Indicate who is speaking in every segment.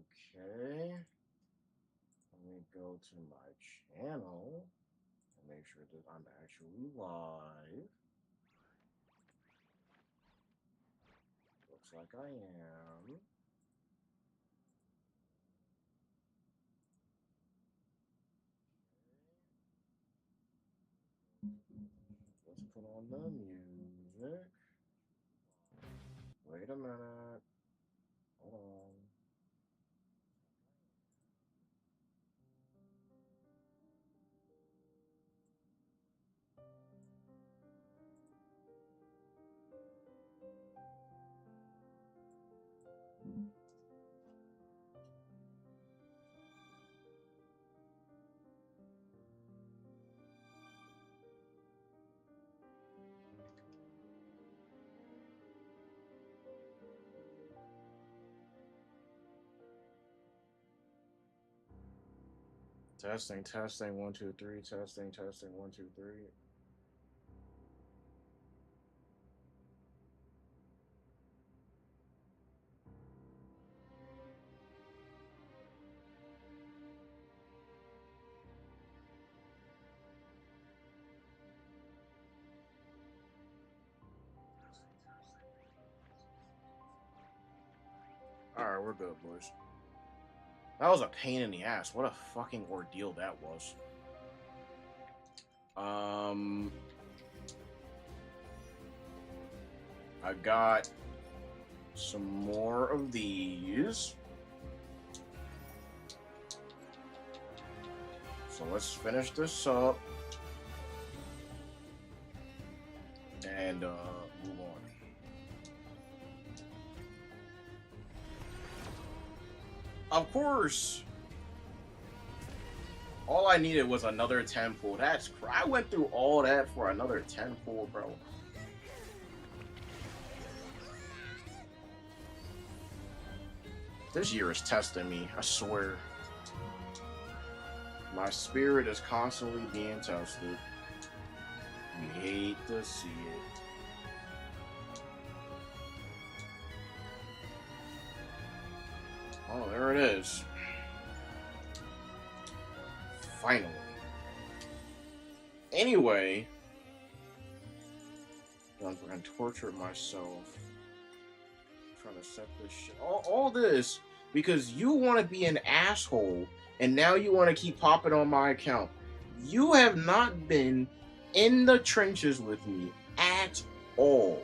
Speaker 1: Okay. Let me go to my channel and make sure that I'm actually live. Looks like I am. Let's put on the music. Wait a minute. Hold on. Testing, testing, 1, 2, 3, testing, testing, 1, 2, 3. Alright, we're good, boys. That was a pain in the ass. What a fucking ordeal that was. I got some more of these. So let's finish this up and move on. Of course. All I needed was another 10 pull. I went through all that for another 10 pull, bro. This year is testing me, I swear. My spirit is constantly being tested. You hate to see it. Oh, there it is. Finally. Anyway, I'm gonna torture myself trying to set this shit. All this because you want to be an asshole and now you want to keep popping on my account. You have not been in the trenches with me at all.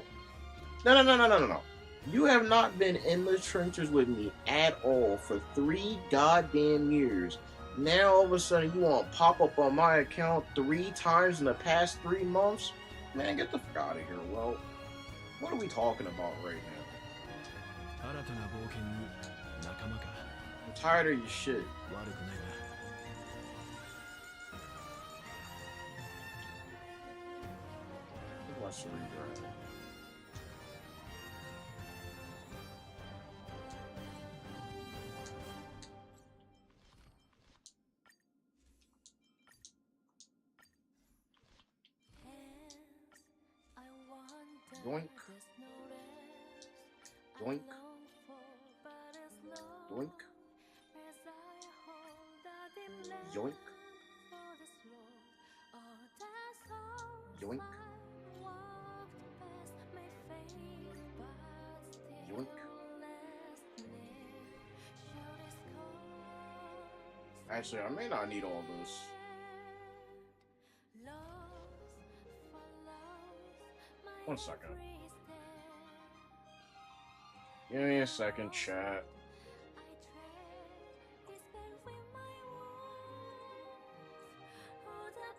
Speaker 1: No. You have not been in the trenches with me at all for 3 goddamn years. Now all of a sudden you want to pop up on my account 3 times in the past 3 months? Man, get the fuck out of here. Well, what are we talking about right now? I'm tired of your shit. What's Cerydra? Yoink. Yoink. Yoink. Yoink. Yoink. Yoink. Actually, I may not need all this. One second. Give me a second, chat.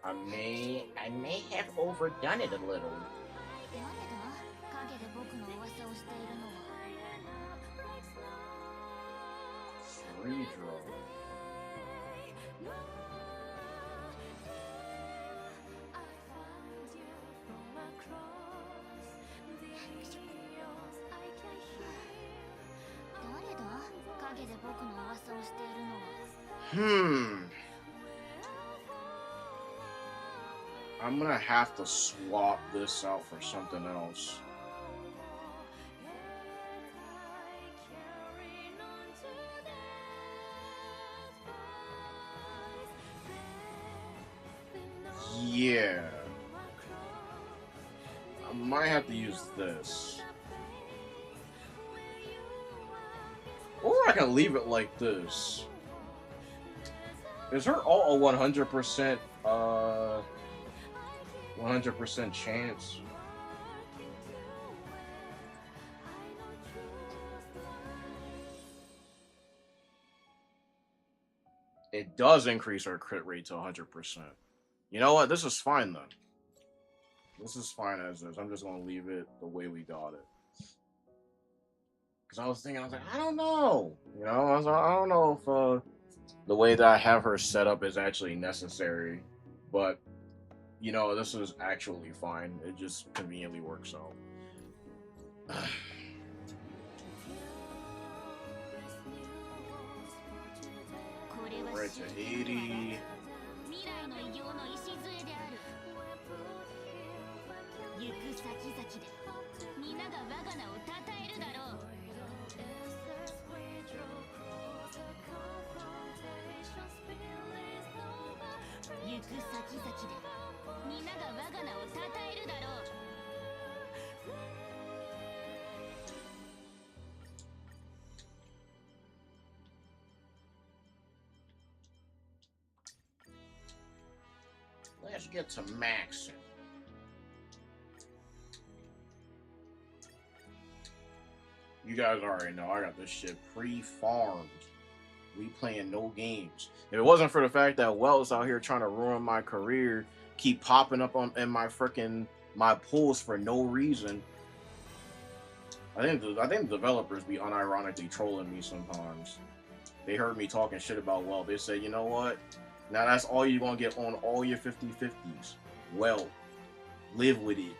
Speaker 1: I may have overdone it a little. Cerydra. I'm gonna have to swap this out for something else. Yeah. I might have to use this. Or I can leave it like this. Is her all a 100% 100% chance? It does increase our crit rate to 100%. You know what? This is fine then. This is fine as is. I'm just gonna leave it the way we got it. Because I was thinking, I was like, I don't know. You know, I was like, I don't know if the way that I have her set up is actually necessary. But, you know, this is actually fine. It just conveniently works out. Right to 80. Let's get to maxing. You guys already know I got this shit pre-farmed. We playing no games. If it wasn't for the fact that Wells out here trying to ruin my career, keep popping up in my freaking my pools for no reason. I think the developers be unironically trolling me sometimes. They heard me talking shit about Well. They said, you know what? Now that's all you're gonna get on all your 50-50s. Well, live with it.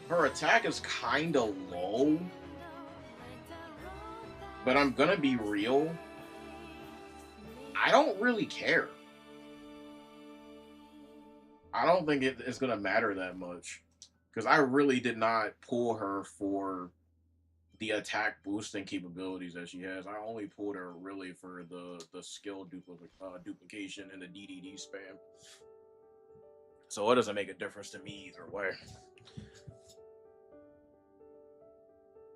Speaker 1: Her attack is kind of low, but I'm gonna be real. I don't really care. I don't think it's gonna matter that much because I really did not pull her for the attack boosting capabilities that she has. I only pulled her really for the skill duplication and the DDD spam. So it doesn't make a difference to me either way.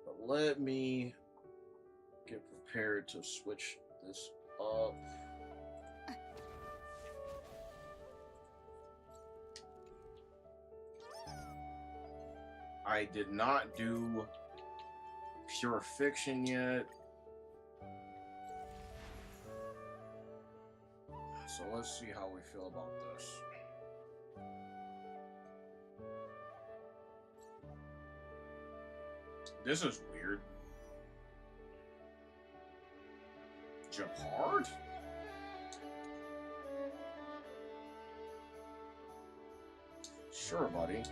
Speaker 1: But let me get prepared to switch this up. I did not do Pure Fiction yet. So let's see how we feel about this. This is weird. Japard? Sure, buddy.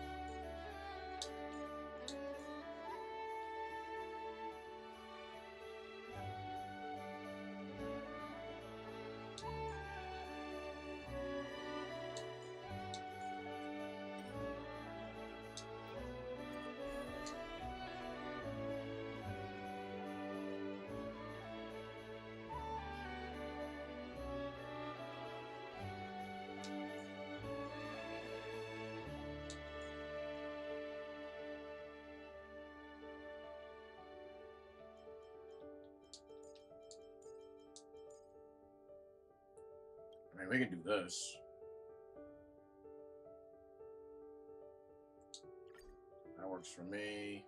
Speaker 1: I mean, we can do this. That works for me.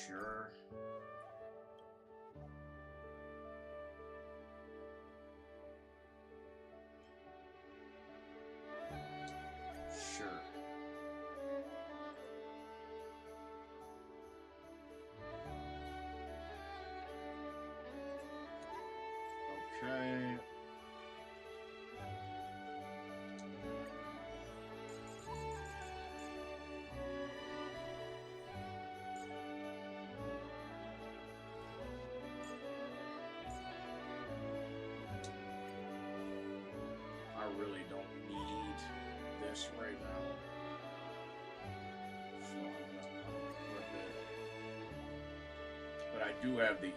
Speaker 1: Sure. this right now. So I'm gonna equip it. But I do have the E1.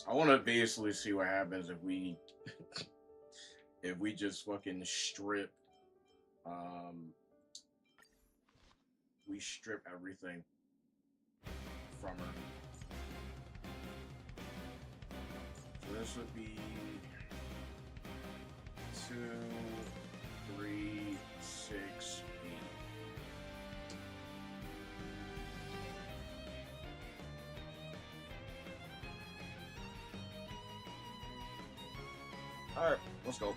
Speaker 1: I want to basically see what happens if we if we just fucking strip we strip everything from her. So this would be 2, 3, 6, 8. Alright, let's go.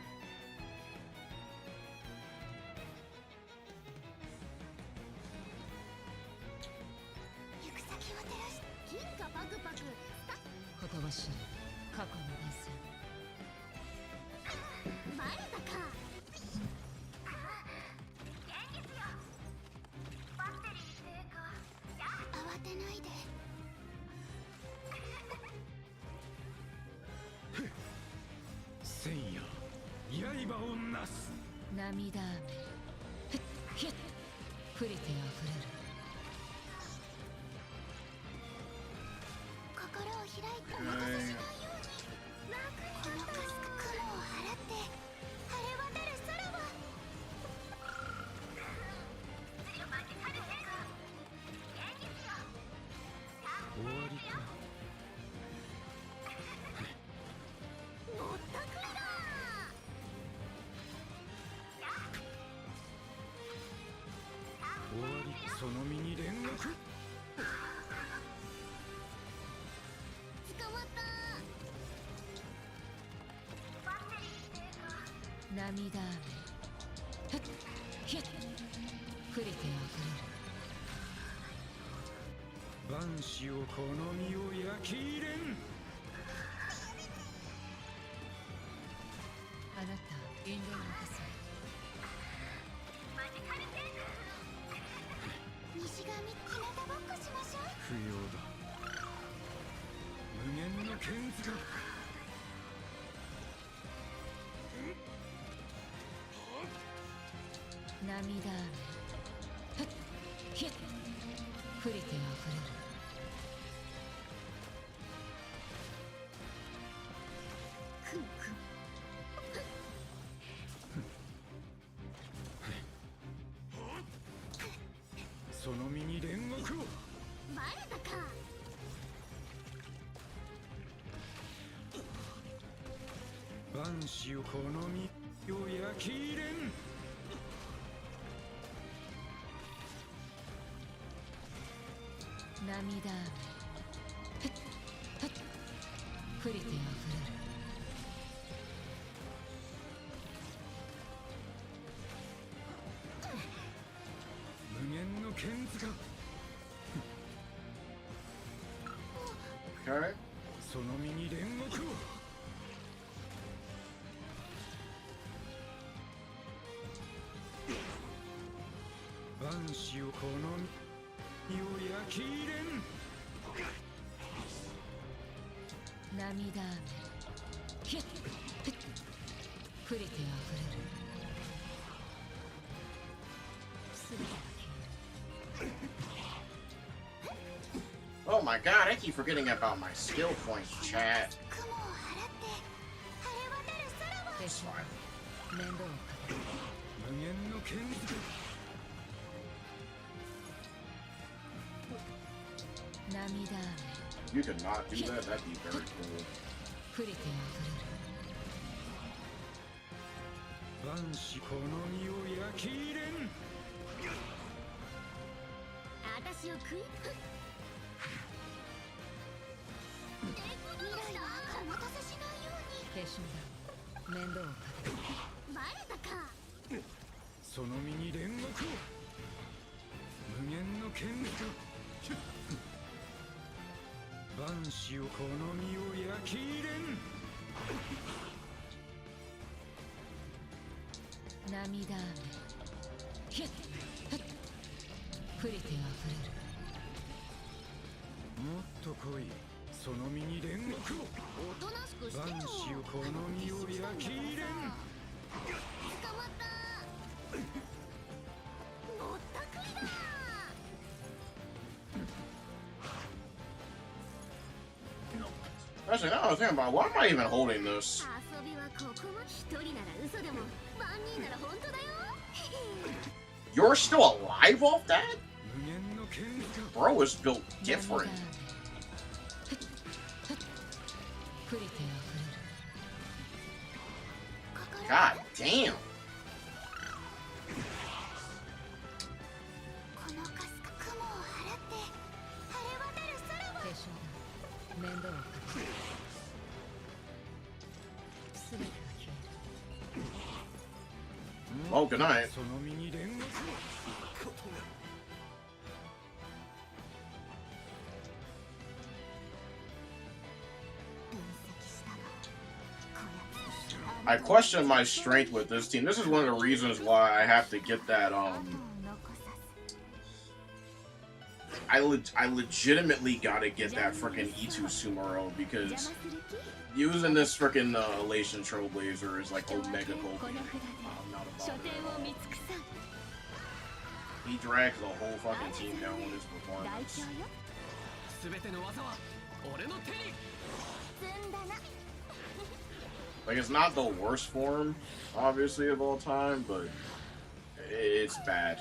Speaker 1: Okay. Oh my god, I keep forgetting about my skill points, chat. It's fine. You could not do that, that'd be very cool. Actually, now I was thinking about why am I even holding this? You're still alive off that? Bro is built different. God damn. Oh, good night. I question my strength with this team. This is one of the reasons why I have to get that, I legitimately gotta get that frickin' E2 Sumero, because using this frickin' Elation Trailblazer is like Omega Gold. I'm not about it at all. He drags the whole fucking team down with his performance. Like, it's not the worst form, obviously, of all time, but it's bad.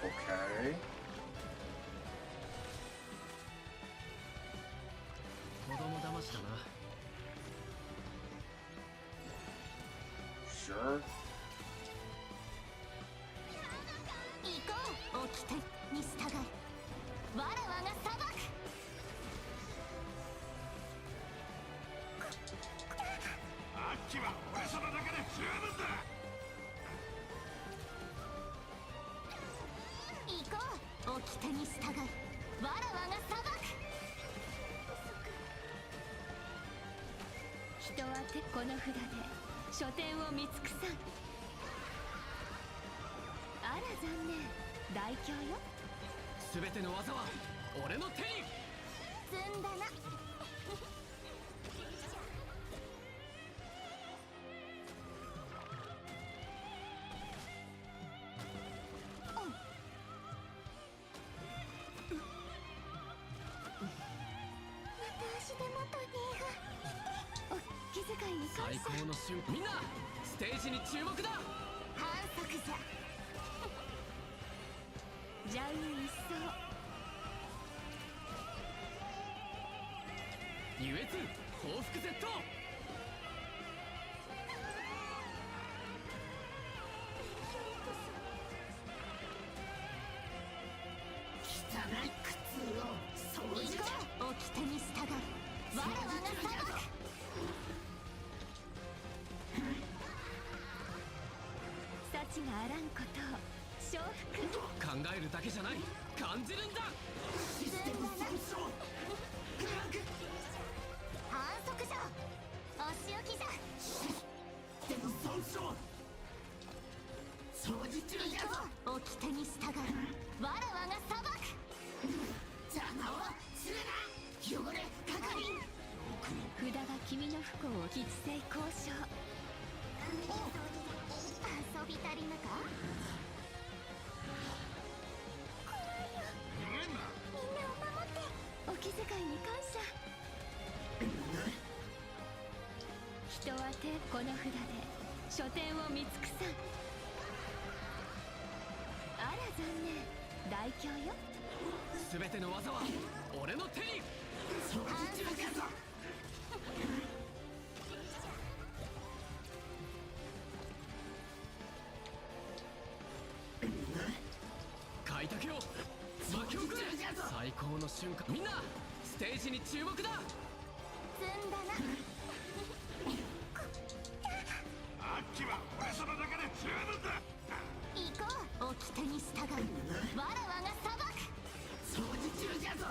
Speaker 1: Okay. Sure.
Speaker 2: 界に感謝。最高の瞬間。みんなステージに注目だ。反則じゃ。ジャウ一層。優越報復 Z。汚い苦痛を掃除じゃ。掟に従う。わらわが裁く。幸があらんことを承服。考えるだけじゃない、感じるんだ。システム損傷。反則じゃ。お仕置きじゃ。システム損傷。掃除中じゃぞ。掟に従う。わらわが裁く。邪魔をするな。汚れ係。札が君の不幸を吉星交渉。遊び足りぬか。怖いよ。みんなを守って。お気遣いに感謝。人は手この札で書店を見尽くさん。あら残念、大凶よ。すべての技は俺の手に。反則じゃぞ。開拓よ、巻き送れ。最高の瞬間。みんなステージに注目だ。積んだな。あっちは俺様だけで十分だ。行こう。掟に従う。わらわが裁く。掃除中じゃぞ。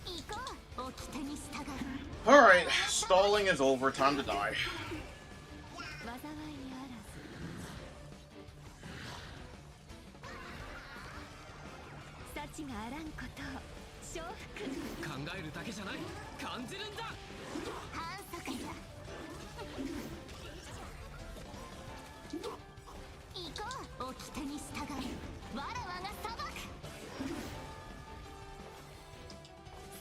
Speaker 2: 行こう。掟に従う。
Speaker 1: Alright, stalling is over, time to die.
Speaker 2: 災いにあらず。幸があらんことを承服。考えるだけじゃない、感じるんだ。反則じゃ。行こう。掟に従う。わらわが裁く。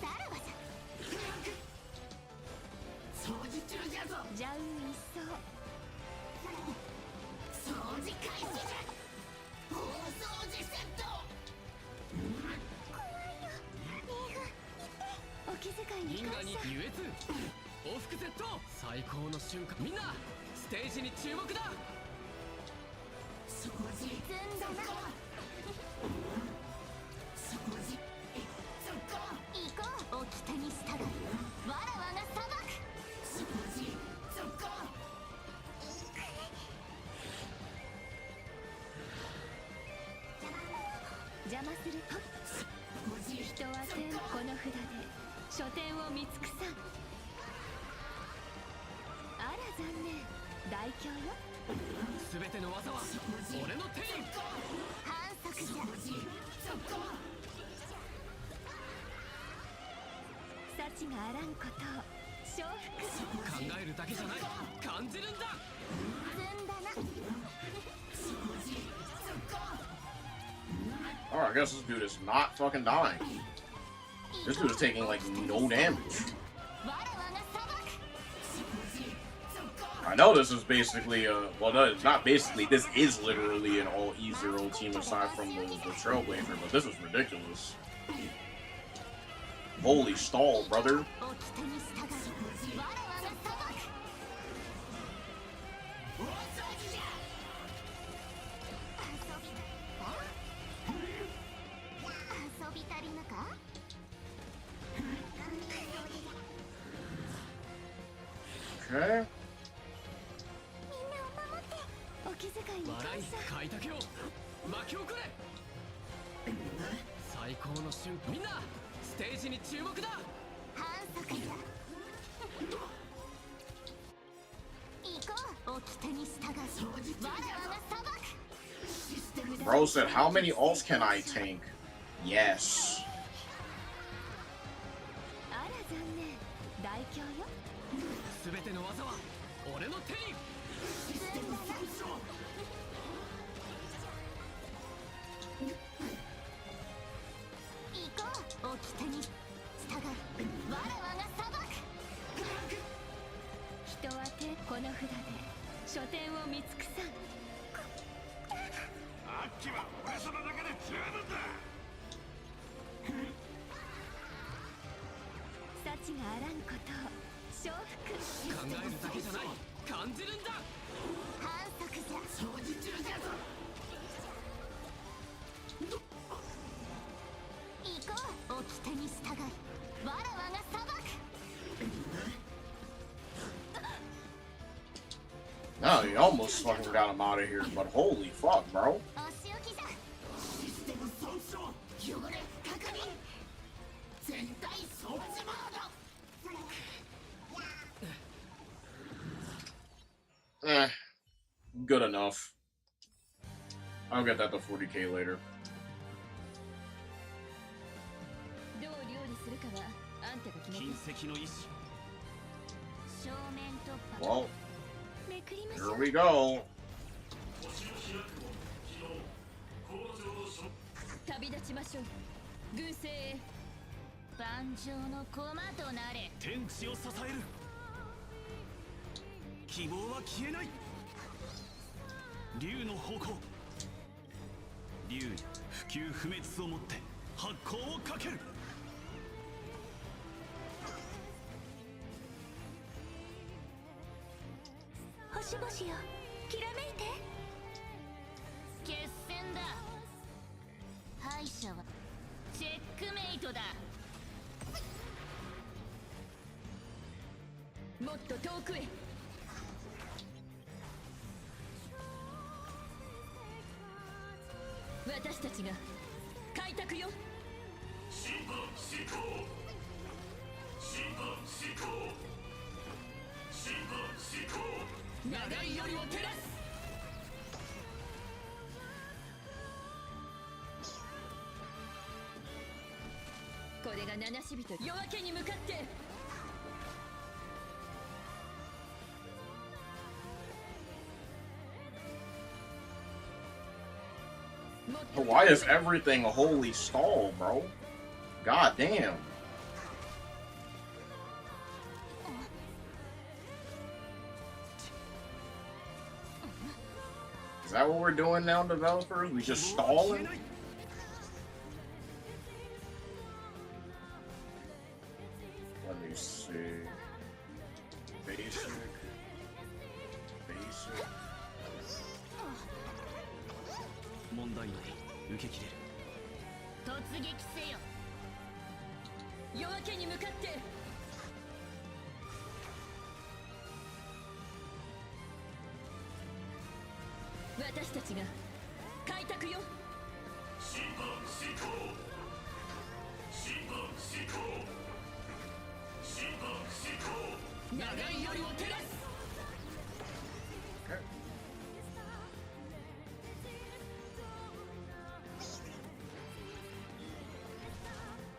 Speaker 2: さらばじゃ。掃除中じゃぞ。ジャウ一層。掃除開始じゃ。大掃除セット。怖いよ。リーフ、お気遣いに感謝。優越往復 Z。最高の瞬間。みんなステージに注目だ。掃除積んだな。掃除そこ。行こう。掟に従う。わらわが裁く。掃除そこ。邪魔すると人は天この札で書店を見尽くさん。あら残念、大凶よ。すべての技は俺の手に。反則じゃ。幸があらんことを承服。考えるだけじゃない、感じるんだ。積んだな。
Speaker 1: Alright, I guess this dude is not fucking dying. This dude is taking, like, no damage. I know this is basically, well, no, it's not basically, this is literally an all E0 team aside from the Trailblazer, but this is ridiculous. Holy stall, brother. Okay.
Speaker 2: お気遣いに感謝。開拓よ、巻き送れ。最高の瞬間。みんなステージに注目だ。反則じゃ。行こう。掟に従う。わらわが裁く。
Speaker 1: Bro said, how many ults can I tank? Yes.
Speaker 2: あら残念、大凶よ。すべての技は俺の手に。システム損傷。行こ掟に従い我らが裁く。人はこの札で書店を見尽くさん。
Speaker 3: あっちは俺様だけで十分だ。
Speaker 2: 幸があらんことを承服。
Speaker 4: 考えるだけじゃない、感じるんだ。
Speaker 2: 反則じゃ。
Speaker 3: 掃除中じゃぞ。
Speaker 2: 行こう。掟に従い我らが裁く。
Speaker 1: Now he almost fucking got him out of here, but holy fuck, bro.
Speaker 2: お仕置きじゃ。
Speaker 3: システム損傷、汚れ確認、全体掃除モード。
Speaker 1: Good enough. I'll get that to 40k later.
Speaker 2: どう料理するかはあんたが決めて。
Speaker 3: 隕石の意志。
Speaker 2: 正面突破。
Speaker 1: Well,
Speaker 2: めくりましょ
Speaker 1: here
Speaker 2: う。
Speaker 1: we go.
Speaker 2: 旅立ちましょう。軍勢へ。万丈の駒となれ。
Speaker 3: 天地を支える。希望は消えない。竜の方向。竜に不朽不滅をもって発光をかける。
Speaker 2: 星々よ、きらめいて。決戦だ。敗者はチェックメイトだ。もっと遠くへ。私たちが開拓よ。
Speaker 3: 審判執行。審判執行。審判執行。
Speaker 2: 長い夜を照らす。これが七死人。夜明けに向かって。
Speaker 1: Why is everything a holy stall, bro? God damn. Is that what we're doing now, developers? We just stalling? Let me see. Basic. Basic.
Speaker 3: 問題ない。受け切れる。
Speaker 2: 突撃せよ。夜明けに向かって。私たちが開拓よ。
Speaker 3: 審判執行。審判執行。審判執行。
Speaker 2: 長い夜を照らす。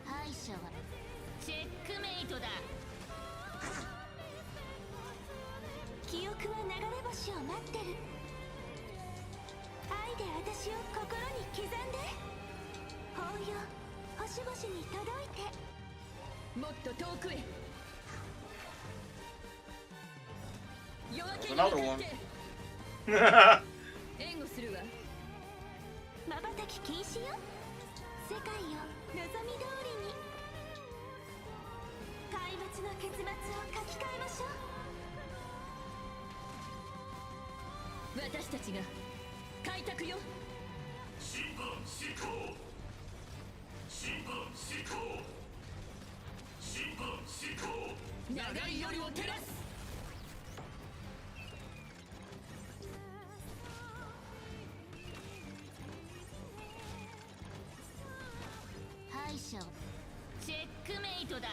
Speaker 2: 敗者はチェックメイトだ。記憶は流れ星を待ってる。愛で私を心に刻んで。抱擁、星々に届いて。もっと遠くへ。夜明けに向かって。援護するわ。瞬き禁止よ。世界よ、望み通りに。怪物の結末を書き換えましょう。私たちが開拓よ。
Speaker 3: 審判執行。審判執行。審判執行。
Speaker 2: 長い夜を照らす。敗者はチェックメイトだ。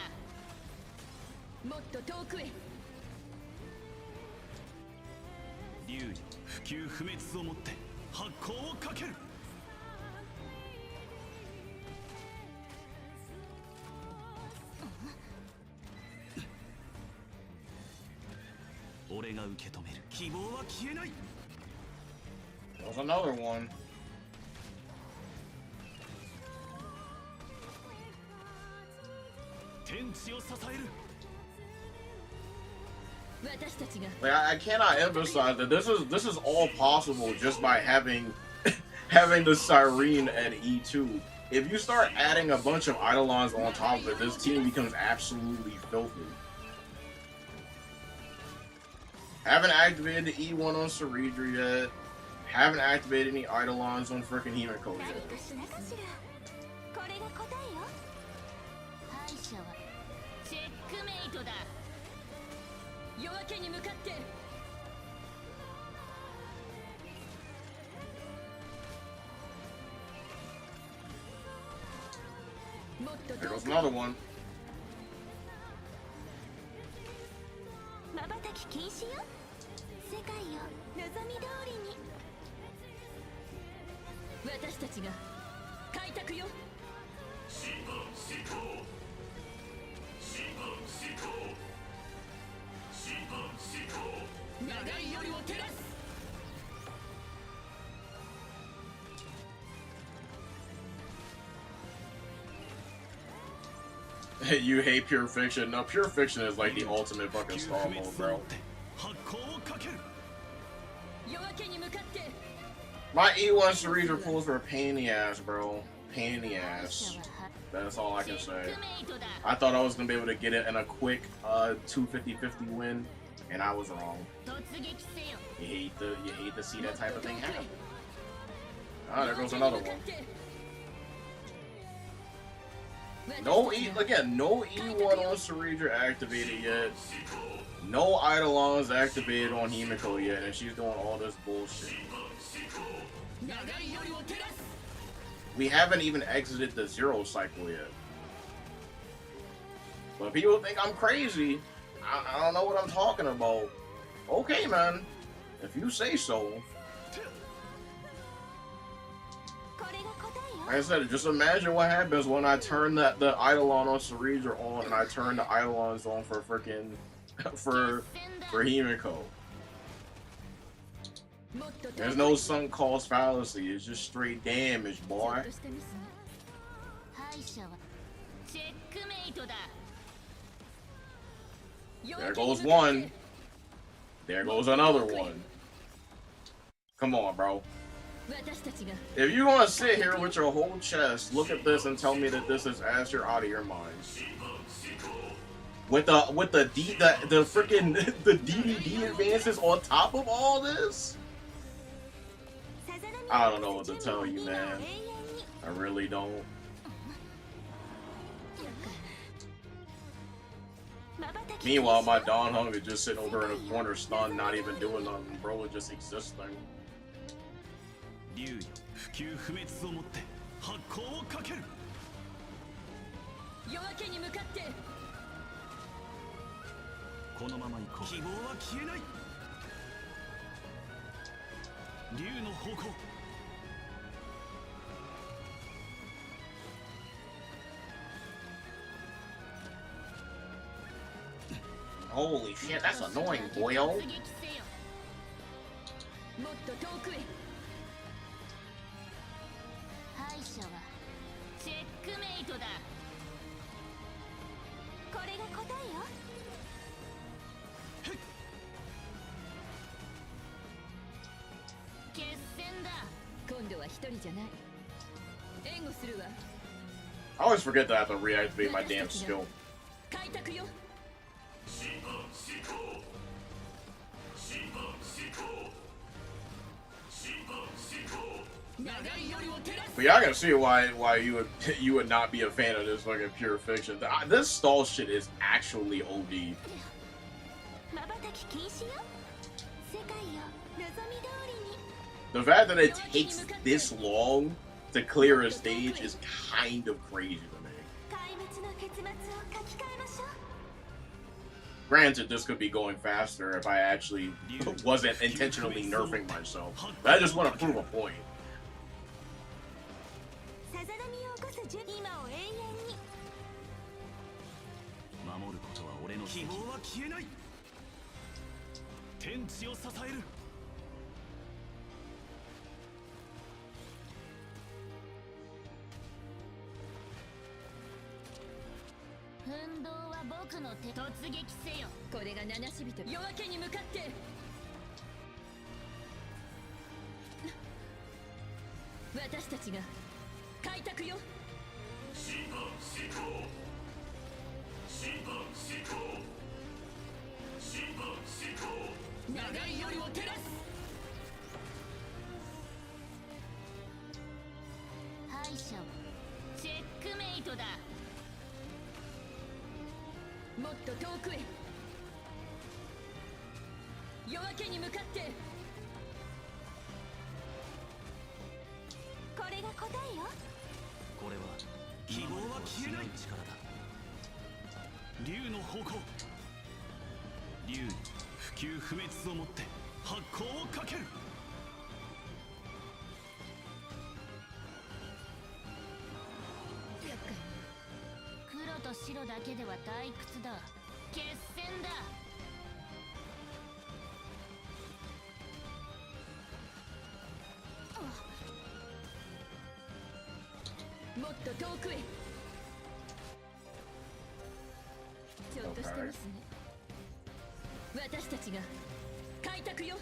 Speaker 2: もっと遠くへ。
Speaker 3: 竜に不朽不滅をもって発光をかける。俺が受け止める。希望は消えない。
Speaker 1: There's another one. Like I cannot emphasize that this is all possible just by having having the Siren at E2. If you start adding a bunch of Eidolons on top of it, this team becomes absolutely filthy. Haven't activated the E1 on Cerydra yet. Haven't activated any Eidolons on freaking HimeNo yet. There goes another one. You hate Pure Fiction. No, Pure Fiction is like the ultimate fucking star mode, bro. My E1 Cerydra pulls are a pain in the ass, bro. Pain in the ass. That's all I can say. I thought I was gonna be able to get it in a quick 250-50 win, and I was wrong. You hate to see that type of thing happen. Ah, there goes another one. No E1 on Cerydra activated yet. No Eidolons activated on HimeNo yet, and she's doing all this bullshit. We haven't even exited the 0 cycle yet. But people think I'm crazy. I don't know what I'm talking about. Okay, man. If you say so. Like I said, just imagine what happens when I turn the Eidolon on Cerydra on and I turn the Eidolons on for freaking for HimeNo. There's no sunk cost fallacy, it's just straight damage, boy. There goes one. There goes another one. Come on, bro. If you want to sit here with your whole chest, look at this and tell me that this is as you're out of your mind. With the freaking the DDD advances on top of all this? I don't know what to tell you, man. I really don't. Meanwhile, my Dawn Hung is just sitting over in a corner stunned, not even doing nothing, bro, just existing. Holy shit, that's annoying, boyo. I always forget that I have to reactivate my damn skill. But y'all can see why you would not be a fan of this fucking Pure Fiction. This stall shit is actually OD. The fact that it takes this long to clear a stage is kind of crazy to me. Granted, this could be going faster if I actually wasn't intentionally nerfing myself. But I just want to prove a point.
Speaker 2: 運動は僕の手突撃せよ。
Speaker 5: これが七死人。夜明けに向かって。私たちが開拓よ。
Speaker 3: 審判施行。審判施行。審判施行。
Speaker 4: 長い夜を照らす。
Speaker 2: 敗者はチェックメイトだ。
Speaker 5: もっと遠くへ。夜明けに向かって。
Speaker 2: これが答えよ。
Speaker 6: これは希望は消えない力だ。竜の矛。竜に不朽不滅をもって発光をかける。
Speaker 5: 厄介。
Speaker 2: 黒と白だけでは退屈だ。決戦だ。
Speaker 5: もっと遠くへ。ちょっとしてますね。私たちが開拓よ。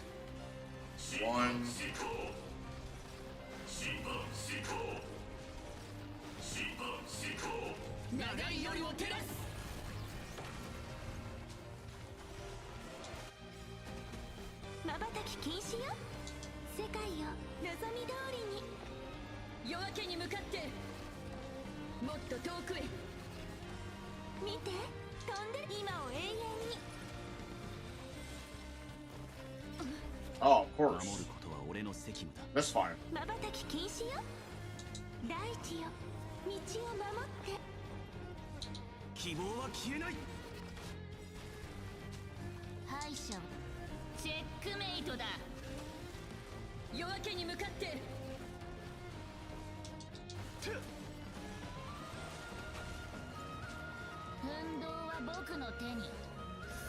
Speaker 3: 審判施行。審判施行。審判施行。
Speaker 4: 長い夜を照らす。
Speaker 2: 瞬き禁止よ。世界よ望み通りに。
Speaker 5: 夜明けに向かって。もっと遠くへ。
Speaker 2: 見て、飛んでる。今を永遠に。
Speaker 1: Oh, of
Speaker 6: 守
Speaker 1: course.
Speaker 6: ることは俺の責務だ。
Speaker 1: That's fine.
Speaker 2: 瞬き禁止よ。大地よ道を守って。
Speaker 6: 希望は消えない。
Speaker 2: 敗者はチェックメイトだ。
Speaker 5: 夜明けに向かって。
Speaker 2: 運動は僕の手に。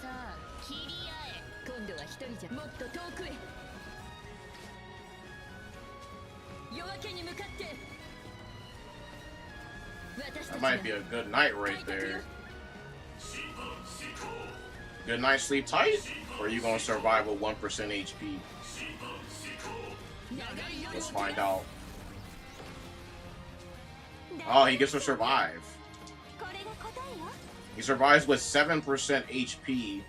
Speaker 2: さあ切り合え。
Speaker 5: 今度は一人じゃ。もっと遠くへ。夜明けに向かって。私た
Speaker 1: That
Speaker 5: ちが
Speaker 1: might be a good night right
Speaker 5: 開拓よ。
Speaker 1: there.
Speaker 3: 審判施行。
Speaker 1: Good night, sleep tight? Or are you gonna survive with 1% HP?
Speaker 3: 審判施行。
Speaker 4: 長い夜を
Speaker 1: Let's
Speaker 4: 照ら
Speaker 1: find
Speaker 4: す。
Speaker 1: out. Oh, he gets to survive.
Speaker 2: これが答えよ。
Speaker 1: He survives with 7% HP,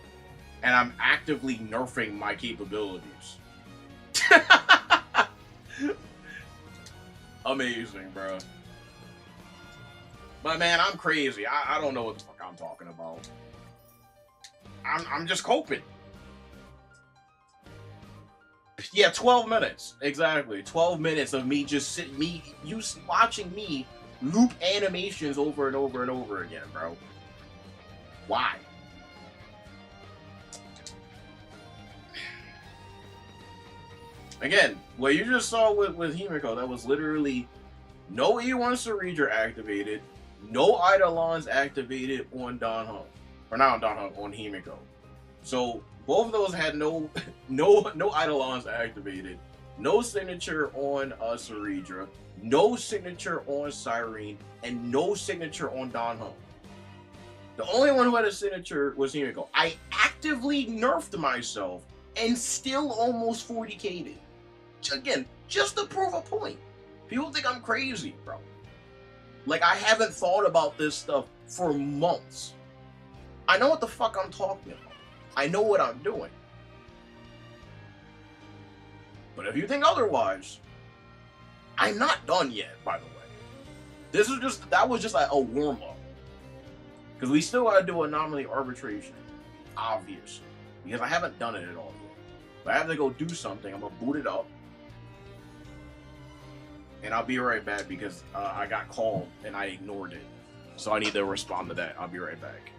Speaker 1: and I'm actively nerfing my capabilities. Amazing, bro. But man, I'm crazy. I don't know what the fuck I'm talking about. I'm just coping. Yeah, 12 minutes. Exactly. 12 minutes of me just watching me loop animations over and over and over again, bro. Why? Again, what you just saw with Himiko, that was literally no E1 Cerydra activated, no Eidolons activated on Danhong. Or not on Danhong, on Himiko. So both of those had no Eidolons activated, no signature on Cerydra, no signature on Cyrene, and no signature on Danhong. The only one who had a signature was Himiko. I actively nerfed myself and still almost 40k'd it. Again, just to prove a point. People think I'm crazy, bro. Like, I haven't thought about this stuff for months. I know what the fuck I'm talking about. I know what I'm doing. But if you think otherwise, I'm not done yet, by the way. That was just like a warm-up. Because we still gotta do Anomaly Arbitration. Obviously. Because I haven't done it at all yet. But I have to go do something. I'm gonna boot it up. And I'll be right back because I got called and I ignored it. So I need to respond to that. I'll be right back.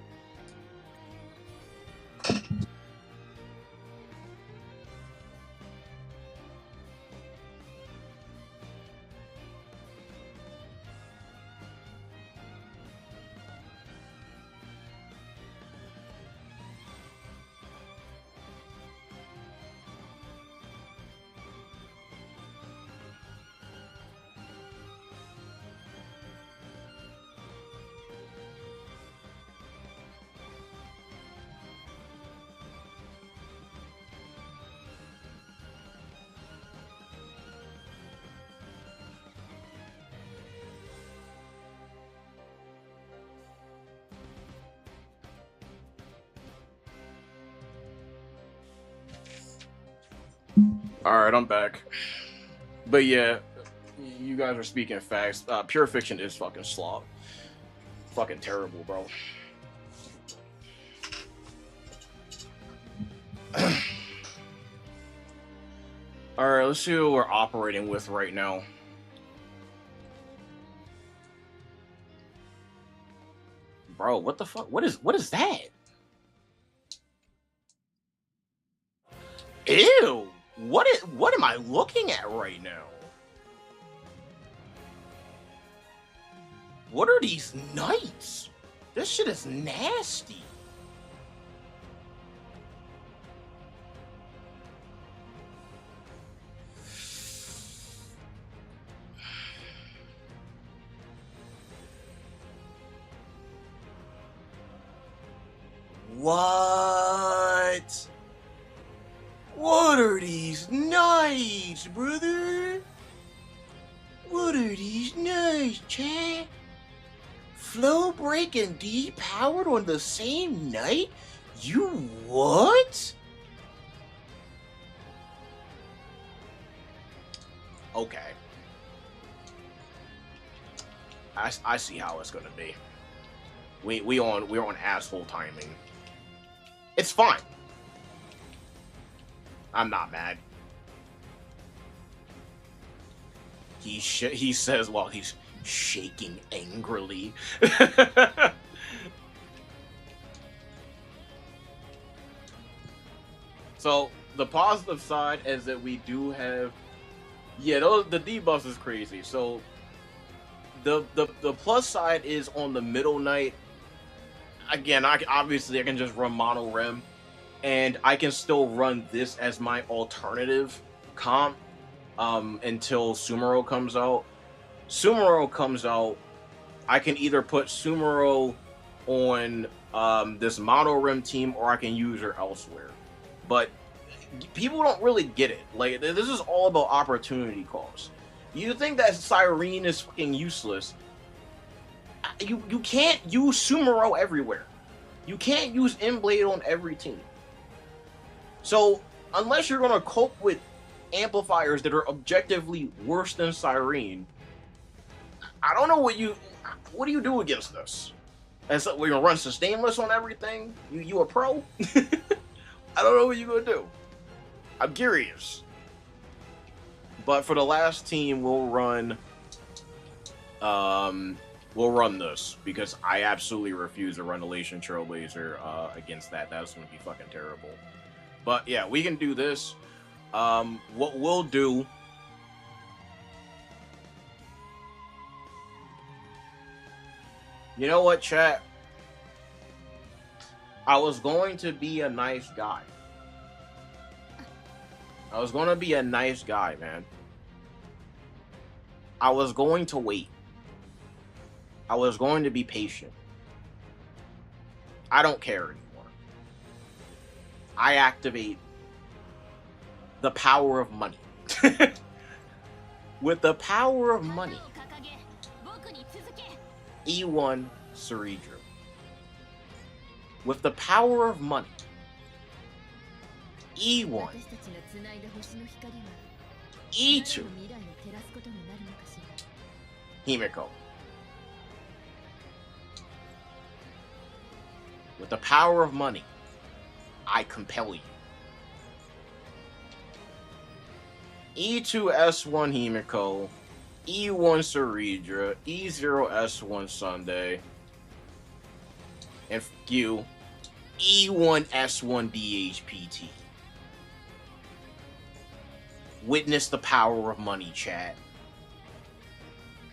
Speaker 1: Alright, I'm back. But yeah, you guys are speaking facts. Pure Fiction is fucking slop. Fucking terrible, bro. Alright, let's see what we're operating with right now. Bro, what the fuck? What is that? Ew! What am I looking at right now? What are these knights? This shit is nasty. What? What are these knights, brother? What are these knights, chat? Flow break and depowered on the same night? You what? Okay. I see how it's gonna be. We're on asshole timing. It's fine. I'm not mad. He says while he's shaking angrily. So the positive side is that we do have, yeah, the debuffs is crazy. So the plus side is on the middle knight. Again, obviously I can just run mono rem, and I can still run this as my alternative comp until Sumero comes out. Sumero comes out, I can either put Sumero on this mono rem team, or I can use her elsewhere. But people don't really get it. Like, this is all about opportunity cost. You think that Cyrene is fucking useless. You can't use Sumero everywhere. You can't use Inblade on every team. So, unless you're going to cope with amplifiers that are objectively worse than Cyrene, I don't know what do you do against this? And so we're going to run sustainless on everything? You a pro? I don't know what you're going to do. I'm curious. But for the last team, we'll run this, because I absolutely refuse to run Elation Trailblazer against that. That's going to be fucking terrible. But yeah, we can do this. What we'll do... You know what, chat? I was going to be a nice guy. I was going to be a nice guy, man. I was going to wait. I was going to be patient. I don't care anymore. I activate the power of money. With the power of money, E1 Cerydra. With the power of money, E1 E2 Himeko. With the power of money, I compel you. E2 S1 Himeko, E1 Cerydra, E0 S1 Sunday, and you, E1 S1 DHPT. Witness the power of money, chat.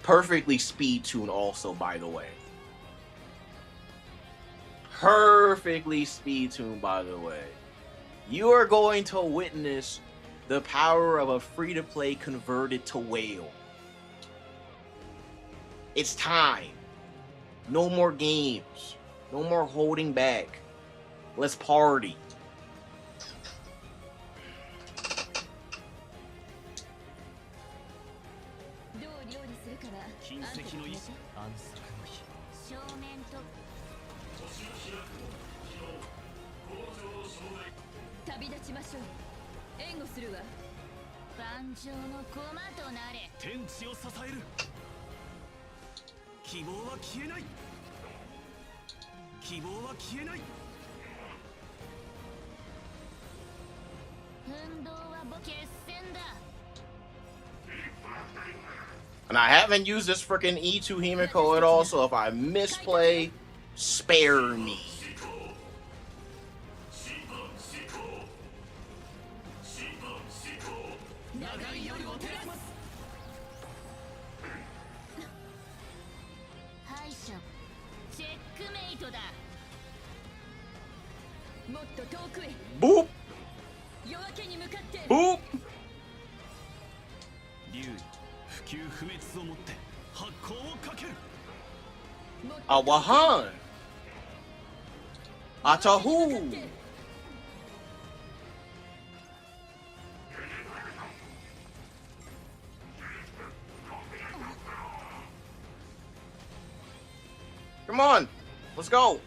Speaker 1: Perfectly speed tuned also, by the way. Perfectly speed tuned, by the way. You are going to witness the power of a free-to-play converted to whale. It's time. No more games. No more holding back. Let's party.
Speaker 5: 万丈の駒となれ。
Speaker 6: 天地を支える。希望は消えない。希望は消えない。
Speaker 5: 運動は決戦だ。
Speaker 1: And I haven't used this freaking E2 HimeNo at all, so if I misplay, spare me.
Speaker 4: 長い夜を照らす。
Speaker 5: 敗者チェックメイトだ。もっと遠くへ。
Speaker 1: Boop!
Speaker 5: 夜明けに向かって。
Speaker 1: Boop!
Speaker 6: 竜不朽不滅をもって発光をかける。
Speaker 1: Awahan! Atahu! Come on! Let's go!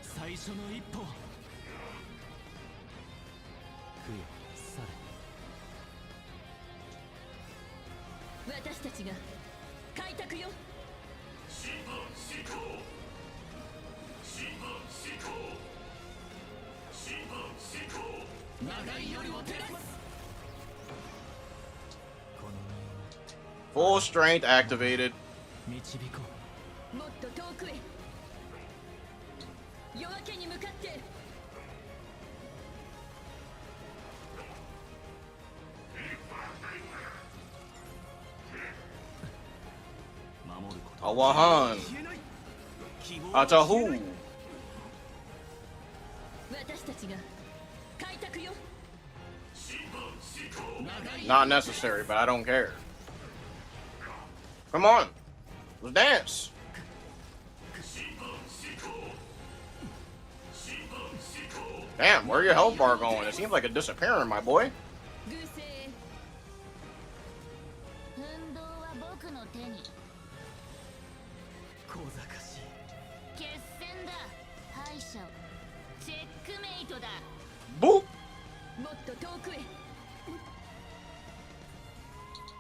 Speaker 6: 最初の一歩。不よ去れ。
Speaker 5: 私たちが開拓よ。
Speaker 3: 審判施行。審判施行。審判施行。
Speaker 4: 長い夜を照らす。
Speaker 1: Full strength activated.
Speaker 6: 導こ
Speaker 5: もっと遠くへ。夜明けに向かって。
Speaker 6: う。守ること。
Speaker 1: Awahan!
Speaker 6: 消えない。希望は消えない。
Speaker 1: Atahu!
Speaker 5: 私たちが開拓よ。
Speaker 3: 審判施行。
Speaker 1: Not necessary, but I don't care. Come on! Let's dance!
Speaker 3: 審判施行。審判施行。
Speaker 1: Damn, where your health bar going? It seems like it's disappearing, my boy.
Speaker 5: 偶星。運動は僕の手に。
Speaker 6: 小賢しい。
Speaker 5: 決戦だ。敗者チェックメイトだ。
Speaker 1: Boop!
Speaker 5: もっと遠くへ。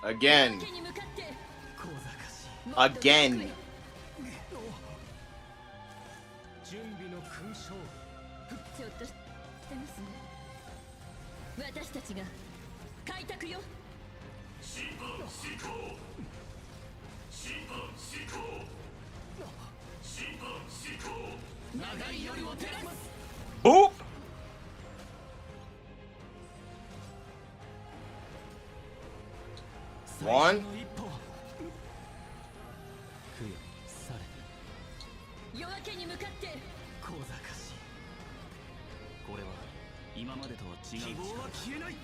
Speaker 1: Again.
Speaker 5: 夜明けに向かって。
Speaker 6: 小賢しい。
Speaker 1: Again.
Speaker 6: 準備の勲章。
Speaker 5: ちょっとしてますね。私たちが開拓よ。
Speaker 3: 審判施行。審判施行。審判施行。
Speaker 4: 長い夜を照らす。
Speaker 1: Boop!
Speaker 6: 最初の一歩。不よ去れ。
Speaker 5: 夜明けに向かって。
Speaker 6: 小賢しい。これは今までとは違う。希望は消えない。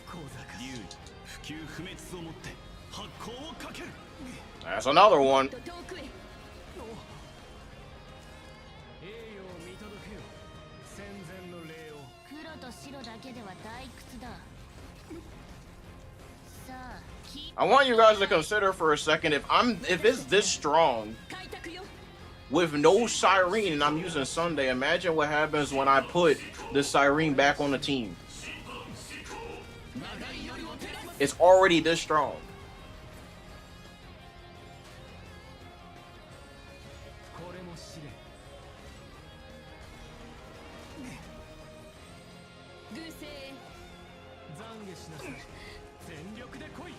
Speaker 6: 小賢しい。竜不朽不滅をもって発光をかける。
Speaker 1: That's another one.
Speaker 5: もっと遠くへ。
Speaker 6: 栄誉を見届けよ。戦前の礼を。
Speaker 5: 黒と白だけでは退屈だ。さあ、
Speaker 1: I want you guys to consider for a second if it's this strong
Speaker 5: 開拓よ。
Speaker 1: with no Cyrene and I'm using Sunday, imagine what happens when I put the Cyrene back on the team.
Speaker 4: 長い夜を照らす。
Speaker 1: It's already this strong.
Speaker 6: これも試練。
Speaker 5: 偶星。
Speaker 6: 懺悔しなさい。全力で来い。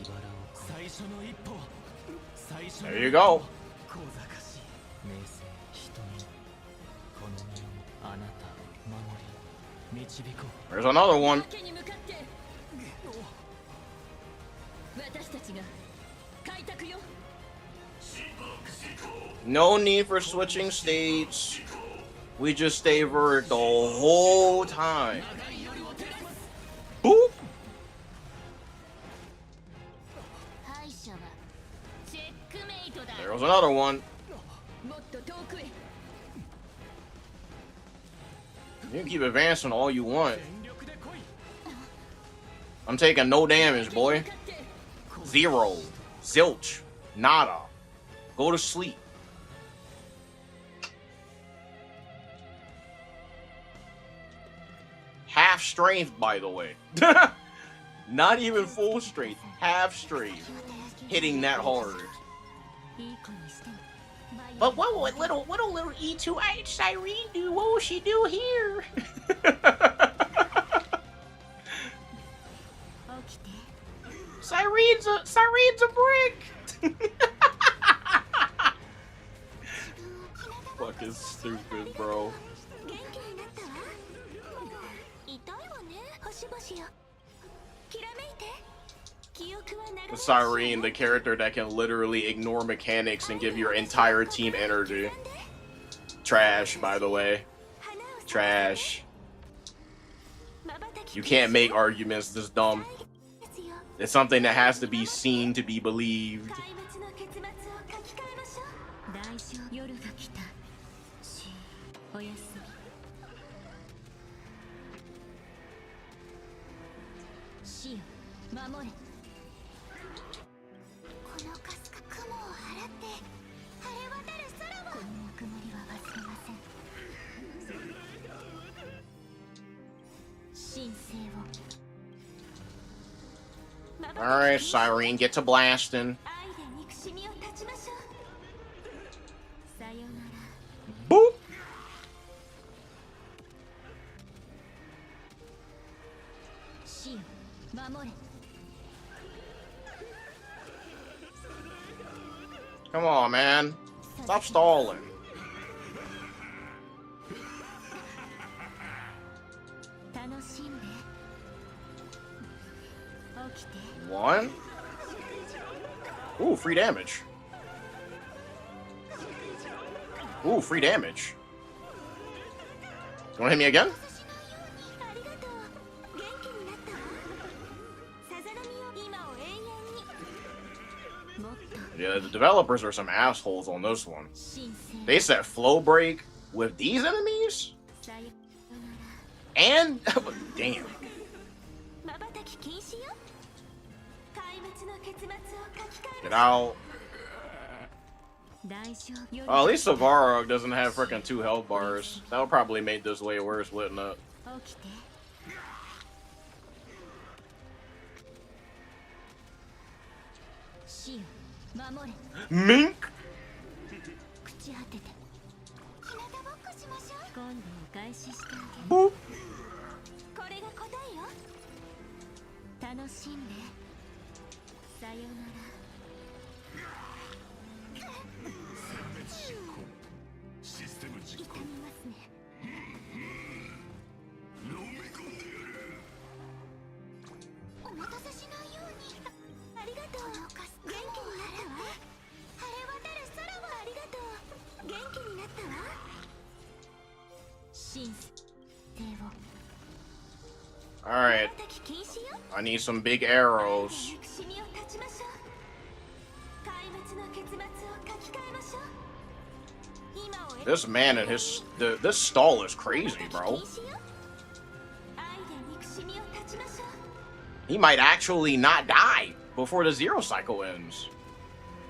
Speaker 6: 茨を最初の一歩。最初の
Speaker 1: There you go.
Speaker 6: 小賢しい。名声人にこの身をあなた守り導こう。
Speaker 1: There's another
Speaker 5: 夜
Speaker 1: one.
Speaker 5: 明けに向かって。私たちが開拓よ。
Speaker 1: No need for switching states. We just stay vert the whole time.
Speaker 4: 長い夜を照らす。
Speaker 1: Boop!
Speaker 5: 敗者はチェックメイトだ。
Speaker 1: There's another one.
Speaker 5: もっと遠くへ。
Speaker 1: You can keep advancing all you want.
Speaker 6: 全力で来い。
Speaker 1: I'm taking no damage, boy.
Speaker 5: 向かって。
Speaker 1: Zero. Zilch. Nada. Go to sleep. strength, by the way. Not even full strength, half strength. Hitting that hard. But what would little E2H Cyrene do? What will she do here? Cyrene's a brick. Fucking stupid, bro. The Cyrene, the character that can literally ignore mechanics and give your entire team energy. Trash, by the way. Trash. You can't make arguments this dumb. It's something that has to be seen to be believed. Alright, Cyrene, get to blasting. Boop! Come on, man. Stop stalling. One. Ooh, free damage. Ooh, free damage. You wanna hit me again? Yeah, the developers are some assholes on this one. They set flow break with these enemies? And damn. Get out. Oh, at least Savaro doesn't have freaking 2 health bars. That would probably make this way worse, wouldn't it? Mink! Boop! Alright. I need some big arrows. This man and this stall is crazy, bro. He might actually not die before the 0 cycle ends.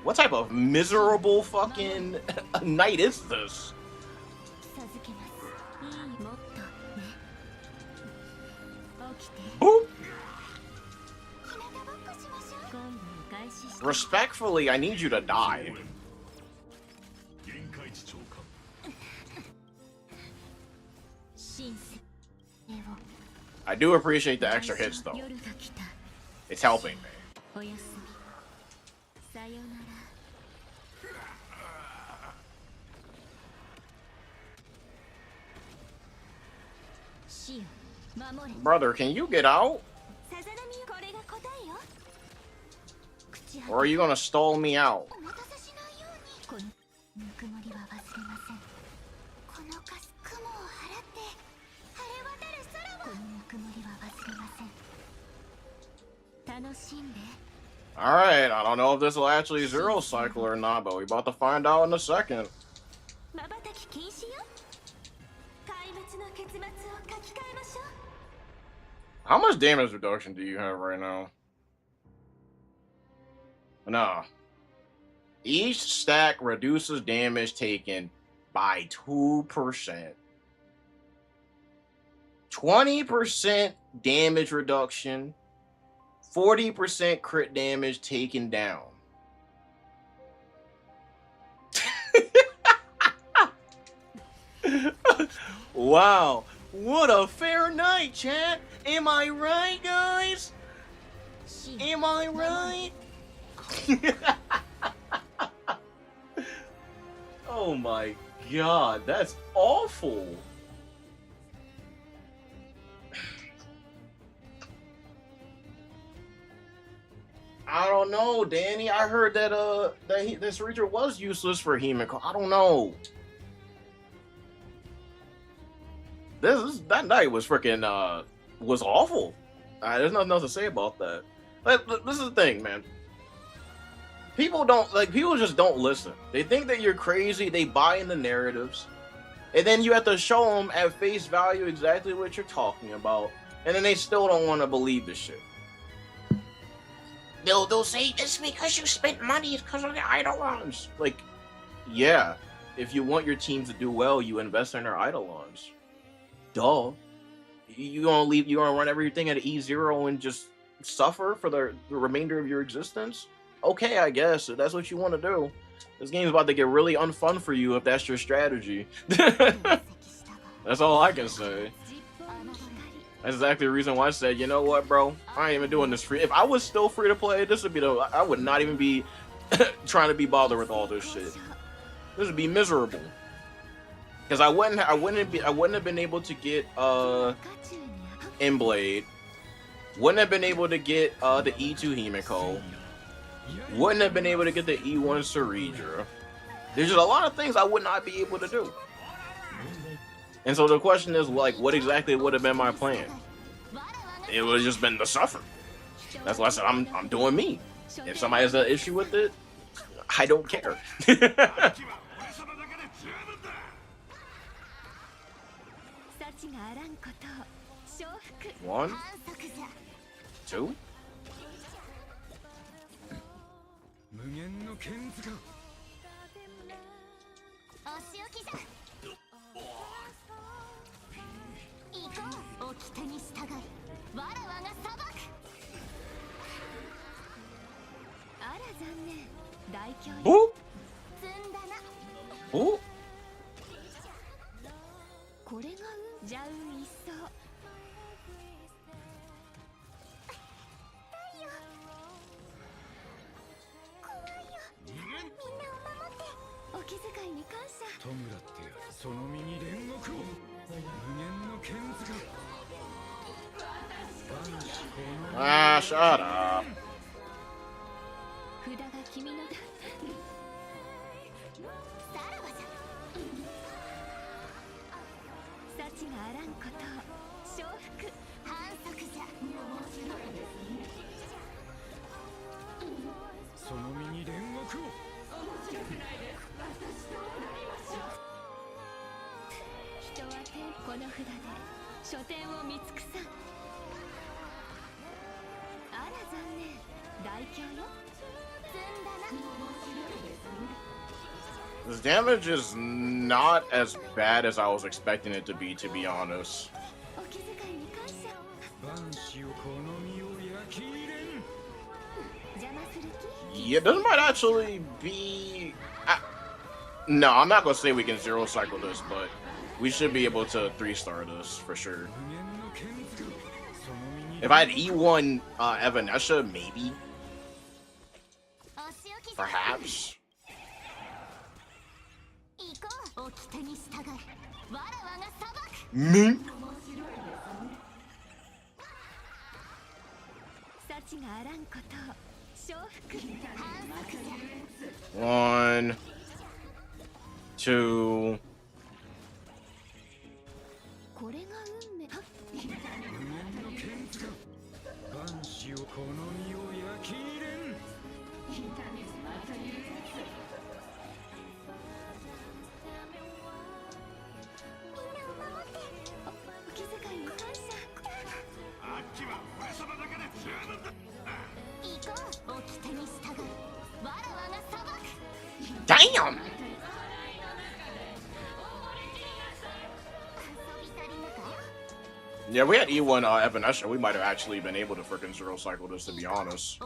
Speaker 1: What type of miserable fucking night is this? Boop. Respectfully, I need you to die. I do appreciate the extra hits, though. It's helping me. Brother, can you get out? Or are you gonna stall me out? Alright, I don't know if this will actually 0 cycle or not, but we're about to find out in a second. How much damage reduction do you have right now? No. Each stack reduces damage taken by 2%. 20% damage reduction, 40% crit damage taken down. Wow, what a fair night, chat. Am I right, guys? Am I right? Oh my god, that's awful. I don't know, Danny. I heard that this Cerydra was useless for HimeNo. I don't know. That night was freaking was awful. There's nothing else to say about that. This is the thing, man. People just don't listen. They think that you're crazy. They buy in the narratives, and then you have to show them at face value exactly what you're talking about, and then they still don't want to believe the shit. They'll say it's because you spent money. It's because of the Eidolons. Like, yeah, if you want your team to do well, you invest in their Eidolons. Duh. You gonna run everything at E0 and just suffer for the remainder of your existence? Okay, I guess if that's what you want to do. This game's about to get really unfun for you if that's your strategy. That's all I can say. That's exactly the reason why I said, you know what, bro? I ain't even doing this free. If I was still free to play, this would be I would not even be trying to be bothered with all this shit. This would be miserable. Because I wouldn't have been able to get Blade. Wouldn't have been able to get the E2 HimeNo. Wouldn't have been able to get the E1 Cerydra. There's just a lot of things I would not be able to do. And so the question is, like, what exactly would have been my plan? It would have just been to suffer. That's why I said I'm doing me. If somebody has an issue with it, I don't care. One, two. Boop. Boop. あー、シャーだ。
Speaker 5: 札が君のだ。さらばじゃ。幸があらんことを承服反則じゃ。
Speaker 6: その身に煉獄を。面白くないです。私となりましょう。
Speaker 5: 人はこの札で書店を見尽くさん。あら残念、大凶よ。
Speaker 1: This damage is not as bad as I was expecting it to be honest. Yeah, this might actually be... No, I'm not gonna say we can zero cycle this, but we should be able to 3-star this for sure. If I had E1 Evanesha, maybe. Perhaps. Me? One, two. Damn! Yeah, we had E1 Evanescence. We might have actually been able to freaking zero cycle this, to be honest.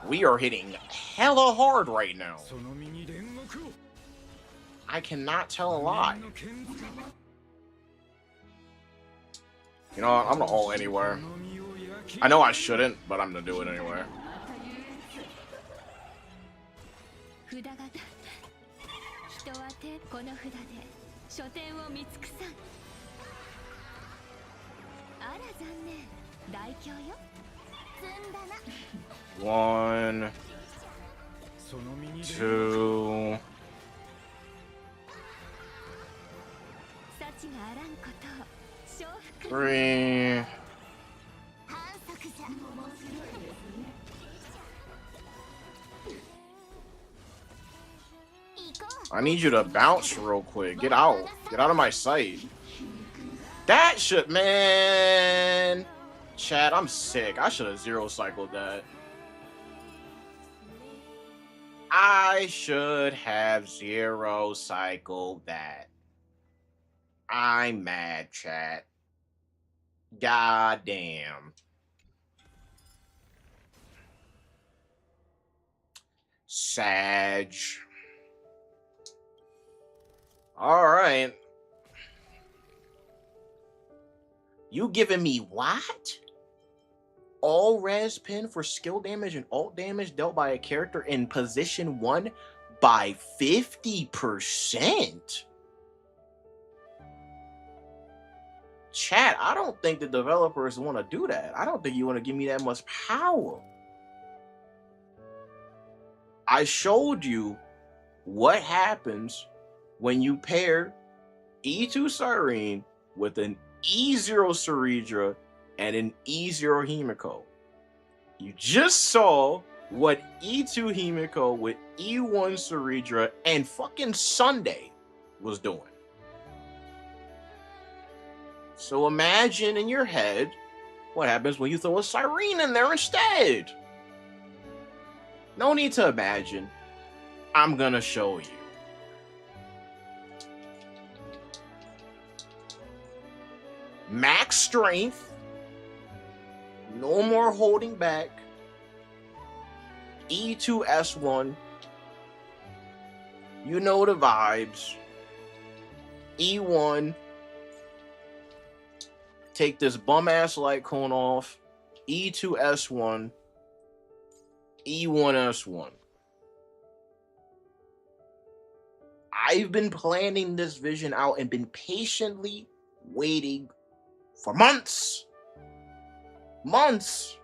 Speaker 1: We are hitting hella hard right now. I cannot tell a lie. You know what? I'm gonna ult anywhere. I know I shouldn't, but I'm gonna do it anyway. One, two. Three. I need you to bounce real quick. Get out. Get out of my sight. That shit, man. Chad, I'm sick. I should have zero cycled that. I should have zero cycled that. I'm mad, chat. God damn. Sag. All right. You giving me what? All res pin for skill damage and ult damage dealt by a character in position 1 by 50%? Chat, I don't think the developers want to do that. I don't think you want to give me that much power. I showed you what happens when you pair E2 Cyrene with an E0 Cerydra and an E0 HimeNo. You just saw what E2 HimeNo with E1 Cerydra and fucking Sunday was doing. So imagine in your head what happens when you throw a Cyrene in there instead. No need to imagine. I'm gonna show you. Max strength. No more holding back. E2 S1. You know the vibes. E1. Take this bum ass light cone off. E2 S1. E1 S1. I've been planning this vision out and been patiently waiting for months. Months.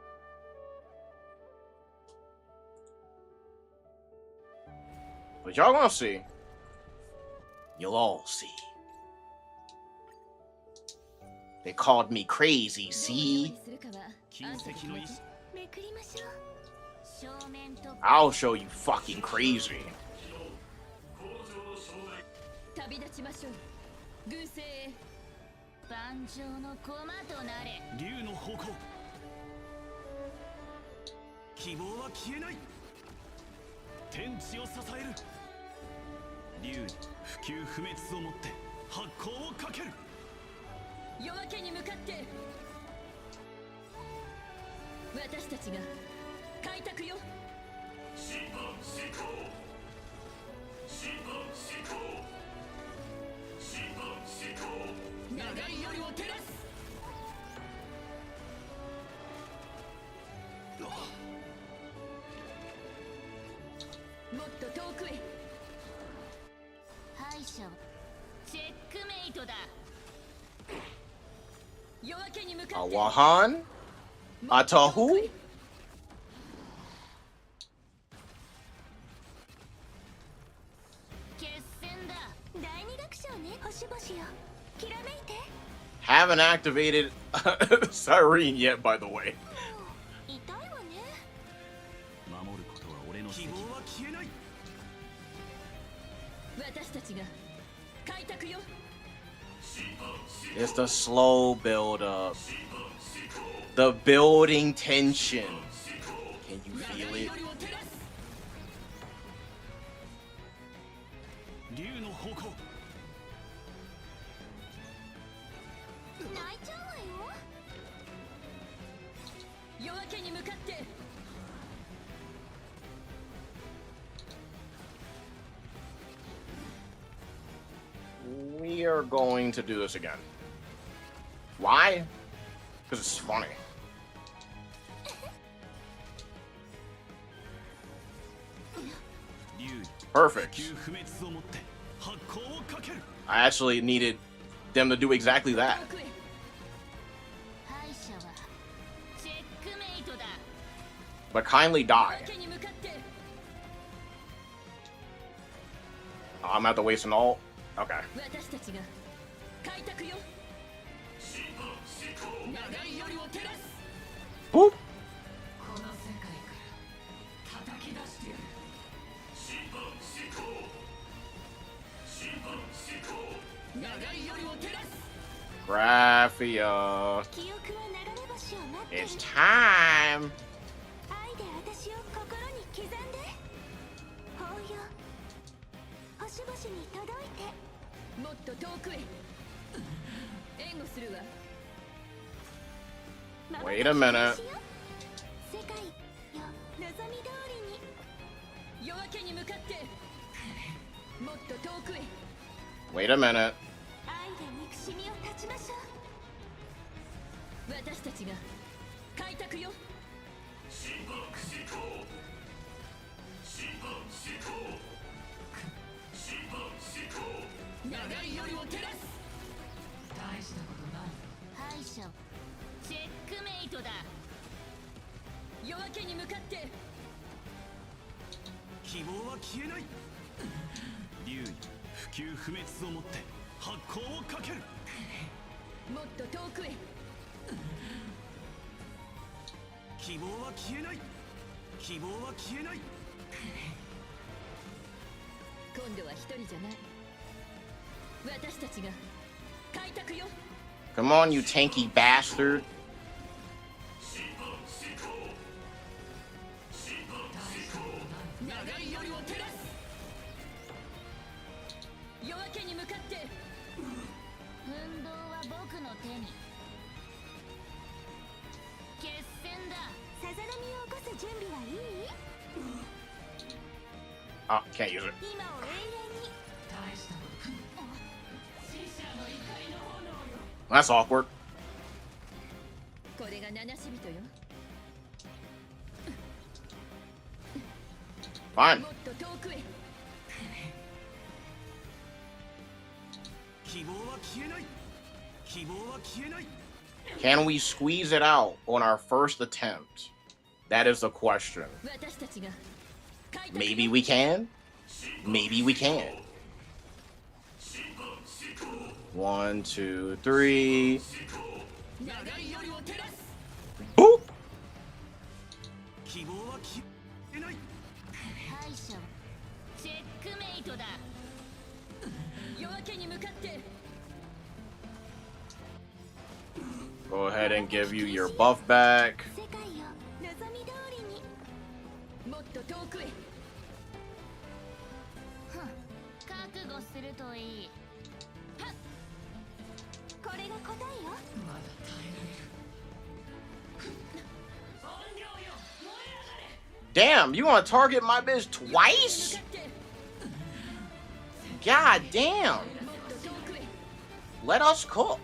Speaker 1: But y'all gonna see. You'll all see. They called me crazy, see? I'll show you fucking crazy. Wahan? Atahu? Haven't activated Cyrene yet, by the way. It's the slow build up. The building tension. Can you feel it?
Speaker 5: に向かって
Speaker 1: We are going to do this again. Why? Because it's funny. Perfect. I actually needed them to do exactly that.
Speaker 2: 敗者はチェックメイトだ
Speaker 1: But kindly die.
Speaker 5: 夜明けに向かって
Speaker 1: I'm gonna have to waste an ult. Okay.
Speaker 5: 私たちが開拓よ
Speaker 3: 審判執行
Speaker 4: 長い夜を照らす
Speaker 1: Boop.
Speaker 4: この世界から叩き出してやる
Speaker 3: 審判執行審判執行
Speaker 4: 長い夜を照らす
Speaker 1: Graphia.
Speaker 2: 記憶は流れ星を待ってる
Speaker 1: It's time.
Speaker 2: 愛で私を心に刻んで抱擁星々に届いて
Speaker 5: もっと遠くへ援護するわ
Speaker 1: Wait a minute.
Speaker 2: 世界よ望み通りに
Speaker 5: 夜明けに向かってもっと遠くへ
Speaker 1: Wait a minute.
Speaker 2: 愛で憎しみを断ちましょう
Speaker 5: 私たちが開拓よ
Speaker 3: 審判執行審判執行審判執行
Speaker 4: 長い夜を照らす大したことない
Speaker 2: 敗者チェックメイトだ
Speaker 5: 夜明けに向かって
Speaker 6: 希望は消えない竜に不朽不滅をもって発光をかける
Speaker 5: もっと遠くへ
Speaker 6: 希望は消えない希望は消えない
Speaker 5: 今度は一人じゃない私たちが開拓よ
Speaker 1: Come on, you tanky bastard.
Speaker 3: 審判執行審判執行
Speaker 4: 長い夜を照らす
Speaker 5: 夜明けに向かって
Speaker 2: 運動は僕の手に決戦ださざ波を起こす準備はいい
Speaker 1: Oh, can't use it.
Speaker 2: 今を永遠に
Speaker 4: 大したこと死者の怒りの炎よ
Speaker 1: That's awkward.
Speaker 5: これが七死人よ
Speaker 1: Fine.
Speaker 5: もっと遠くへ
Speaker 6: 希望は消えない希望は消えない
Speaker 1: Can we squeeze it out on our first attempt? That is the question.
Speaker 5: 私たちが開拓
Speaker 1: Maybe we can. Maybe we can.
Speaker 3: 審判執行
Speaker 1: One, two, three.
Speaker 4: 長い夜を照らす
Speaker 1: Boop.
Speaker 6: 希望は消えない
Speaker 2: 敗者はチェックメイトだ
Speaker 5: 夜明けに向かって
Speaker 1: Go ahead and give you your buff back.
Speaker 2: 世界よ望み通りに
Speaker 5: もっと遠くへ
Speaker 2: 覚悟するといいはっこれが答えよ
Speaker 4: まだ耐えられる本領よ燃え上がれ
Speaker 1: Damn, you want to target my bitch
Speaker 5: 向
Speaker 1: twice?
Speaker 5: かって
Speaker 1: God damn.
Speaker 5: もっと遠くへ
Speaker 1: Let us cook.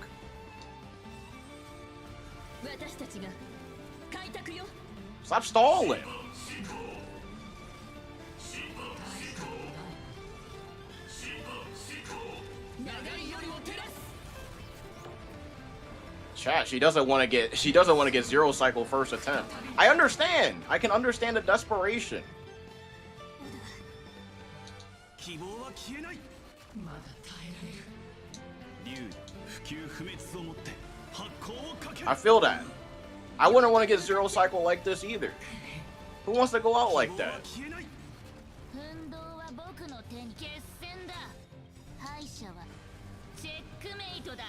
Speaker 5: 私たちが開拓よ
Speaker 1: Stop stalling.
Speaker 3: 審判執行審判執行
Speaker 4: 長い夜を照らす
Speaker 1: Chat, she doesn't want to get zero cycle first attempt. I understand. I can understand the desperation.
Speaker 6: 希望は消えない
Speaker 4: まだ耐えられる
Speaker 6: 竜に不朽不滅をもって発光をかける
Speaker 1: I feel that. I wouldn't want to get zero cycle like this either. Who wants to go out like
Speaker 6: 希望は
Speaker 1: that?
Speaker 6: 消えない
Speaker 2: 運動は僕の手に決戦だ敗者はチェックメイトだ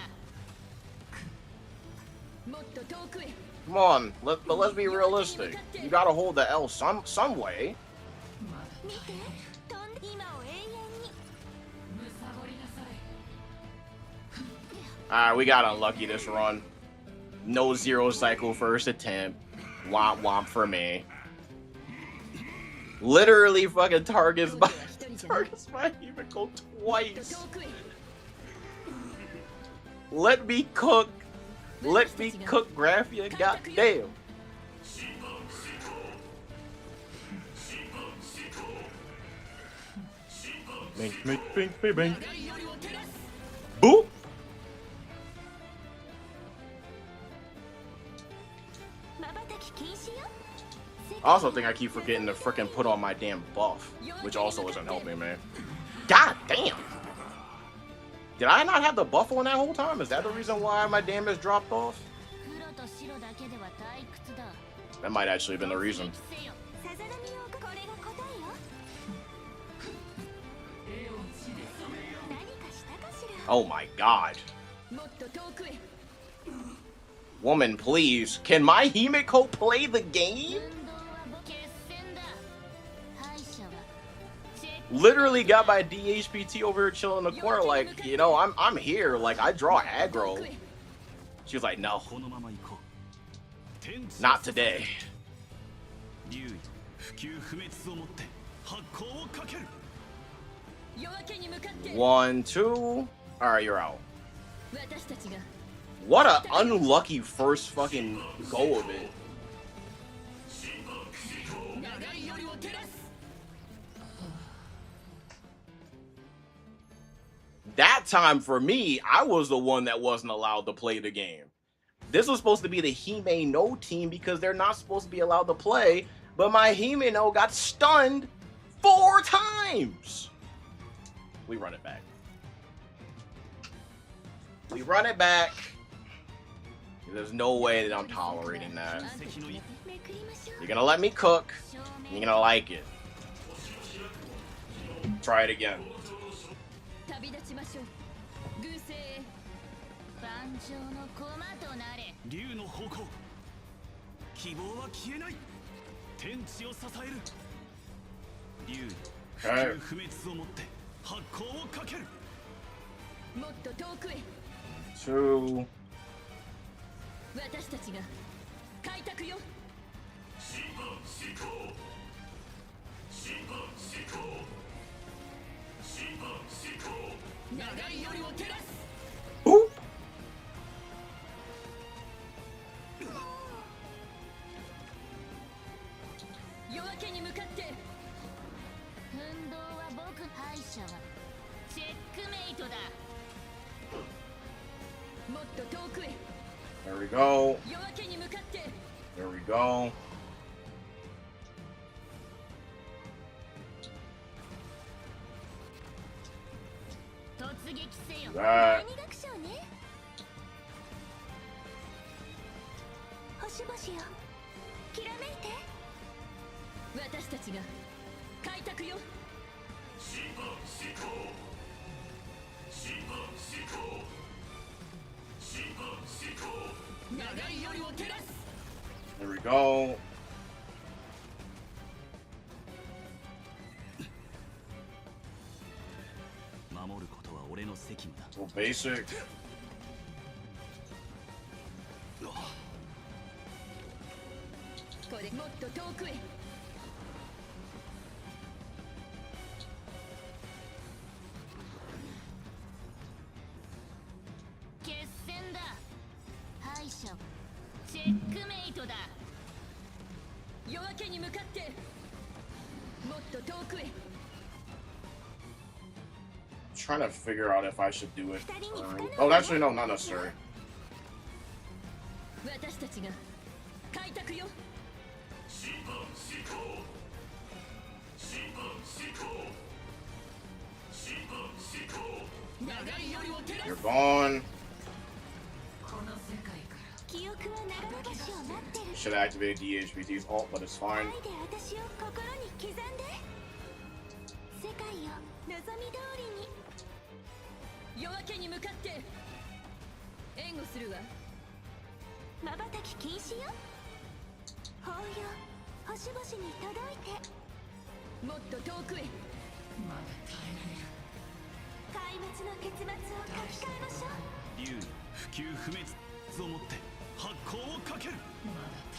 Speaker 5: もっと遠くへ
Speaker 1: Come on, but let's be realistic. You gotta hold the L some way.
Speaker 4: まだ
Speaker 2: 見て飛んで今を永遠に
Speaker 4: むさぼりなさい
Speaker 1: Alright, we got unlucky this run. No zero cycle first attempt. Womp womp for me. Literally fucking targets my Himiko twice. Let me cook. Let me cook, Graphia. Goddamn. Bing. Boop. I also think I keep forgetting to frickin' put on my damn buff, which also isn't helping, man. God damn! Did I not have the buff on that whole time? Is that the reason why my damage dropped off? That might actually have been the reason. Oh my god. Woman, please. Can my Himiko play the game? Literally got my DHPT over here chilling in the corner like, you know, I'm here. Like, I draw aggro. She was like, no. Not today. 1, 2. Alright, you're out. What a unlucky first fucking go of it. That time for me, I was the one that wasn't allowed to play the game. This was supposed to be the HimeNo team because they're not supposed to be allowed to play, but my HimeNo got stunned 4 times. We run it back. We run it back. There's no way that I'm tolerating that. You're gonna let me cook. You're gonna like it. Try it again. Okay. 2. Boop. There we go. There we go. That. There we go. So basic. Trying to figure out if I should do it. Oh, actually, no, not necessary. You're gone. Should have activated DHPT's ult, but it's fine.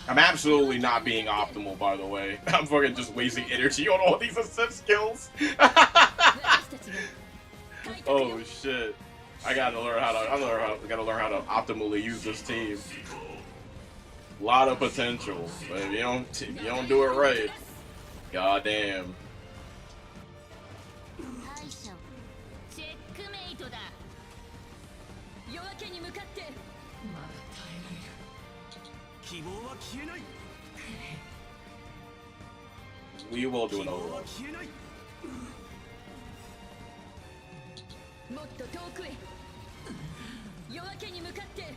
Speaker 1: I'm absolutely not being optimal, by the way. I'm fucking just wasting energy on all these assist skills. Oh shit! I gotta learn how to. Gotta learn how to optimally use this team. A lot of potential, but if you don't do it right, goddamn.
Speaker 5: チェックメイトだ。夜明けに向かって。
Speaker 4: まだ耐えられる。
Speaker 6: 希望は消えない。
Speaker 1: We will do another one.
Speaker 5: もっと遠くへ。夜明けに向かって。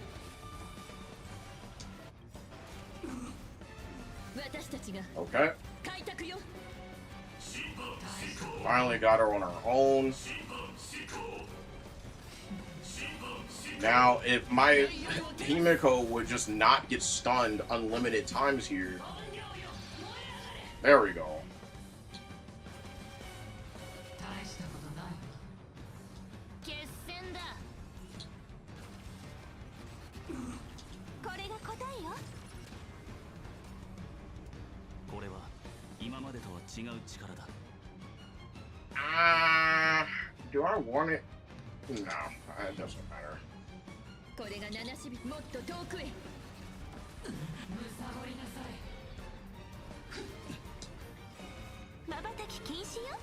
Speaker 5: 私たちが
Speaker 1: Okay.
Speaker 5: 開拓よ。
Speaker 1: Finally got her on her own. Now, if my Himeko would just not get stunned unlimited times here. There we go.
Speaker 4: 大したことないわ。
Speaker 5: 決戦だ。これが答えよ。
Speaker 6: これは今までとは違う力だ。
Speaker 1: Do I want it? No, it doesn't matter.
Speaker 5: これが七しびもっと遠くへ。
Speaker 4: むさぼりなさい。
Speaker 5: 瞬き禁止よ。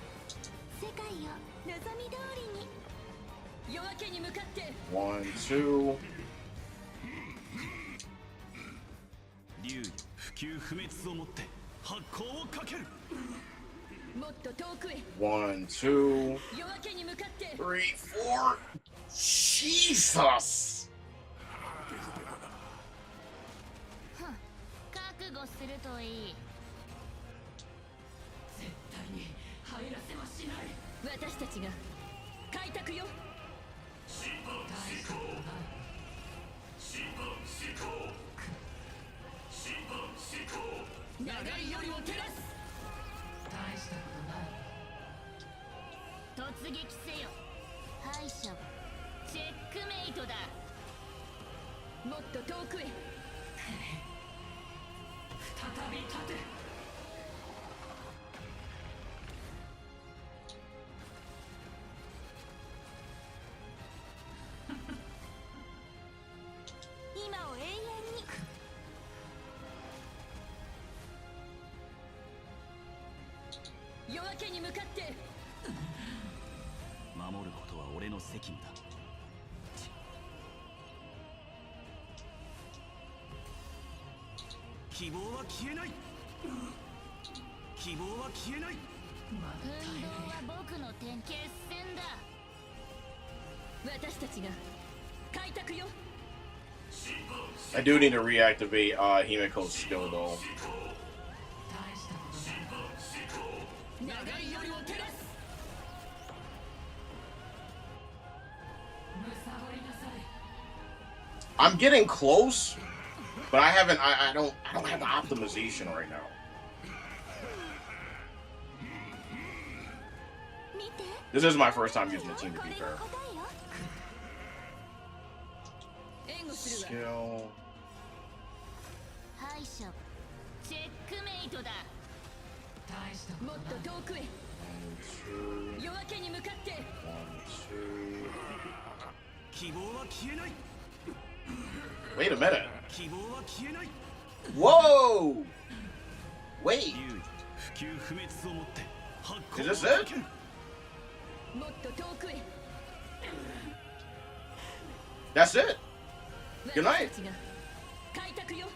Speaker 5: 世界よ望み通りに。夜明けに向かって。
Speaker 1: 1, 2.
Speaker 6: 竜に不朽不滅をもって発光をかける。
Speaker 5: もっと遠くへ。
Speaker 1: 1, 2,
Speaker 5: 夜明けに向かって。
Speaker 1: 3, 4. Jesus!
Speaker 5: 覚悟するといい。
Speaker 4: 絶対に入らせはしない。
Speaker 5: 私たちが開拓よ。
Speaker 4: 大したことない。
Speaker 5: 長い夜を照らす。
Speaker 4: 大したことない。
Speaker 5: 突撃せよ。敗者チェックメイトだ。もっと遠くへ。
Speaker 4: 再び立て。
Speaker 5: 今を永遠に。夜明けに向かって。
Speaker 6: 守ることは俺の責務だ。希望は消えない。希望は消えない。
Speaker 4: まだ耐えられる。
Speaker 5: 運動は僕の点決戦だ。私たちが開拓よ。
Speaker 1: I do need to reactivate Himeko's skill though.
Speaker 4: 大したことない。
Speaker 5: 長い夜を照らす。
Speaker 4: むさぼりなさい。
Speaker 1: I'm getting close, but I haven't. I don't have the optimization right now.
Speaker 5: 見て。
Speaker 1: This is my first time using the team, to be fair.
Speaker 5: 援護するわ。
Speaker 1: Skill.
Speaker 5: 敗者チェックメイトだ。
Speaker 4: 大したこ
Speaker 5: もっ
Speaker 4: とない。
Speaker 5: と遠くへ。
Speaker 1: 1, 2,
Speaker 5: 夜明けに向かって。
Speaker 1: 1, 2.
Speaker 6: 希望は消えない。
Speaker 1: Wait a minute.
Speaker 6: 希望は消えない。
Speaker 1: Whoa! Wait.
Speaker 6: 竜に不朽不滅をもって発
Speaker 1: Is
Speaker 6: 光を
Speaker 1: this
Speaker 6: かける。
Speaker 5: もっと遠くへ。
Speaker 1: That's it. Good night.
Speaker 5: 私たちが開拓よ。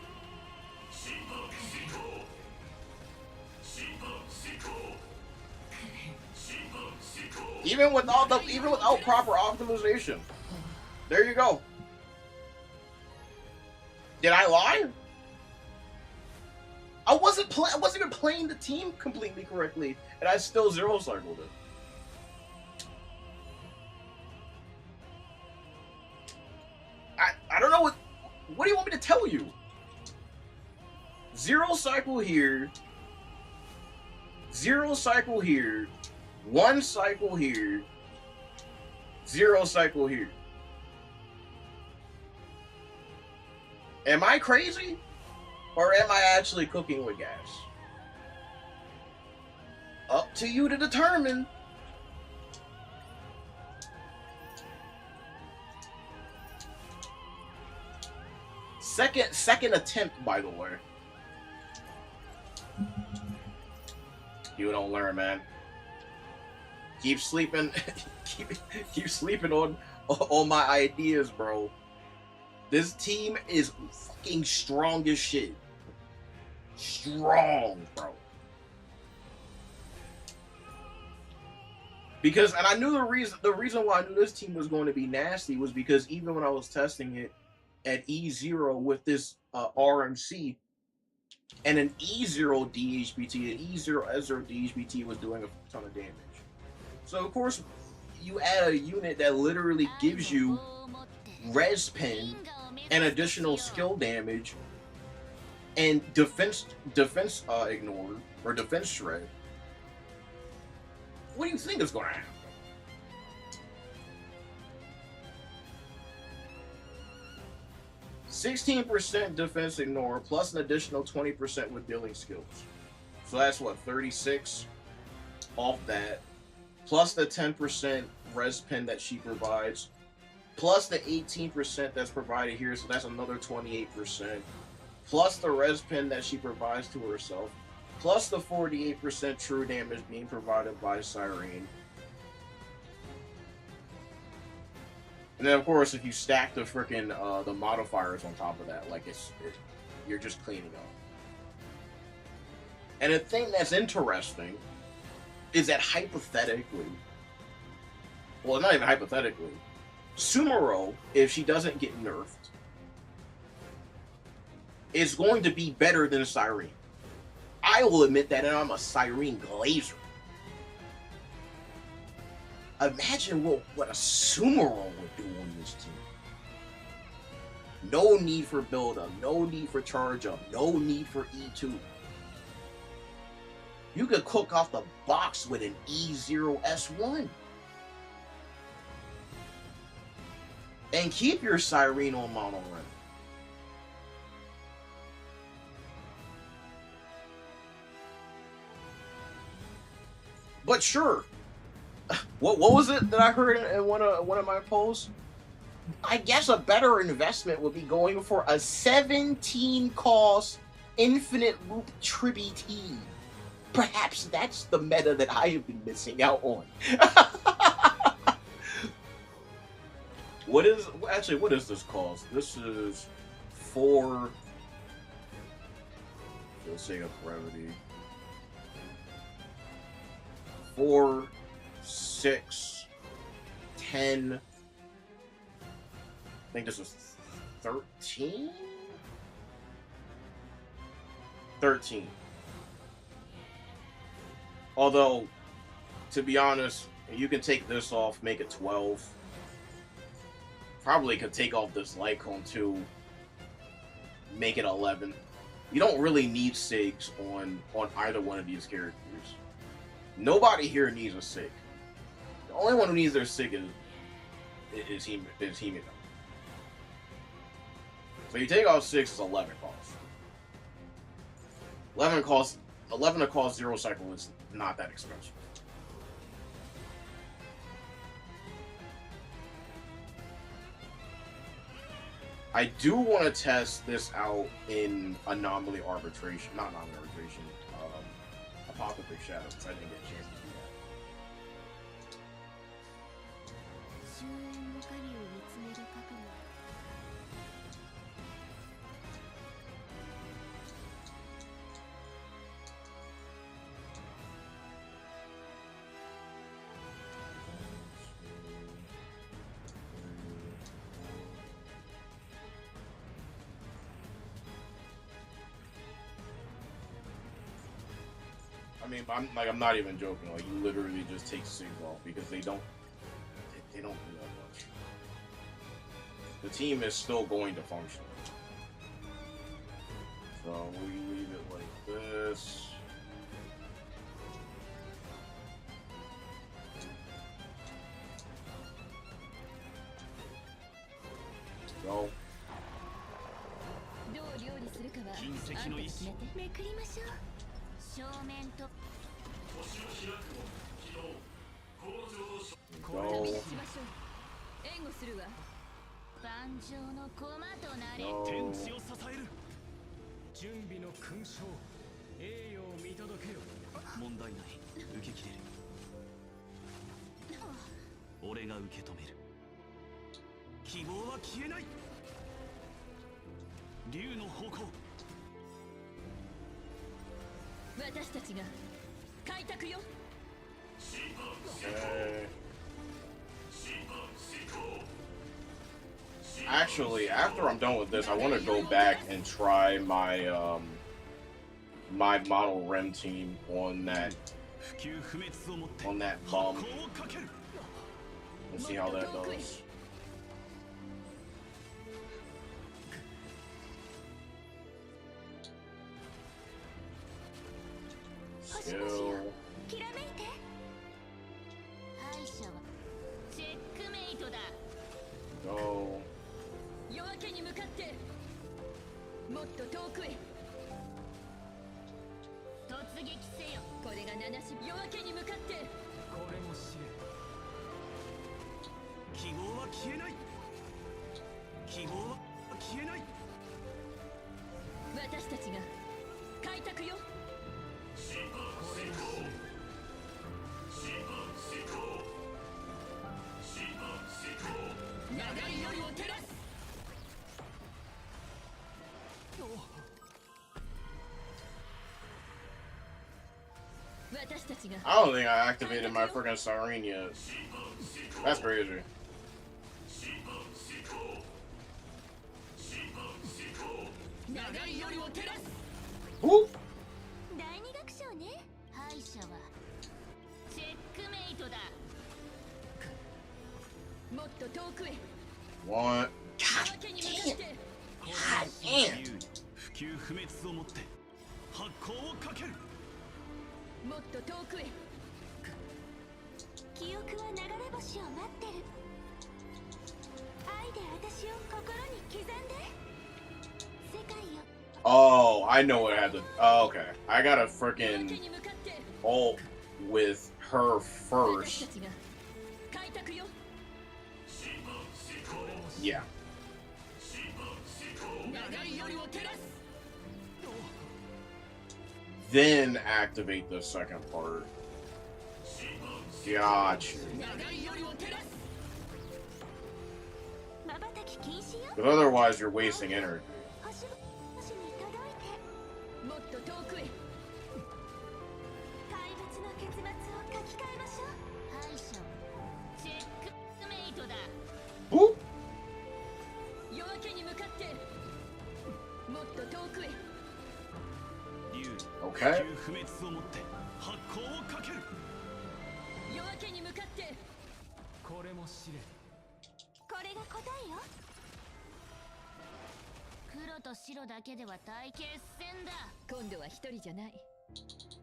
Speaker 1: Even without proper optimization. There you go. Did I lie? I wasn't even playing the team completely correctly, and I still zero cycled it. I don't know what do you want me to tell you? Zero cycle here. Zero cycle here. 1 cycle here. 0 cycle here. Am I crazy? Or am I actually cooking with gas? Up to you to determine. Second attempt, by the way. You don't learn, man. Keep sleeping. keep sleeping on my ideas, bro. This team is fucking strong as shit. Strong, bro. Because, and I knew the reason why I knew this team was going to be nasty was because even when I was testing it at E0 with this RMC and an E0 DHBT, an E0 S0 DHBT was doing a ton of damage. So of course, you add a unit that literally gives you res pen and additional skill damage and defense ignore or defense shred. What do you think is going to happen? 16% defense ignore plus an additional 20% with dealing skills. So that's what, 36 off that. Plus the 10% res pen that she provides. Plus the 18% that's provided here, so that's another 28%. Plus the res pen that she provides to herself. Plus the 48% true damage being provided by Cyrene. And then, of course, if you stack the freaking the modifiers on top of that, like you're just cleaning up. And the thing that's interesting is that hypothetically, well, not even hypothetically, Sumero, if she doesn't get nerfed, is going to be better than Cyrene. I will admit that, and I'm a Cyrene glazer. Imagine what a Sumero would do on this team. No need for build up, no need for charge up, no need for E2. You could cook off the box with an E0 S1. And keep your Cyrene on mono run. But sure, what was it that I heard in one of my posts? I guess a better investment would be going for a 17 cost infinite loop Triby team. Perhaps that's the meta that I have been missing out on. What is this cost? This is 4. Let's say of brevity. 4, 6, 10. I think this was 13? 13. Although, to be honest, you can take this off, make it 12. Probably could take off this light cone too, make it 11. You don't really need SIGs on either one of these characters. Nobody here needs a SIG. The only one who needs their SIG is HimeNo. So you take off 6 is 11 cost. 11 to cost 0 cycle is not that expensive. I do want to test this out in Anomaly Arbitration. Not Anomaly Arbitration. Apocalyptic Shadow, because I didn't get a chance to do that. I mean, I'm not even joking. Like, you literally just take SIGs off because they don't do that much. The team is still going to function. So we leave it like this. Go.
Speaker 6: 敵の意志
Speaker 5: めくりましょう。正面と
Speaker 3: 星を開くも起動工場所
Speaker 1: Go.
Speaker 5: しましょう。援護するわ。万丈の駒となれ。
Speaker 1: Go.
Speaker 6: 天地を支える。
Speaker 7: 準備の勲章栄誉を見届けよ。
Speaker 6: 問題ない。受け切れる。俺が受け止める。希望は消えない。竜の方向。
Speaker 5: 私たちが開拓よ。
Speaker 3: 審判施
Speaker 1: Okay.
Speaker 3: 審判施行
Speaker 1: Actually, after I'm done with this, I want to go back and try my my model REM team on that
Speaker 6: 普及不滅をもって
Speaker 1: on that
Speaker 6: 発
Speaker 1: bomb
Speaker 6: 光をかける。
Speaker 1: and see how that does. Still.
Speaker 5: きらめいて。敗者はチェックメイトだ。
Speaker 1: Go.
Speaker 5: 夜明けに向かってもっと遠くへ突撃せよ。これが七し夜明けに向かって
Speaker 7: これも知れ。
Speaker 6: 希望は消えない。希望は消えない。
Speaker 5: 私たちが開拓よ。
Speaker 3: 審判施行審判施行審判施行
Speaker 5: 長い夜を照らす。私たちが
Speaker 1: I don't think I activated my freaking siren yet.
Speaker 3: 審判施行
Speaker 1: That's crazy.
Speaker 3: 審判施行審判施行
Speaker 5: 長い夜を照らす。
Speaker 1: Whoop.
Speaker 5: 第二楽章ね。敗者はチェックメイトだ。もっと遠くへ
Speaker 1: One.
Speaker 5: 夜明けに向かって
Speaker 1: God damn.
Speaker 6: 竜普及不滅をもって発光をかける。
Speaker 5: もっと遠くへ。記憶は流れ星を待ってる。愛で私を心に刻んで。世界を
Speaker 1: Oh, I know what I have to. Oh, okay. I gotta
Speaker 5: 夜明け
Speaker 1: freaking
Speaker 5: に向かって
Speaker 1: ult with her
Speaker 5: 私
Speaker 1: first.
Speaker 5: たちが開拓よ。
Speaker 3: 審判施行
Speaker 1: Yeah.
Speaker 3: 審判施行
Speaker 5: 長い夜を照らす。
Speaker 1: Then activate the second part.
Speaker 3: 審判
Speaker 1: Gotcha.
Speaker 5: 長い夜を照らす。瞬き禁止よ。
Speaker 1: Because otherwise, you're wasting energy.
Speaker 5: 星に届いて。もっと遠くへ。怪物の結末を書き換えましょう。敗者チェックメイトだ。
Speaker 1: Boop.
Speaker 5: 夜明けに向かってもっと遠くへ。
Speaker 6: 竜普
Speaker 1: Okay.
Speaker 6: 及不滅をもって発光をかける。
Speaker 5: 夜明けに向かって
Speaker 7: これも知れ。
Speaker 5: これが答えよ。黒と白だけでは大決戦だ。今度は一人じゃない。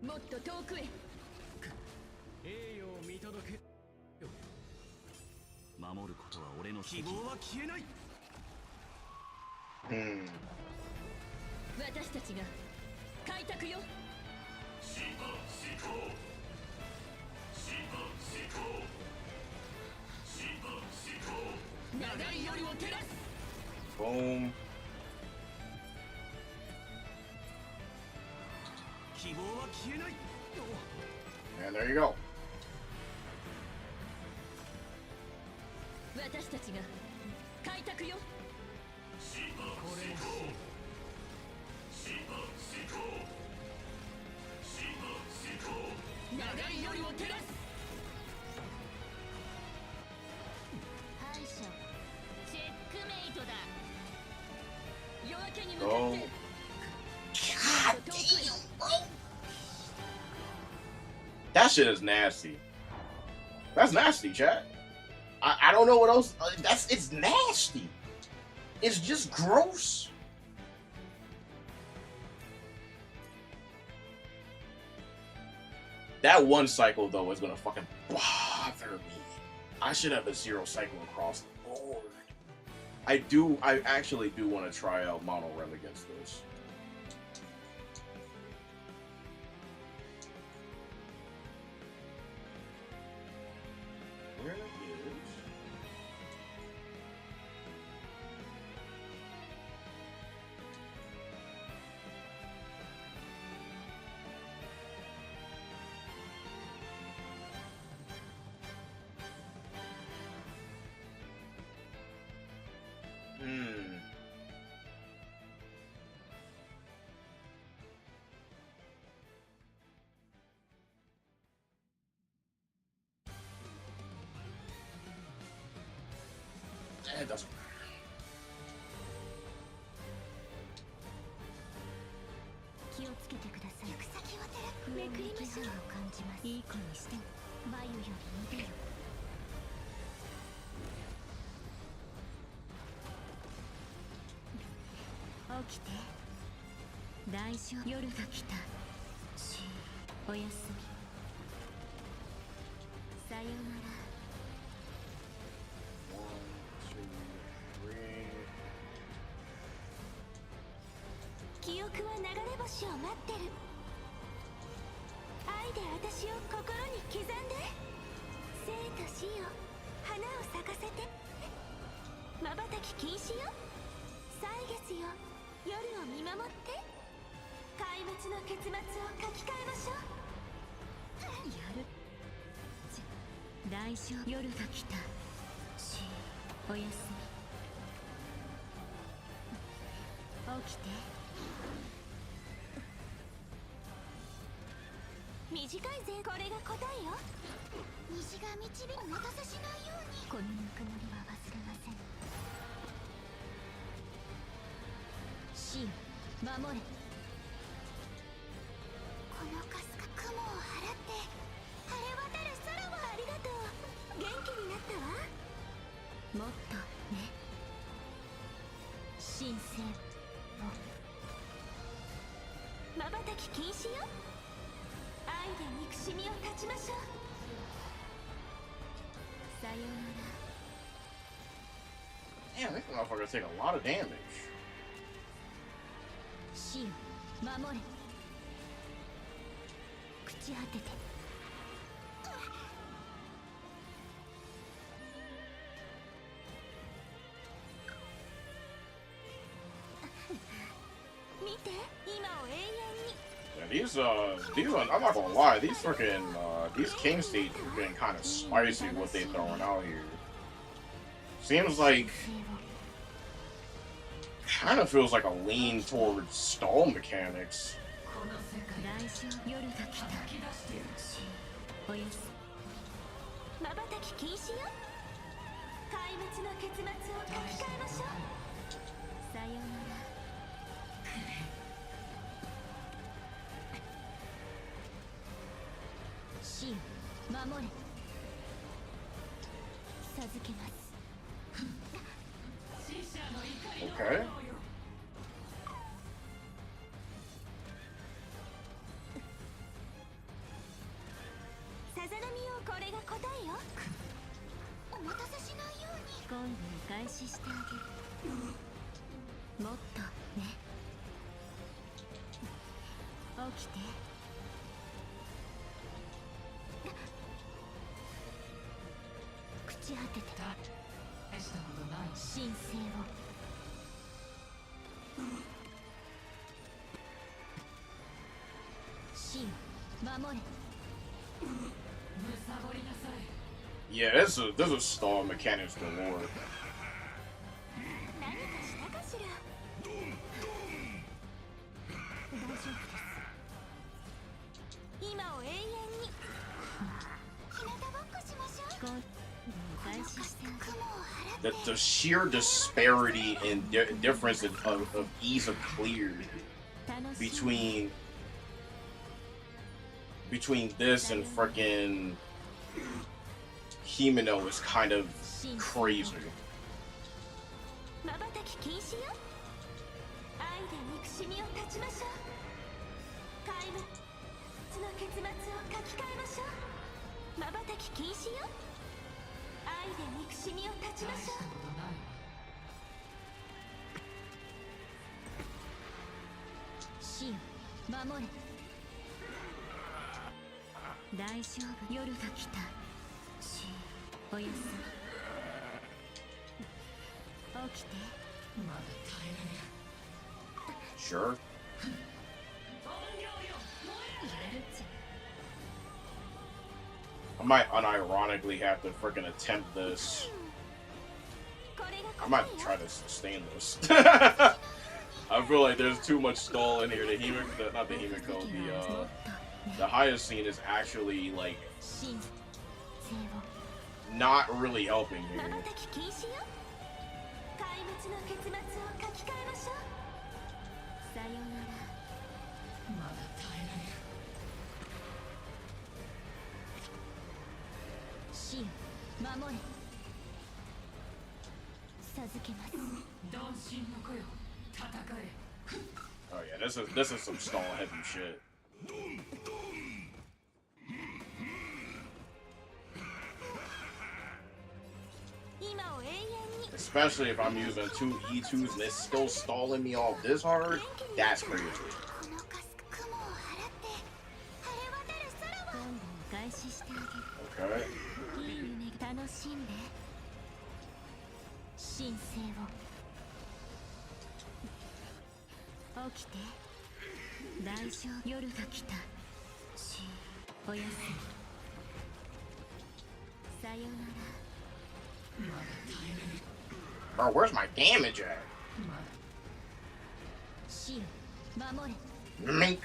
Speaker 5: もっと遠くへ。
Speaker 7: 栄誉を見届けよ。
Speaker 6: 守ることは俺の希望は消えない。
Speaker 1: Hmm.
Speaker 5: 私たちが開拓よ。
Speaker 3: 審判施行審判施行審判施行
Speaker 5: 長い夜を照らす。
Speaker 1: Boom.
Speaker 6: 希望は消えない。
Speaker 1: And there you go.
Speaker 5: 私たちが開拓よ。
Speaker 3: 審判施行審判施行審判施行
Speaker 5: 長い夜を照らす。敗者チェックメイトだ。夜明けに向かって
Speaker 1: God damn, bro. That shit is nasty. That's nasty, chat. I don't know what else. It's nasty. It's just gross. That one cycle though is gonna fucking bother me. I should have a zero cycle across the board. I actually do want to try out Mono Rem against this. It doesn't matter.
Speaker 5: 気をつけてください。行く先はてめくりましょう。を感じます。いい子にして眉より見てよ。起きて。大丈夫。夜が来た。おやすみ。さようなら。記憶は流れ星を待ってる。愛で私を心に刻んで。生と死よ、花を咲かせて。瞬き禁止よ、歳月よ、夜を見守って。壊滅の結末を書き換えましょう。やる。大丈夫。夜が来た。おやすみ。起きて。短いぜ。これが答えよ。虹が導く。お待たせしないように。このぬくもりは忘れません。死よ、守れ。このかすか雲を払って晴れ渡る空を。ありがとう。元気になったわ。もっとね。神聖を。瞬き禁止よ。愛で憎しみを断ちましょう。さようなら。
Speaker 1: Damn, this motherfucker take a lot of damage.
Speaker 5: 死よ、守れ。朽ち果てて。見て、今を永遠に。
Speaker 1: Yeah, I'm not gonna lie, these king stages are getting kind of spicy what they throwing out here. Seems like, kind of feels like a lean towards stall mechanics.
Speaker 4: この世界
Speaker 5: 大丈夫。夜が来た。
Speaker 4: 叩き出してる。
Speaker 5: おやすみ。瞬き禁止よ。壊滅の結末を書き換えましょう。さようなら。死よ、守れ。授けます。
Speaker 4: 死者の怒りの
Speaker 1: Okay.
Speaker 4: 炎よ。
Speaker 5: さざ波よ、これが答えよ。お待たせしないように。今度お返ししてあげる。もっとね。起きて。朽ち果てて。
Speaker 4: 大したことない。
Speaker 5: 神聖を。死よ、守れ。
Speaker 4: むさぼりなさい。
Speaker 1: Yeah, there's a stall mechanics galore.
Speaker 5: 何かしたかしら。大丈夫です。今を永遠に。日向ぼっこしましょう。今度お返ししてあげる。雲を払って。
Speaker 1: The sheer disparity in difference of ease of clear between this and frickin' HimeNo is kind of crazy.
Speaker 5: 瞬き禁止よ。愛で憎しみを断ちましょう。壊滅の結末を書き換えましょう。瞬き禁止よ。愛で憎しみを断ちましょう。死よ、守れ。大丈夫。夜が来た。おやすみ。起きて。
Speaker 4: まだ耐えられる。
Speaker 1: Sure.
Speaker 5: やるぜ。
Speaker 1: I might unironically have to frickin' attempt this.
Speaker 5: これが
Speaker 1: I
Speaker 5: 答え
Speaker 1: might
Speaker 5: よ。
Speaker 1: try to sustain this. I feel like there's too much stall in here. Not the Himiko, the highest scene is actually like
Speaker 5: 神聖を。
Speaker 1: not really helping here.
Speaker 5: 瞬き禁止よ。滅の結末を書き換えましょう。さよなら。
Speaker 4: まだ耐えられる。
Speaker 5: 死よ守れ。授けます。
Speaker 4: 鈍心の子よ、戦え。
Speaker 1: Oh yeah, this is some stall heavy shit.
Speaker 5: 今を永遠に。
Speaker 1: Especially if I'm using 2 E2s and it's still stalling me off this hard. That's crazy.
Speaker 5: このかす雲を払って晴れ渡る空を。今度お返ししてあげる。
Speaker 1: Okay.
Speaker 5: いい夢が楽しんで。神聖を。起きて。大丈夫。夜が来た。おやすみ。さよなら。
Speaker 1: Bro, where's my damage at?
Speaker 5: 死よ守れ。
Speaker 1: Mink.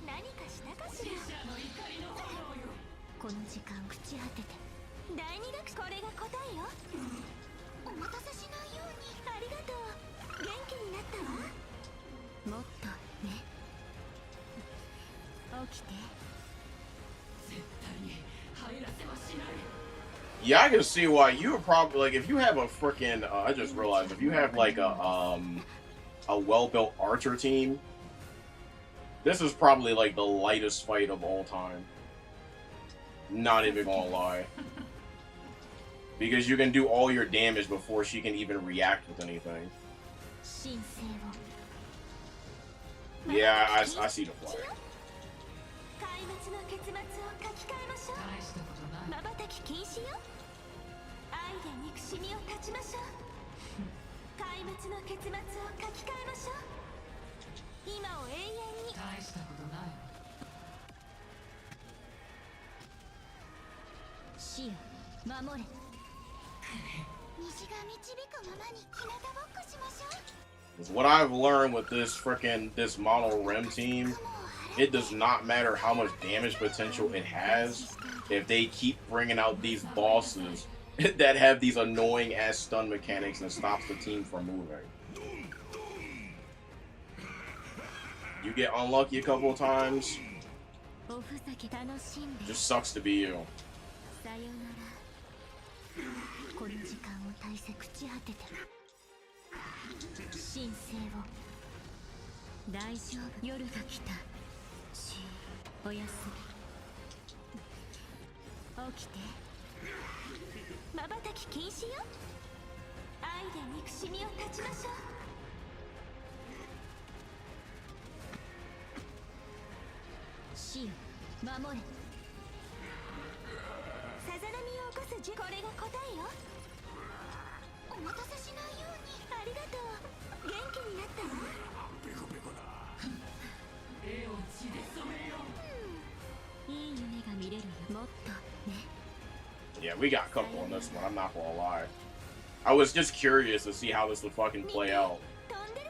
Speaker 5: 何かしたかしら。
Speaker 4: 死者の怒りの炎よ。
Speaker 5: この時間朽ち果てて。第二学これが答えよ。お待たせしないように。ありがとう。元気になったわ。もっとね。起きて。
Speaker 4: 絶対に入らせはしない。
Speaker 1: Yeah, I can see why you would probably like if you have a freaking. I just realized if you have like a well-built archer team, this is probably like the lightest fight of all time. Not even gonna lie, because you can do all your damage before she can even react with anything. Yeah, I see the flag.
Speaker 5: 壊滅の結末を書き換えましょう。
Speaker 4: 大したことない。
Speaker 5: 瞬き禁止よ。愛で憎しみを断ちましょう。壊滅の結末を書き換えましょう。今を永遠に。
Speaker 4: 大したことない。
Speaker 5: 死よ守れ。虹が導くままに日向ぼっこしましょう。
Speaker 1: What I've learned with this mono rem team, it does not matter how much damage potential it has. If they keep bringing out these bosses that have these annoying ass stun mechanics and stops the team from moving. You get unlucky a couple of times. Just sucks to be you.
Speaker 5: さよなら。この時間を大切朽ち果てて。神聖を。大丈夫。夜が来た。おやすみ。起きて。瞬き禁止よ。愛で憎しみを断ちましょう。死よ守れ。さざ波を起こすこれが答えよ。お待たせしないように。ありがとう。元気になったわ。
Speaker 4: 絵を血で染めよう。
Speaker 5: いい夢が見れるよ。もっとね。
Speaker 1: Yeah, we got a couple on this one, I'm not gonna lie. I was just curious to see how this would fucking play out.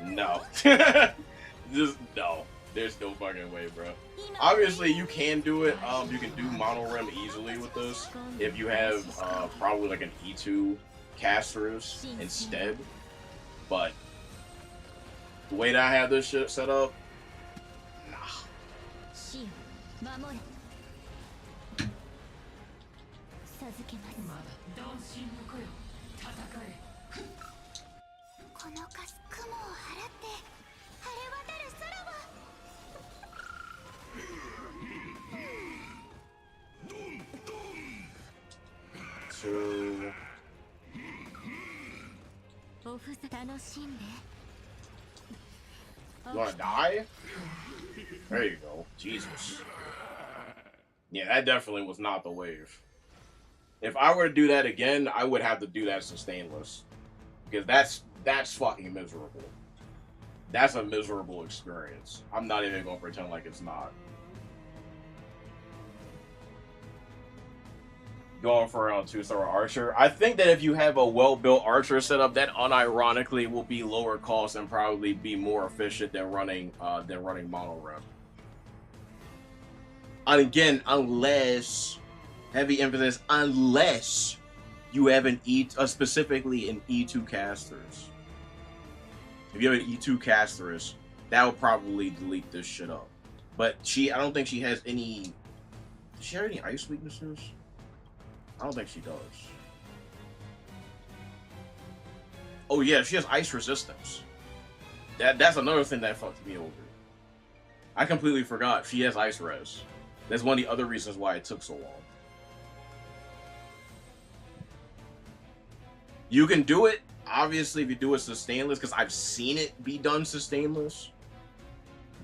Speaker 1: No. Just, no. There's no fucking way, bro. Obviously, you can do it. You can do mono rem easily with this if you have probably like an E2 casters instead. But the way that I have this shit set up, nah.
Speaker 5: 授けます。
Speaker 4: まだ鈍心の子よ、戦え。
Speaker 5: このかす雲を払って晴れ渡る空を。
Speaker 1: Two.
Speaker 5: おふざ楽しんで。
Speaker 1: You wanna die? There you go. Jesus. Yeah, that definitely was not the wave. If I were to do that again, I would have to do that sustainless. Because that's fucking miserable. That's a miserable experience. I'm not even gonna pretend like it's not. Going for a 2-star archer. I think that if you have a well-built archer setup, that unironically will be lower cost and probably be more efficient than running mono rem. And again, unless heavy emphasis, unless you have an specifically an E2 casters. If you have an E2 casters, that would probably delete this shit up. But I don't think she has any. Does she have any ice weaknesses? I don't think she does. Oh yeah, she has ice resistance. That's another thing that fucked me over. I completely forgot she has ice res. That's one of the other reasons why it took so long. You can do it, obviously, if you do it sustainless, because I've seen it be done sustainless.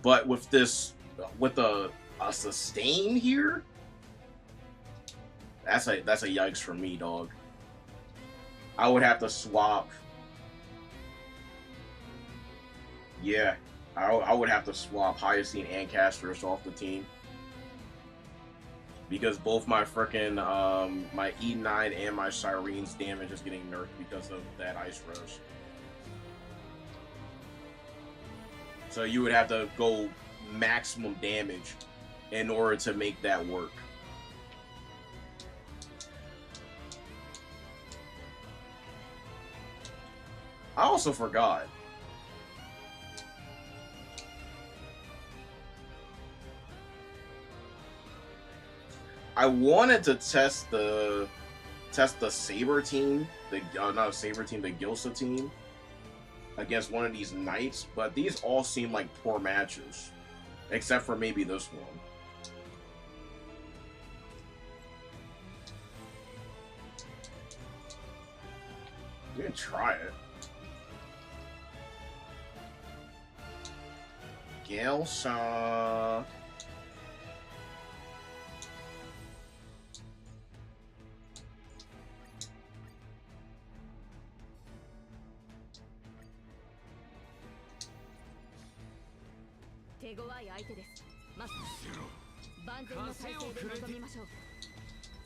Speaker 1: But with this, with a sustain here, that's a yikes for me, dog. I would have to swap. Yeah, I would have to swap Hyacine and Casters off the team. Because both my frickin' my E9 and my Sirene's damage is getting nerfed because of that ice res. So you would have to go maximum damage in order to make that work. I also forgot. I wanted to test the Saber team, not Saber team, the Gilsa team against one of these knights, but these all seem like poor matches, except for maybe this one. We can try it. Gilsa.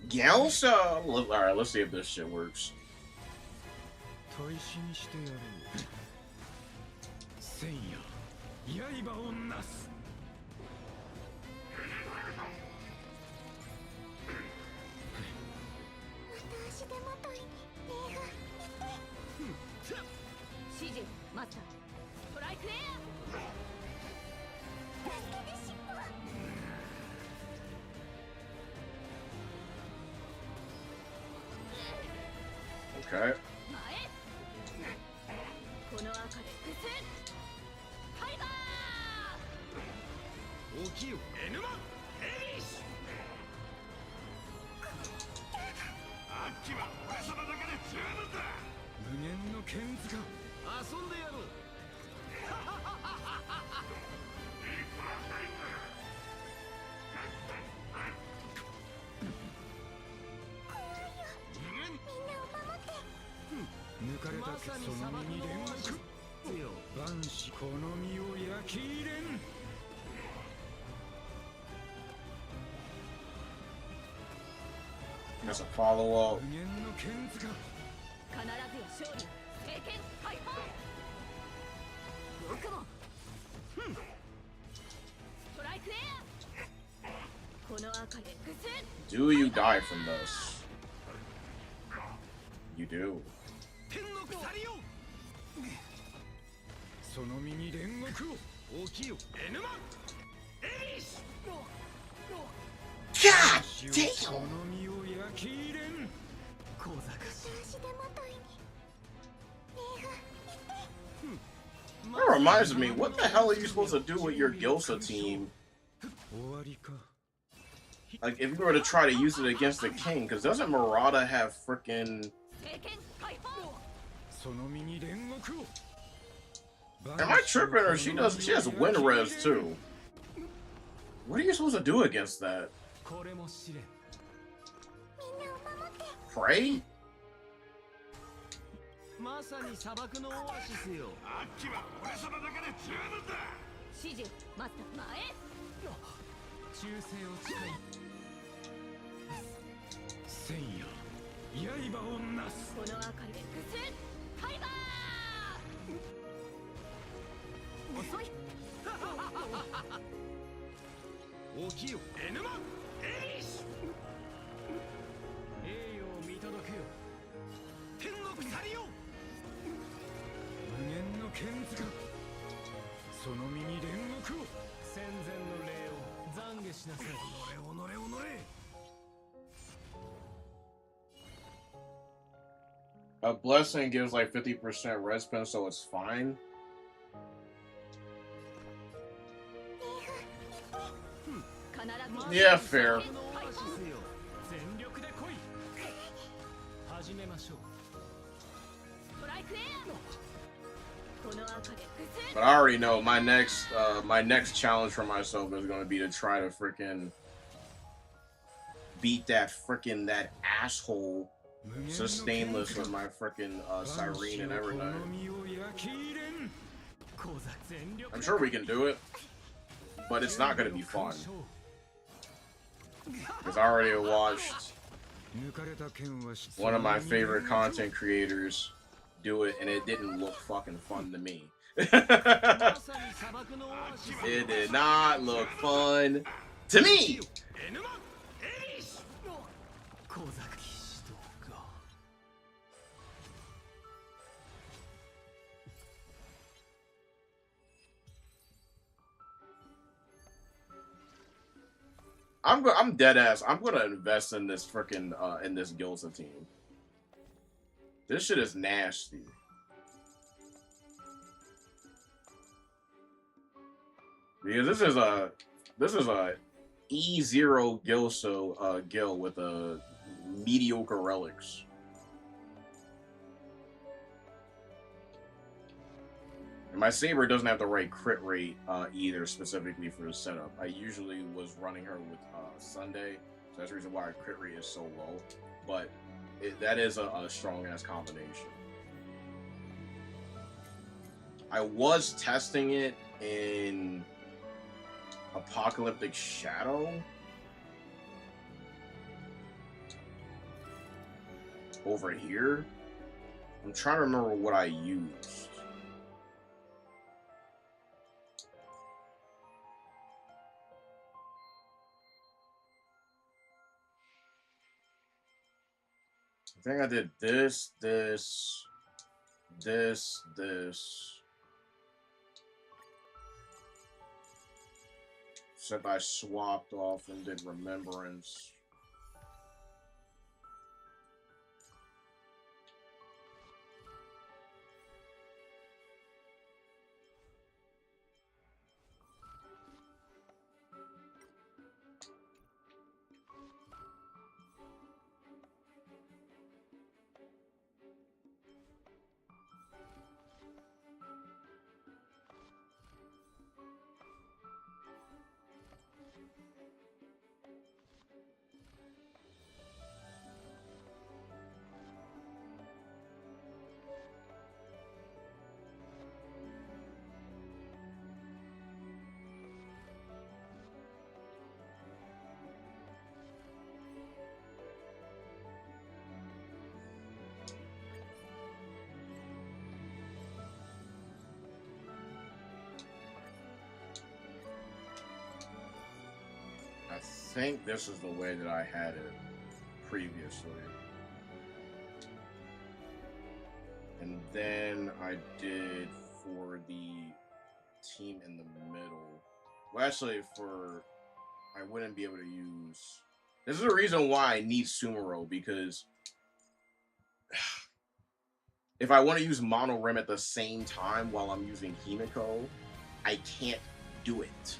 Speaker 1: Gilsa. Alright, let's see if this shit works. Okay. That's a follow-up. Do you die from this? You do. God damn! That reminds me, what the hell are you supposed to do with your Gilsa team? Like, if you were to try to use it against the king, because doesn't Murata have frickin'... Am I tripping, or she has wind res too? What are you supposed to do against that? Pray?
Speaker 6: 鎖よ。
Speaker 7: 無限の剣図がその身に煉獄を。戦前の礼を懺悔しなさい。
Speaker 1: A blessing gives like 50% red spin, so it's fine. Yeah, fair.
Speaker 7: 全力で来い。始めましょう。
Speaker 1: But I already know my next challenge for myself is gonna be to try to freaking beat that asshole sustainless with my freaking Cyrene and everything. I'm sure we can do it, but it's not gonna be fun. Because I already watched one of my favorite content creators do it, and it didn't look fucking fun to me. It did not look fun to me. I'm dead ass. I'm gonna invest in this freaking in this Gilsa team. This shit is nasty. Because this is a E0 Gilso Gil with a mediocre relics. And my Saber doesn't have the right crit rate either, specifically for the setup. I usually was running her with Sunday, so that's the reason why her crit rate is so low. But that is a strong-ass combination. I was testing it in Apocalyptic Shadow. Over here. I'm trying to remember what I used. I think I did this. Except I swapped off and did Remembrance. I think this is the way that I had it previously. And then I did for the team in the middle. Well, actually, I wouldn't be able to use... This is the reason why I need Sumero, because if I want to use Mono Rim at the same time while I'm using Himiko, I can't do it.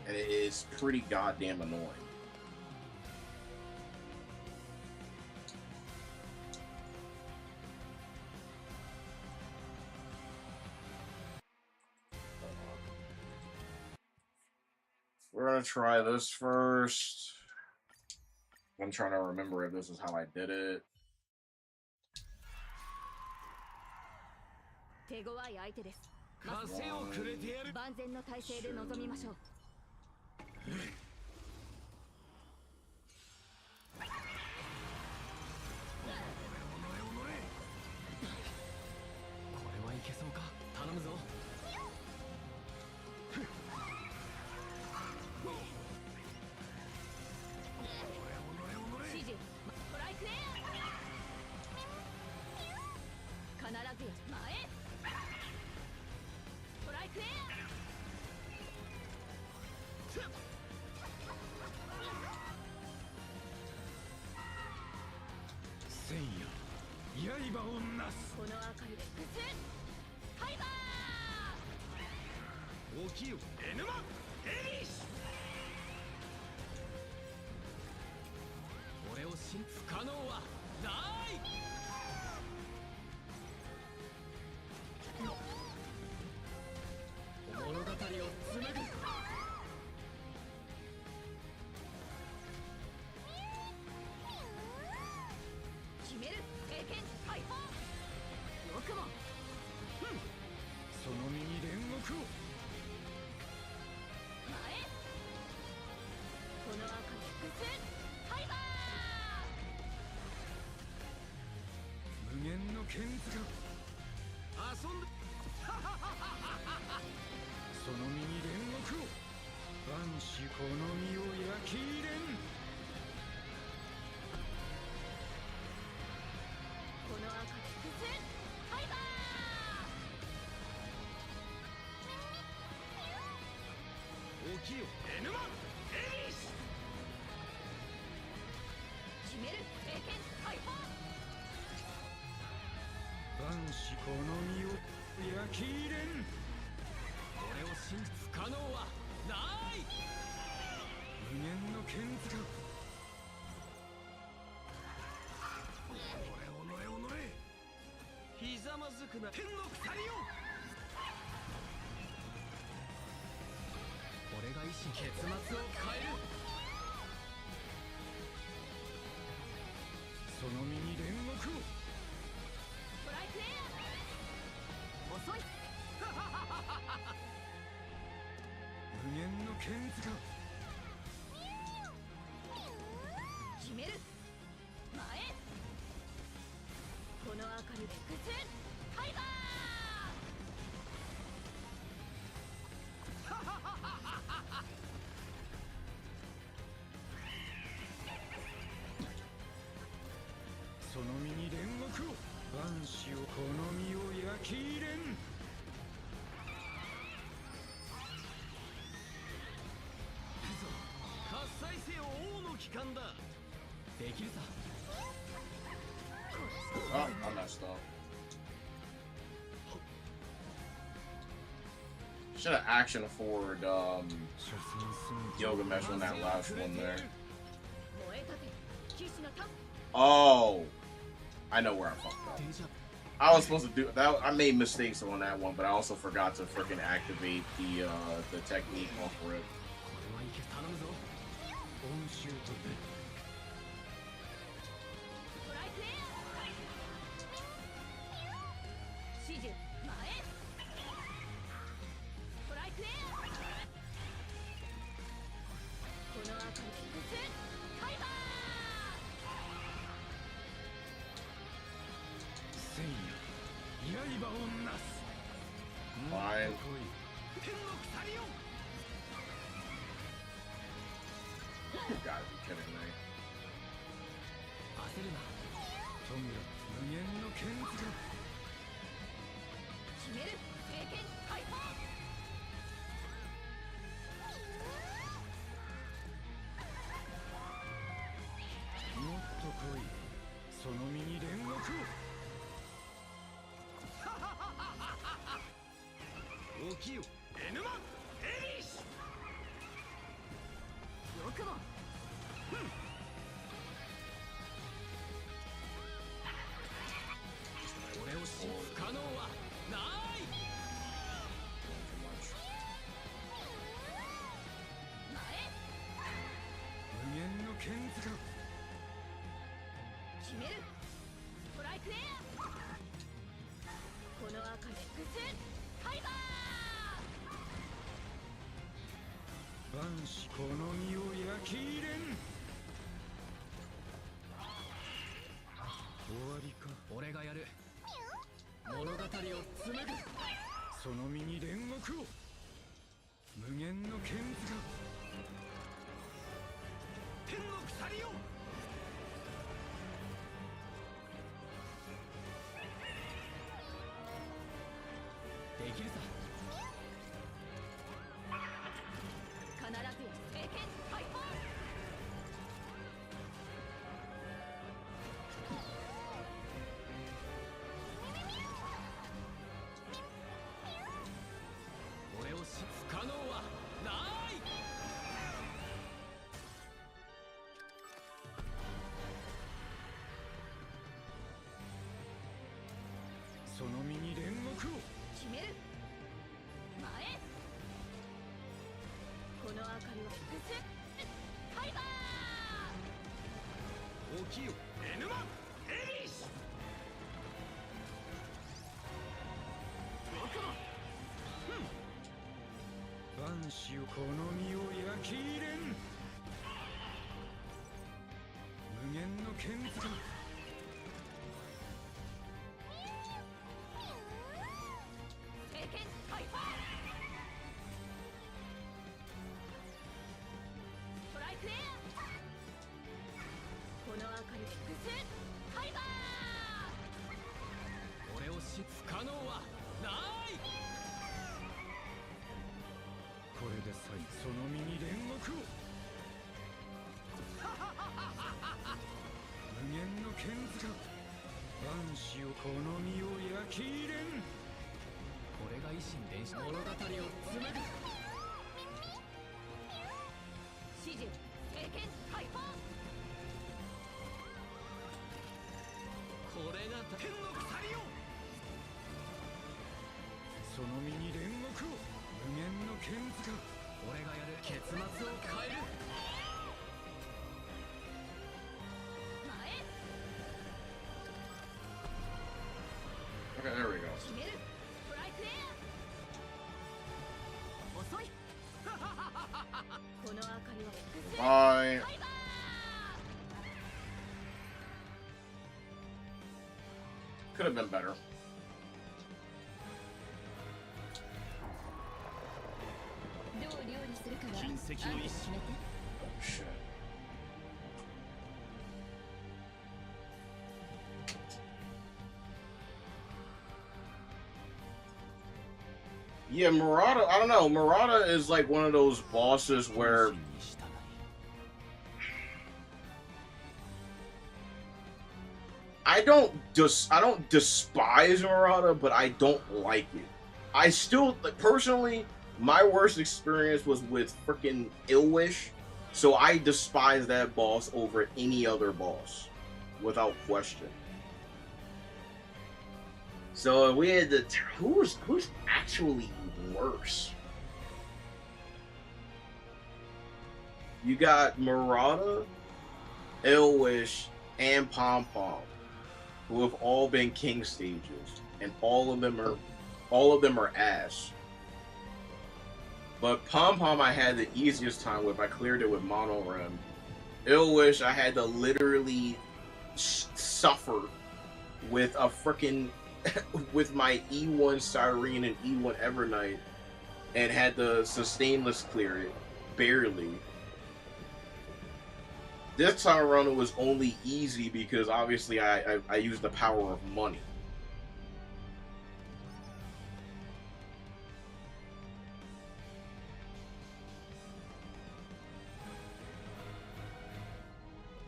Speaker 1: And it is pretty goddamn annoying. We're gonna try this first. I'm trying to remember if this is how I did it.
Speaker 2: 手強い相手です。
Speaker 6: 風をくれてやる。
Speaker 2: 万全の体制で臨みましょう。
Speaker 6: これはいけそうか。頼むぞ。
Speaker 2: 指示。
Speaker 7: 刃をなす。
Speaker 2: この明かりで複数ハイバー。
Speaker 6: 起きよエヌマエリシ。俺を信不可能はない。物語を紡ぐ。
Speaker 2: 決める経験解放。よくも
Speaker 7: その身に煉獄を。
Speaker 2: 前。この赤で複数ハイバー。
Speaker 7: 無限の剣図が。
Speaker 6: 遊んで
Speaker 7: その身に煉獄を。万死この身を焼き入れん。
Speaker 2: この赤で複数ハイバ
Speaker 6: 起きよエヌマエリシ。
Speaker 2: ー。決める経験解放。
Speaker 7: 万死この身を焼き入れん。
Speaker 6: 俺を信じ不可能はない。
Speaker 7: 無限の剣図が。
Speaker 6: ひざまずくな天の鎖よ。俺が意志結末を変える。
Speaker 7: その身に煉獄を。
Speaker 2: トライクエア。遅い。
Speaker 7: 無限の剣図が。
Speaker 2: 決める前。この明かりで複数ハイバ
Speaker 7: その身に煉獄を。万死をこの身を焼き入れん。
Speaker 6: 喝采せよ王の帰還だ。できるさ。
Speaker 1: Oh, I messed up. Should have action forward
Speaker 7: 所詮すぐ
Speaker 1: yoga mesh on that last one there.
Speaker 2: ー。燃えたて騎士のタン。
Speaker 1: Oh, I know where I fucked up.
Speaker 6: デジャ
Speaker 1: I was supposed to do that. I made mistakes on that one, but I also forgot to freaking activate the technique off rip.
Speaker 6: これはいけ頼むぞ。
Speaker 7: 恩衆とて。
Speaker 2: トライクエア。指示前。トライクエア。この赤で複数ハイバ
Speaker 7: 千夜刃をなす。
Speaker 1: Fine.
Speaker 6: 天の鎖よ。
Speaker 1: You gotta be kidding me.
Speaker 6: 焦るな。
Speaker 7: トムラ無限の剣図が。
Speaker 2: ー。決める経験解放。
Speaker 7: もっと来い。その身に煉獄を。
Speaker 6: 起きよエヌマエリシ。
Speaker 2: よくも
Speaker 6: 俺を信不可能はない。
Speaker 7: 無限の剣図が。
Speaker 2: 決めるトライクエア。この赤で複数ハイバー。
Speaker 7: 万死この身を焼き入れん。終わりか。
Speaker 6: 俺がやる。物語を紡ぐ。
Speaker 7: その身に煉獄を。無限の剣図が。
Speaker 6: 天の鎖よ。できるさ。
Speaker 2: 必ずや経験解放。の明かりを複数ハイバー
Speaker 7: 起きよ N マンエリス。万死よこの身を焼き入れん。無限の剣図が
Speaker 2: 聖剣ハイパーストライクエアこの明かり複数ハイバー
Speaker 7: 俺をし不可能はない。これでさえその身に煉獄を。無限の剣図が万死よこの身を焼き入れん。これが維新伝心物語を紡ぐ。
Speaker 2: 指示聖剣ハイパー
Speaker 7: これが天の鎖よ。その身に煉獄を。無限の剣図が俺がやる結末を変える。
Speaker 2: 前
Speaker 1: Okay, there we go.
Speaker 2: 決めるストライクエア遅いこの明かりを複数
Speaker 1: Bye.
Speaker 2: ハイバー
Speaker 1: Could have been better.
Speaker 2: どう料理するかは
Speaker 6: 金石の一
Speaker 2: 決めて
Speaker 1: Oh shit. Yeah, Murata, I don't know. Murata is like one of those bosses where
Speaker 6: に従い
Speaker 1: I don't despise Murata, but I don't like it. I still, like, personally, my worst experience was with freaking Illwish, so I despise that boss over any other boss, without question. So we had the who's actually worse? You got Murata, Illwish, and Pom Pom, who have all been king stages, and all of them are ass. But Pom Pom I had the easiest time with. I cleared it with Mono Rim. Illwish I had to literally suffer with a freaking with my E1 Cyrene and E1 Evernight, and had to sustainless clear it barely. This time around it was only easy because obviously I used the power of money.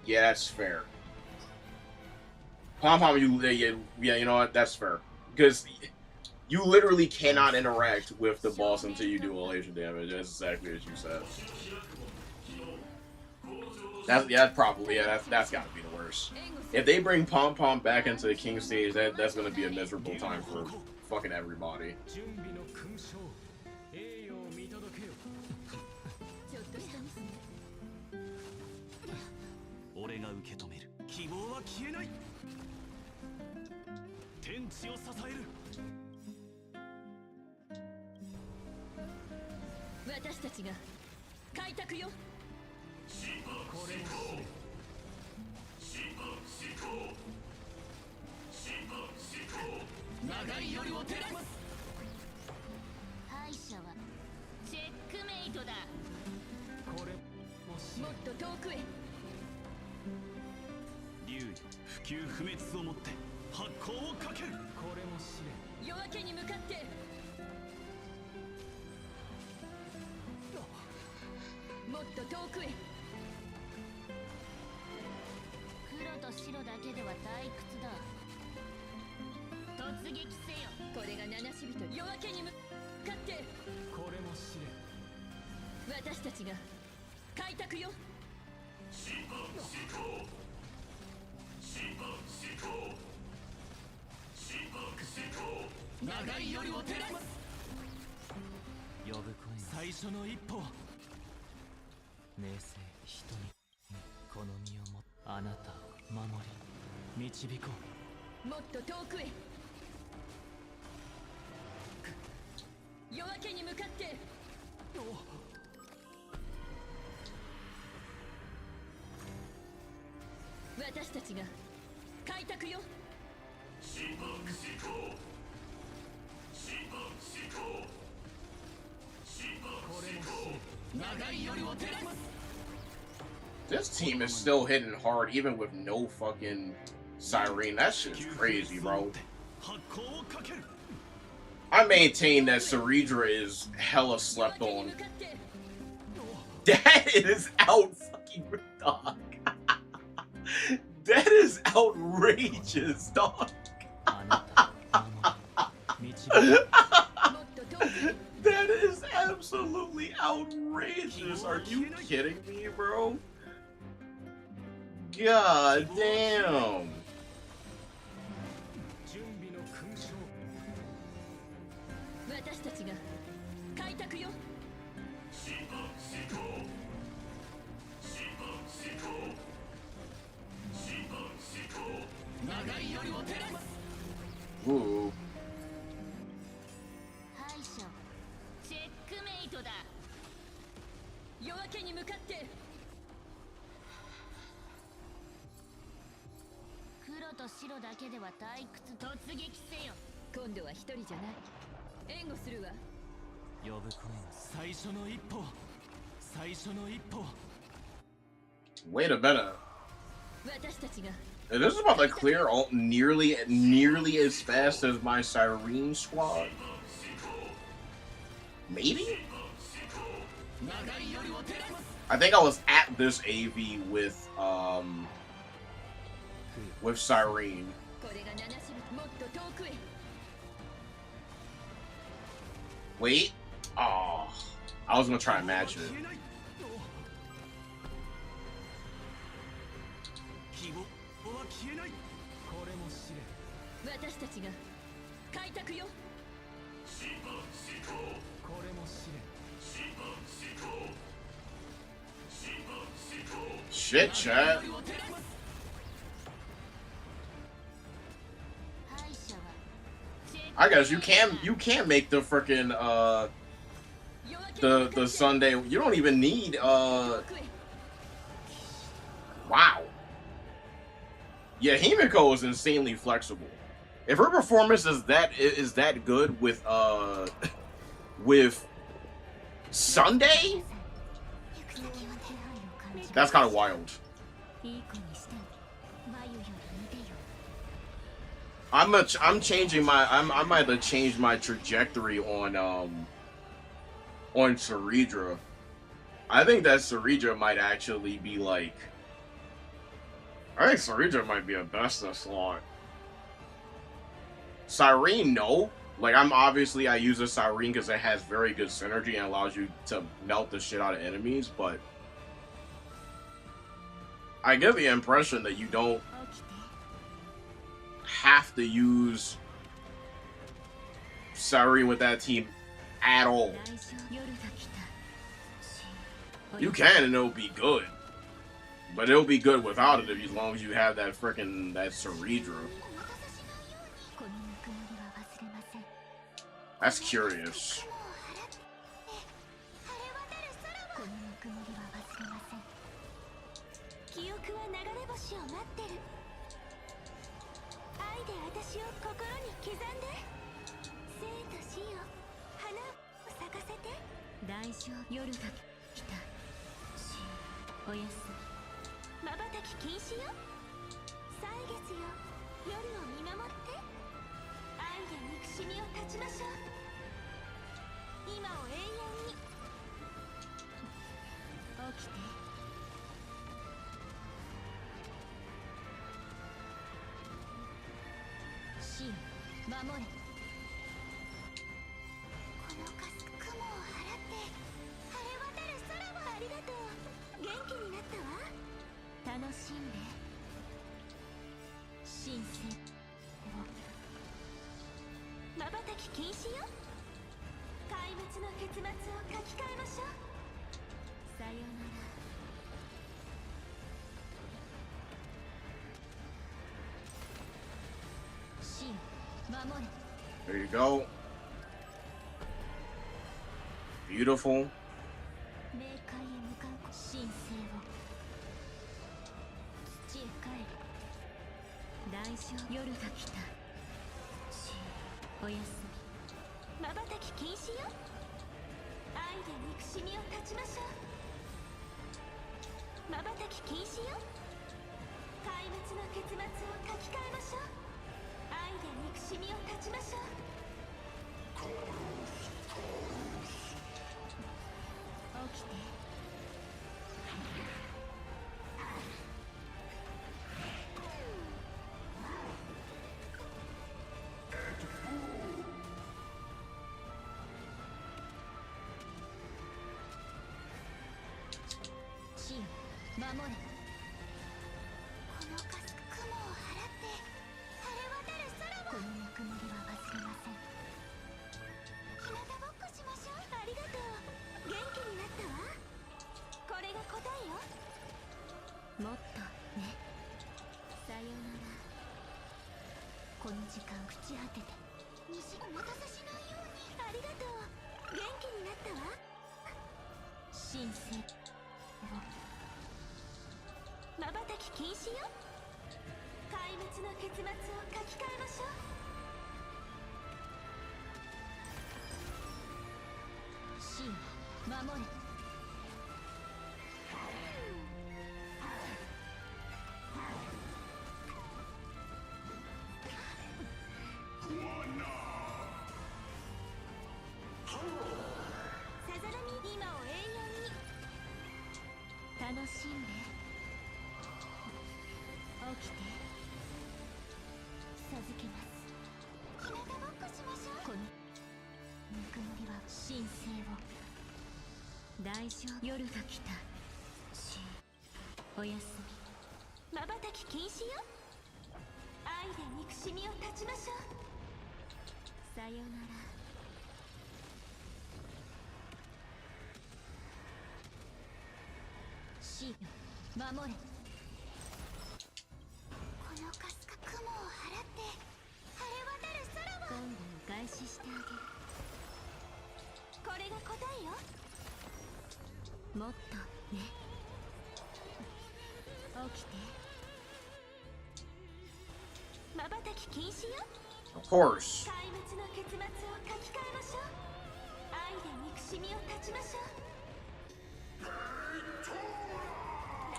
Speaker 1: Yeah, that's fair. Pom Pom, yeah, you know what? That's fair. Because you literally cannot interact with the boss until you do elation damage. That's exactly what you said. That's gotta be the worst. If they bring Pom Pom back into the King stage, that's gonna be a miserable time for fucking everybody.
Speaker 7: 準備の勲章栄誉を見届けよ。
Speaker 2: ちょっとしたミスね
Speaker 6: 俺が受け止める。希望は消えない。天地を支える。
Speaker 2: 私たちが開拓よ
Speaker 7: これも死ね。
Speaker 2: 長い夜を照らす敗者はチェックメイトだ
Speaker 7: これも死ね
Speaker 2: もっ。と遠くへ
Speaker 6: 竜不朽不滅をもって発光をかける。
Speaker 7: これも死ね。
Speaker 2: 夜明けに向かってもっと遠くへ黒と白だけでは退屈だ突撃せよこれが七死人夜明けに向かって
Speaker 7: これも死ね。
Speaker 2: 私たちが開拓よ
Speaker 6: 長い夜を照らす。呼ぶ声最初の一歩。
Speaker 7: 名声人に好みをもあなたを守り導こう。
Speaker 4: もっと遠くへ。夜明けに向かって。私たちが開拓よ。
Speaker 3: 審判施行。審判施行。審判施行。
Speaker 4: 長い夜を照らす。
Speaker 1: This team is still hitting hard even with no fucking Siren. That shit's crazy, bro. I maintain that Cerydra is hella slept on. That is out fucking dog. That is outrageous, dog. That is absolutely outrageous. Are you kidding me, bro? God damn.
Speaker 4: 私たちが開拓よ。
Speaker 3: 審判施行。審判施行。審判施行。
Speaker 4: 長い夜を照らす。
Speaker 1: Ooh.
Speaker 4: 敗者チェックメイトだ。夜明けに向かって。黒と白だけでは退屈。突撃せよ。今度は一人じゃない。援護するわ。
Speaker 7: 呼ぶ声の最初の一歩。最初の一歩。
Speaker 1: Wait a minute.
Speaker 4: 私たちが
Speaker 1: This is about to clear all nearly as fast as my Siren squad. Maybe? I think I was at this AV with Siren.
Speaker 4: これが七種類。もっと遠くへ。
Speaker 1: Wait. Oh, I was gonna try and match it.
Speaker 4: 私たちが開拓よ。
Speaker 3: 審判施行。
Speaker 7: これも試練。
Speaker 3: 審判施行。審判施行。
Speaker 1: Shit, chat.
Speaker 4: 敗者はチェック。
Speaker 1: I guess you can make the frickin' the Sunday. You don't even need wow. Yeah, HimeNo is insanely flexible. If her performance is that good with Sunday, that's kind of wild. I'm changing my I might have to change my trajectory on Cerydra. I think that Cerydra might actually be like, I think Cerydra might be a best in slot. Siren, no. Like, I use a Siren because it has very good synergy and allows you to melt the shit out of enemies, but I get the impression that you don't have to use Siren with that team at all. You can and it'll be good. But it'll be good without it as long as you have that frickin' that Cerydra. That's curious.
Speaker 5: 記憶は流れ星を待ってる。愛で私を心に刻んで。生と死よ、花を咲かせて。大丈夫。夜が来た。死、おやすみ。瞬き禁止よ。歳月よ、夜を見守って。愛で憎しみを断ちましょう。今を永遠に。起きて。死を守れ。この雲を払って晴れ渡る空もありがとう。元気になったわ。楽しんで。神聖を瞬き禁止よ。怪物の結末を書き換えましょう。さよなら。
Speaker 1: There you go. Beautiful.
Speaker 5: 冥界へ向かう神聖を土へ帰る大正夜が来たおやすみまばたき禁止よ愛で憎しみを断ちましょうまばたき禁止よ壊滅の結末を書き換えましょう愛で憎しみを断ちましょう起きて死よ守れこの雲を払って晴れ渡る空をこのぬくもりは忘れません日向ぼっこしましょうありがとう元気になったわこれが答えよもっとねさよならこの時間朽ち果てて西お待たせしないようにありがとう元気になったわ神聖まばたき禁止よ壊滅の結末を書き換えましょう神守れさざ波今を永遠に楽しんで起きて授けます日向ぼっこしましょうこのぬくもりは神聖を大丈夫夜が来たおやすみまばたき禁止よ愛で憎しみを断ちましょうさよなら死よ守れこのかすか雲を払って晴れ渡る空を今度お返ししてあげるこれが答えよもっとね起きてまばたき禁止よ
Speaker 1: Of course.
Speaker 5: 壊滅の結末を書き換えましょう愛で憎しみを断ちましょう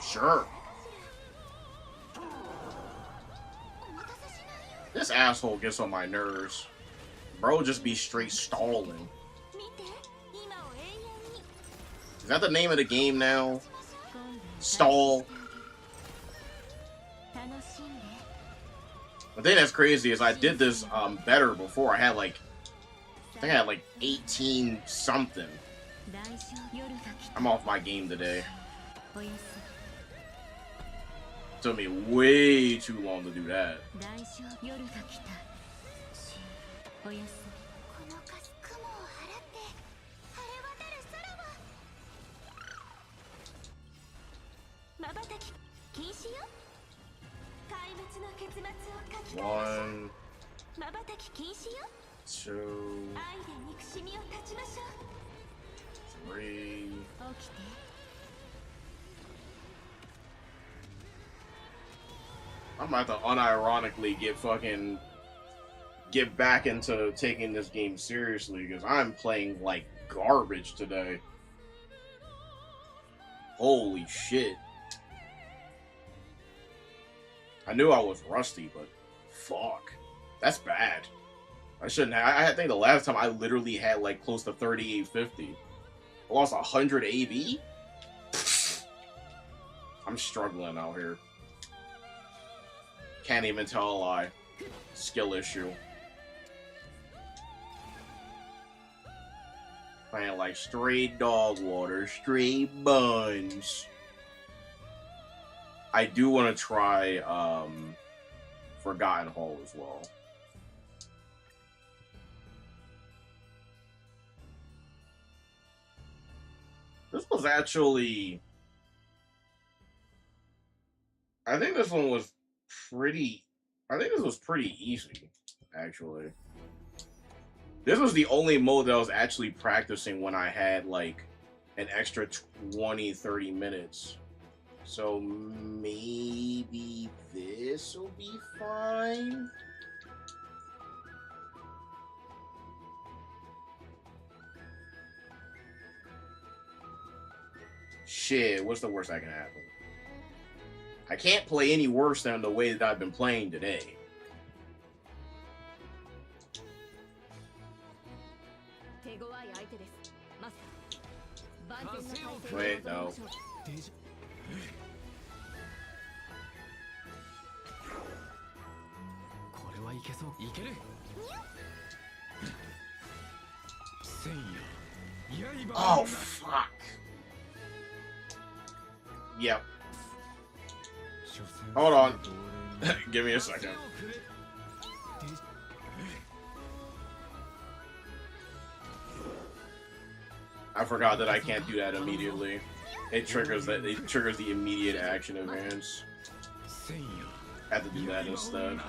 Speaker 1: Sure. This asshole gets on my nerves. Bro just be straight stalling. Is that the name of the game now? Stall. The thing that's crazy is I did this better before. I think I had like 18 something. I'm off my game today. Took me way too long to do that. 1, 2, 3. I'm about to unironically get back into taking this game seriously because I'm playing like garbage today. Holy shit. I knew I was rusty, but fuck. That's bad. I shouldn't have. I think the last time I literally had like close to 3850. I lost 100 AV? I'm struggling out here. Can't even tell a lie. Skill issue. Playing like straight dog water, straight buns. I do want to try Forgotten Hall as well. This was actually... I think this one was pretty... I think this was pretty easy. actually. This was the only mode that I was actually practicing when I had like an extra 20, 30 minutes. So maybe this will be fine. Shit, what's the worst that can happen? I can't play any worse than the way that I've been playing today. Wait, no. Oh, fuck. Yep. Hold on. Give me a second. I forgot that I can't do that immediately. It triggers that. It triggers the immediate action advance. I have to do that instead.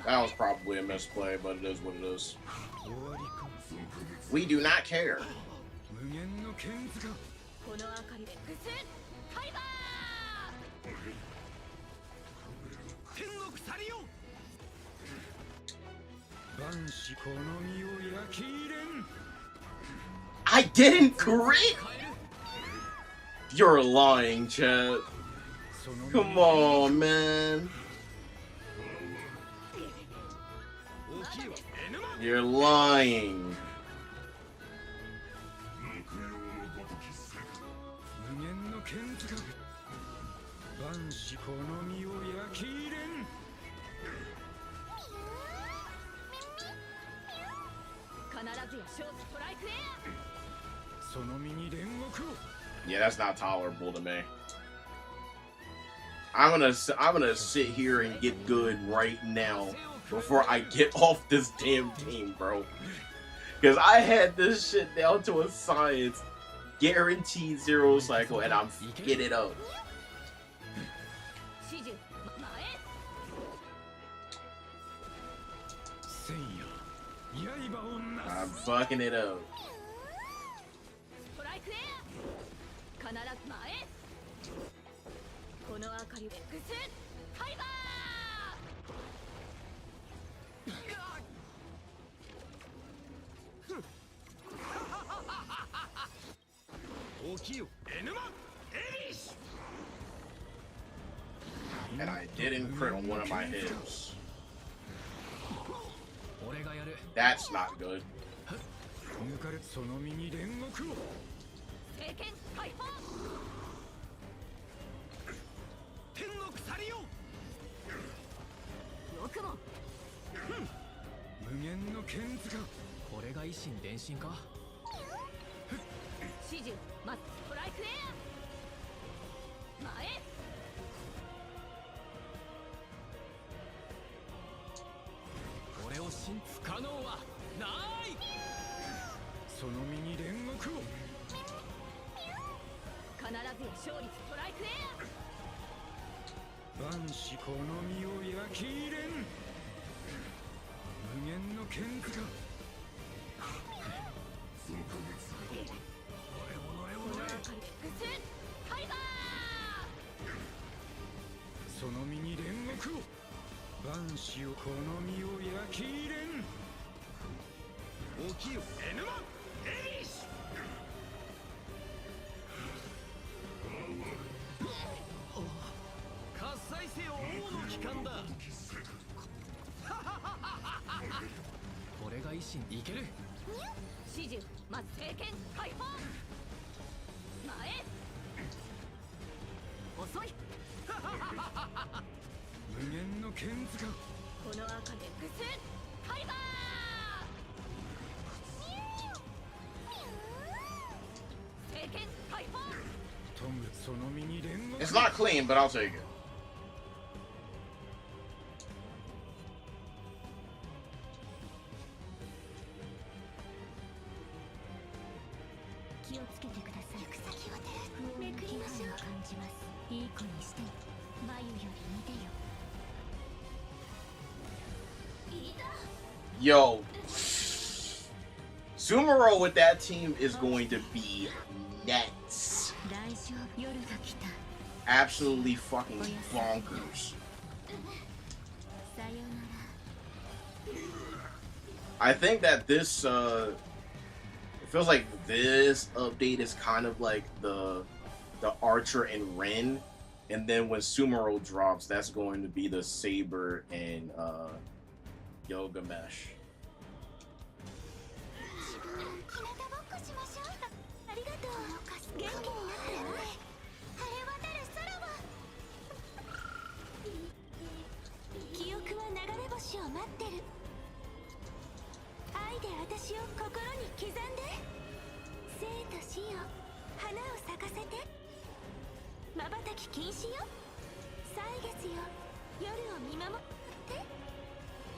Speaker 1: That was probably a misplay, but it is what it is. We do not care. I didn't crit? You're lying, chat. Come on, man. You're lying. Yeah, that's not tolerable to me. I'm gonna sit here and get good right now before I get off this damn team, bro. Because I had this shit down to a science, guaranteed zero cycle, and I'm fucking it up. I'm fucking it up. And I didn't crit on one of my hits. That's not good.
Speaker 7: 起きよ N マンエリス。喝采せよ王の機関だ。これが維新いける。
Speaker 4: 指示まず政権解放。前遅い。
Speaker 7: 無限の剣塚。
Speaker 4: この赤で複数カリバー。政権解放。
Speaker 7: トムその身に煉獄。
Speaker 1: It's not clean, but I'll take it.
Speaker 5: 気をつけてください。行く先をめくりましょう。感じます。いい子にして眉より見てよ。
Speaker 1: Yo, Sumero with that team is going to be nets.
Speaker 5: 大丈夫。夜が来た。
Speaker 1: Absolutely fucking bonkers.
Speaker 5: さよなら。
Speaker 1: I think that this it feels like this update is kind of like the Archer and Ren, and then when Sumero drops, that's going to be the Saber and Gilgamesh.
Speaker 5: 日向ぼっこしましょう。ありがとう。元気になったわ。晴れ渡る空は。記憶は流れ星を待ってる。愛で私を心に刻んで。生と死よ、花を咲かせて。瞬き禁止よ。歳月よ、夜を見守って。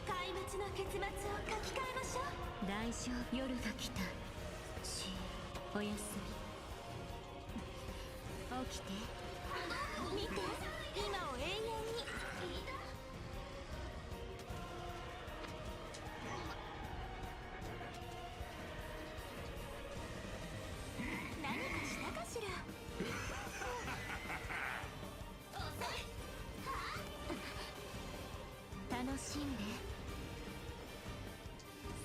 Speaker 5: 怪物の結末を書き換えましょう。大丈夫。夜が来た。おやすみ。起きて。見て、今を永遠に。何かしたかしら。楽しんで。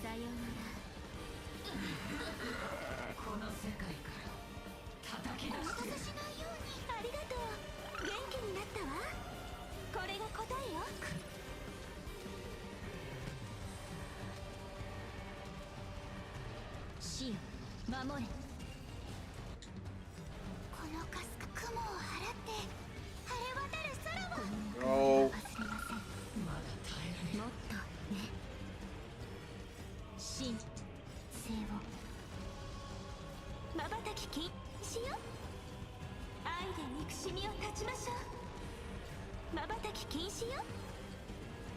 Speaker 5: さよなら。
Speaker 4: この世界から叩き出
Speaker 5: お待
Speaker 4: して
Speaker 5: たせしないように。ありがとう。元気になったわ。これが答えよ。
Speaker 4: 死よ守れ。
Speaker 5: このかすか雲を払って晴れ渡る空を。
Speaker 1: No.
Speaker 5: 忘れません。
Speaker 4: まだ耐えられる。
Speaker 5: もっとね。
Speaker 4: 真
Speaker 5: 生を。瞬き禁止よ。愛で憎しみを断ちましょう。瞬き禁止よ。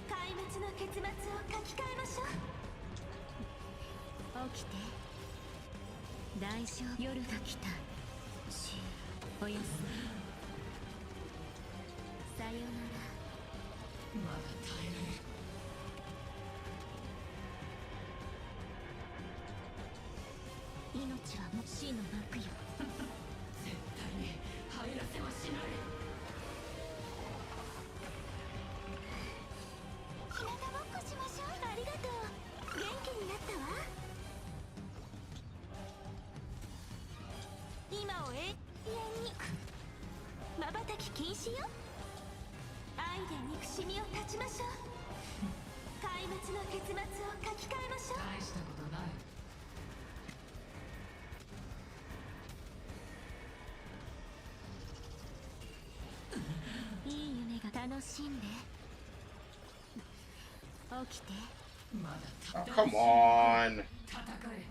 Speaker 5: 怪物の結末を書き換えましょう。起きて。大丈夫。夜が来た。おやすみ。さよなら。
Speaker 4: まだ耐えられる。
Speaker 5: 命はもう死の幕よ。
Speaker 4: 絶対に入らせはしない。
Speaker 5: 日向ぼっこしましょう。ありがとう。元気になったわ。今を永遠に。瞬き禁止よ。愛で憎しみを断ちましょう。怪物の結末を書き換えましょう。
Speaker 4: 大したことない。
Speaker 5: いい夢が楽しんで。起きて。
Speaker 4: まだ
Speaker 1: Oh, come on.
Speaker 4: 戦え。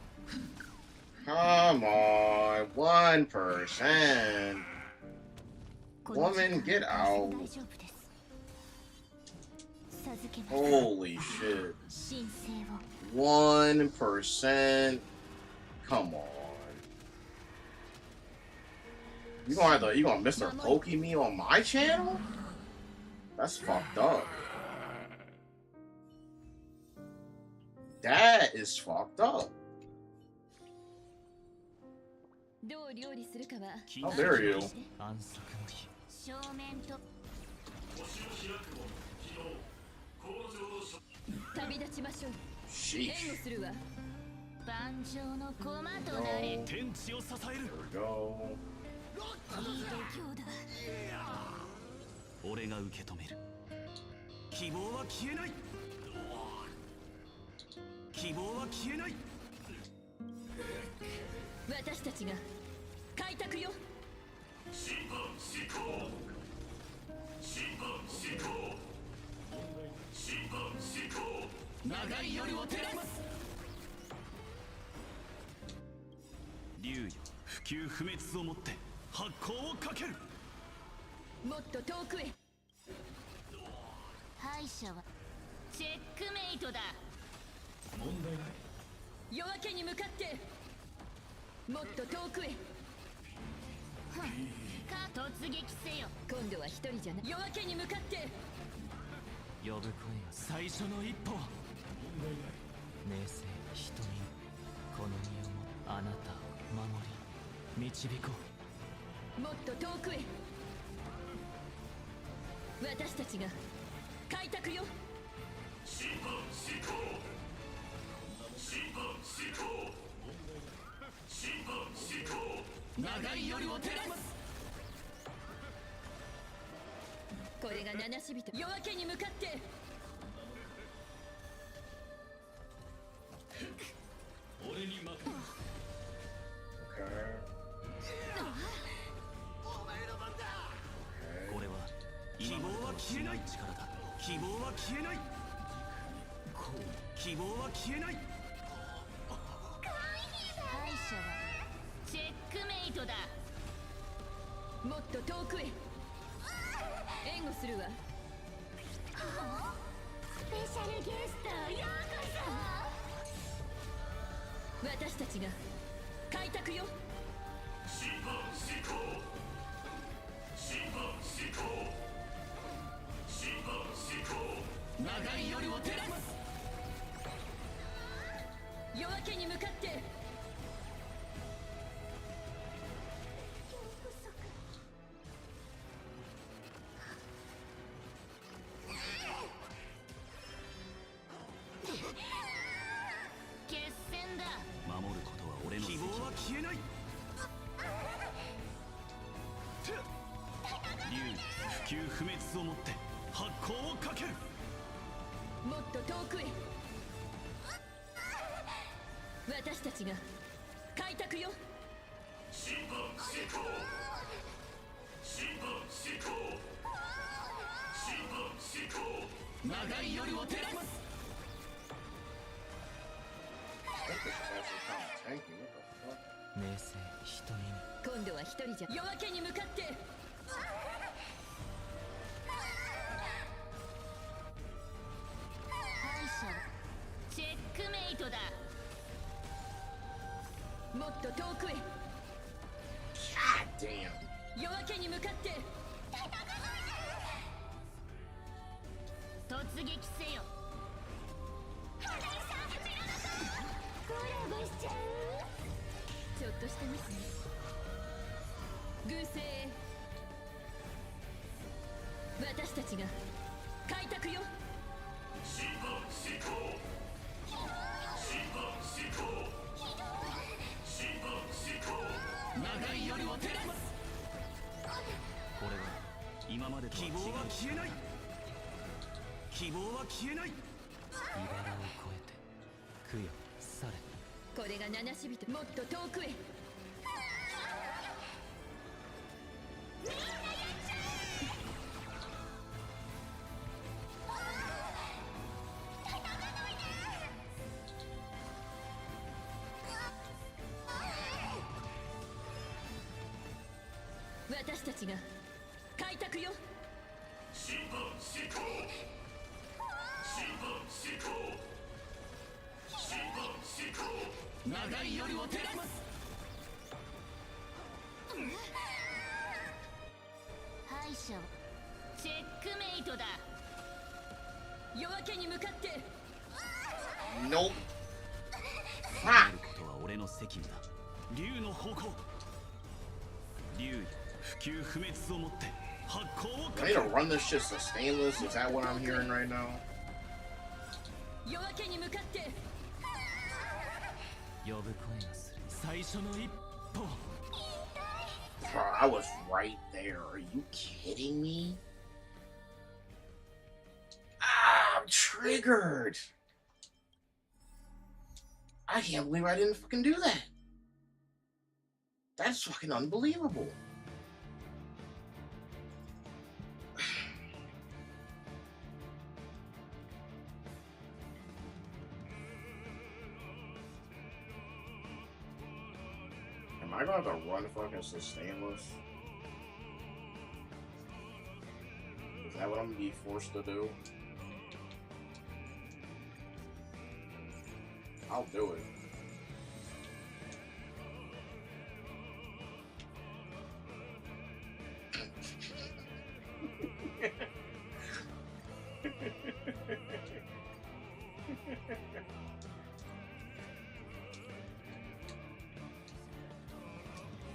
Speaker 1: Come on. 1%.
Speaker 5: この時間
Speaker 1: Woman, get out.
Speaker 5: 大丈夫です。授けます。
Speaker 1: Holy shit.
Speaker 5: 神聖を。
Speaker 1: 1%. Come on. You gonna Mr. Pokey me on my channel? That's fucked up. That is fucked up.
Speaker 4: どう料理するかは
Speaker 1: How dare you?
Speaker 7: 安息の日。
Speaker 5: 正面と。
Speaker 3: 星を開くも起動工場所
Speaker 4: 旅立ちましょう。援護
Speaker 1: Sheesh.
Speaker 4: するわ。盤上の駒となれ。
Speaker 6: 天地を支える。
Speaker 1: There we go.
Speaker 4: いい度胸だ。
Speaker 6: 俺が受け止める。希望は消えない。希望は消えない。
Speaker 4: 私たちが開拓よ。
Speaker 3: 審判執行。審判執行。審判執行。
Speaker 6: 長い夜を照らす。竜よ、不朽不滅をもって発光をかける。
Speaker 4: もっと遠くへ。敗者はチェックメイトだ。
Speaker 7: 問題ない。
Speaker 4: 夜明けに向かってもっと遠くへ。か突撃せよ。今度は一人じゃない。夜明けに向かって。
Speaker 7: 呼ぶ声が
Speaker 6: 最初の一歩は
Speaker 7: 問題ない。
Speaker 8: 明生瞳にこの身をもあなたを守り導こ
Speaker 4: もっと遠くへ。私たちが開拓よ。
Speaker 3: 審判執行。審判執行。審判執行。
Speaker 6: 長い夜を照らす。
Speaker 4: これが七死人。夜明けに向かって。
Speaker 6: 俺に任せ。
Speaker 1: Okay.
Speaker 6: これは希望は消えない。力だ。希望は消えない。希望は消えない。
Speaker 4: 敗者はチェックメイトだ。もっと遠くへ。援護するわ。
Speaker 5: スペシャルゲストようこ
Speaker 4: 私たちが開拓よ。
Speaker 3: 審判執行。審判執行。審判執行。
Speaker 6: 長い夜を照らす。
Speaker 4: 夜明けに向かって。決戦だ。
Speaker 6: 守ることは俺の希望は消えない。竜不朽不滅をもって発光をかける。
Speaker 4: もっと遠くへ。私たちが開拓よ。
Speaker 3: 審判執行。審判執行。審判執行。
Speaker 6: 長い夜を照らす。
Speaker 1: This is actually kind of tanky. What the fuck?
Speaker 8: う明生瞳に
Speaker 4: 今度は一人じゃ。夜明けに向かって。敗者はチェックメイトだ。もっと遠くへ。
Speaker 1: God damn.
Speaker 4: 夜明けに向かって突撃せよ。
Speaker 5: コラボしちゃう。
Speaker 4: ちょっとしたミスね。偶星。私たちが開拓よ。
Speaker 3: 審判執行。審判執行。審判執行。
Speaker 6: 長い夜を照らす。これは今までとは違う。希望は消えない。希望は消えない。
Speaker 8: 茨を越えて供養され。
Speaker 4: これが七死人。もっと遠くへ。私たちが開拓よ。
Speaker 3: 審判執行。審判執行。審判執行。
Speaker 6: 長い夜を照らす。
Speaker 4: 敗者はチェックメイトだ。夜明けに向かって。
Speaker 1: Nope.
Speaker 6: 守ることは俺の責務だ。竜の方向。竜よ、不朽不滅をもって発光を
Speaker 1: I
Speaker 6: か
Speaker 1: need
Speaker 6: け
Speaker 1: to
Speaker 6: る。
Speaker 1: run this shit sustainless. Is that what I'm hearing right now?
Speaker 4: 夜明けに向かって。
Speaker 8: 呼ぶ声がする。最初の一歩。
Speaker 1: Bro, I was right there. Are you kidding me? Ah, I'm triggered. I can't believe I didn't fucking do that. That's fucking unbelievable. Am I gonna have to run fucking sustainless? Is that what I'm gonna be forced to do? I'll do it.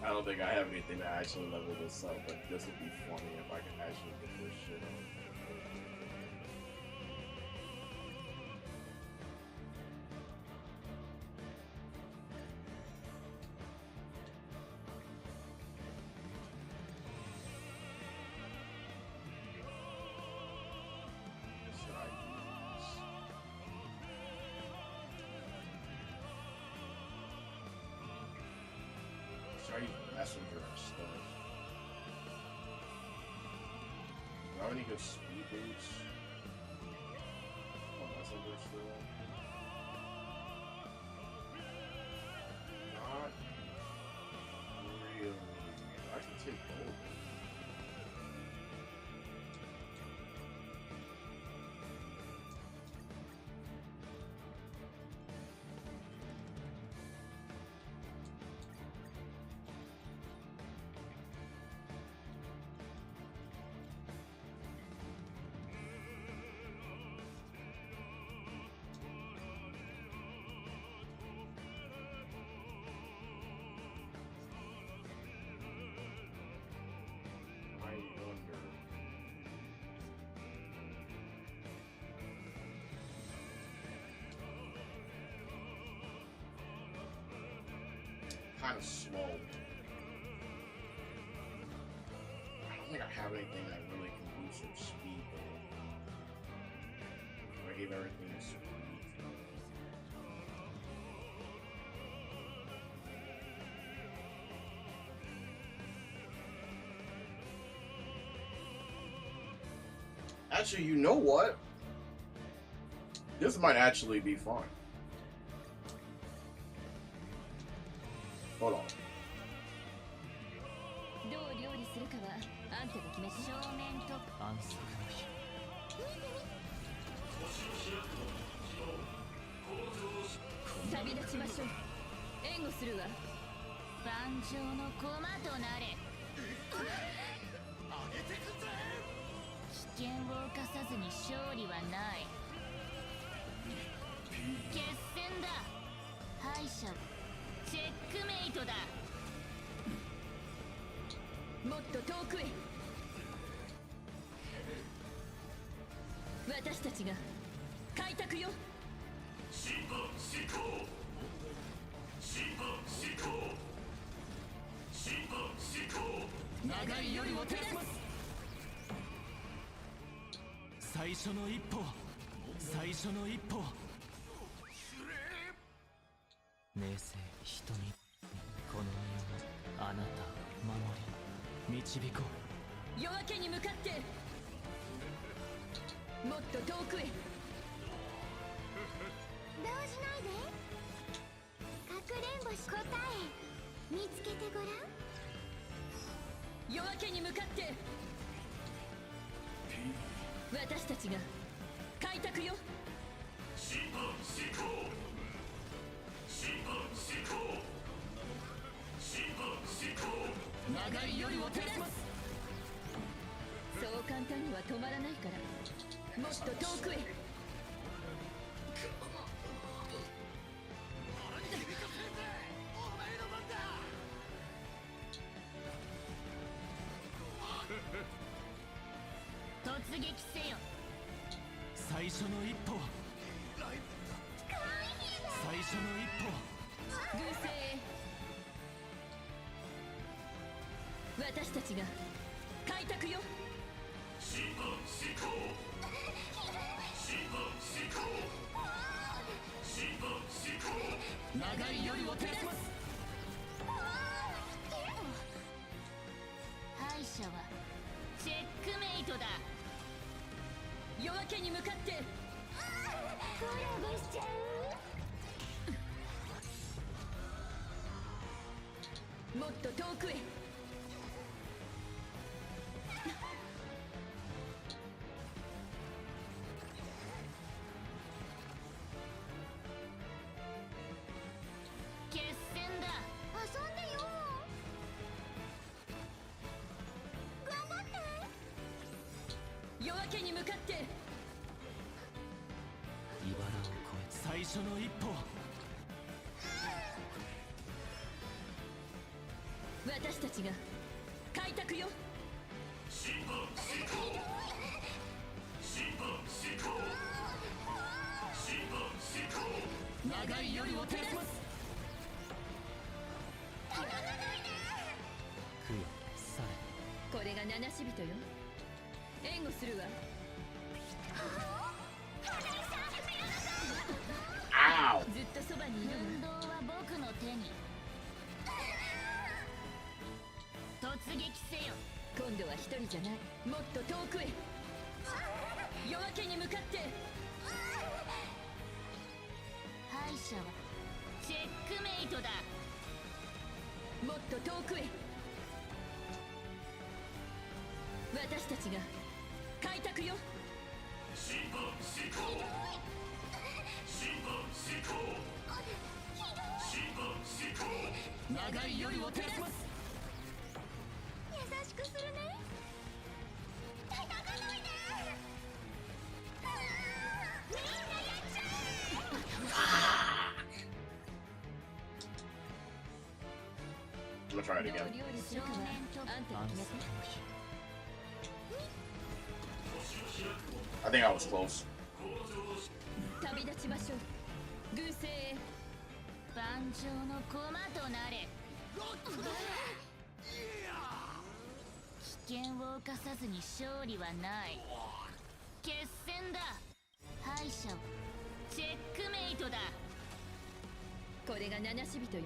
Speaker 1: I don't think I have anything to actually level this up, but this would be funny if I could actually get this shit up. Should I use messenger and stuff? Do I have any good speed boots? Oh, messenger still? Not really. I can take both. I wonder. Kind of slow. I don't think I have anything that really can boost your speed though. I gave everything speed. Actually, you know what? This might actually be fun. Hold on.
Speaker 4: どう料理するかはあんたが決めて。正面と
Speaker 8: 安息の日。
Speaker 4: 旅立ちましょう。援護するわ。
Speaker 5: 万丈の駒となれ。危険を冒さずに勝利はない。決戦だ。敗者チェックメイトだ。
Speaker 4: もっと遠くへ。私たちが開拓よ。
Speaker 3: 審判執行審判執行審判執行
Speaker 4: 長い夜を照らす。
Speaker 8: 最初の一歩。最初の一歩。明生瞳。この身をあなたを守り導こう。
Speaker 4: 夜明けに向かってもっと遠くへ。
Speaker 5: 動じないで。かくれんぼし答え見つけてごらん。
Speaker 4: 夜明けに向かって私たちが開拓よ。
Speaker 3: 審判執行審判執行審判執行
Speaker 4: 長い夜を照らす。そう簡単には止まらないからもっと遠くへ。
Speaker 5: 突撃せよ。
Speaker 8: 最初の一歩。最初の一歩。
Speaker 4: 偶星へ。私たちが開拓よ。
Speaker 3: 審判施行審判施行審判施行
Speaker 6: 長い夜を照らします。
Speaker 2: 敗者はチェックメイトだ。
Speaker 4: 夜明けに向かって。
Speaker 5: コラボしちゃう。
Speaker 4: もっと遠くへ。
Speaker 2: 決戦だ。
Speaker 5: 遊んでよ。頑張って。
Speaker 4: 夜明けに向かって。
Speaker 8: 茨を越え
Speaker 6: 最初の一歩。
Speaker 4: 私たちが開拓よ。
Speaker 3: 審判施行審判施行審判施行
Speaker 6: 長い夜を照らします。
Speaker 8: 供養され。
Speaker 4: これが七死人よ。援護するわ。
Speaker 1: Ow!
Speaker 4: ずっとそばにいる
Speaker 2: 運動は僕の手に。突撃せよ。
Speaker 4: 今度は一人じゃない。もっと遠くへ。夜明けに向かって。
Speaker 2: 敗者はチェックメイトだ。
Speaker 4: もっと遠くへ。私たちが開拓よ。
Speaker 3: 審判施行審判施行審判施行
Speaker 6: 長い夜を照らします。
Speaker 5: 優しくするね。叩かないで。みんなやっちゃえ。
Speaker 1: I'm gonna try it
Speaker 4: どう
Speaker 1: again.
Speaker 4: 料理するかはあんたが
Speaker 8: 安
Speaker 4: 決めて。
Speaker 8: 息の日。
Speaker 1: I think I was close.
Speaker 4: 旅立ちましょう。偶星へ。
Speaker 2: 万丈の駒となれ。危険を冒さずに勝利はない。決戦だ。敗者はチェックメイトだ。
Speaker 4: これが七死人よ。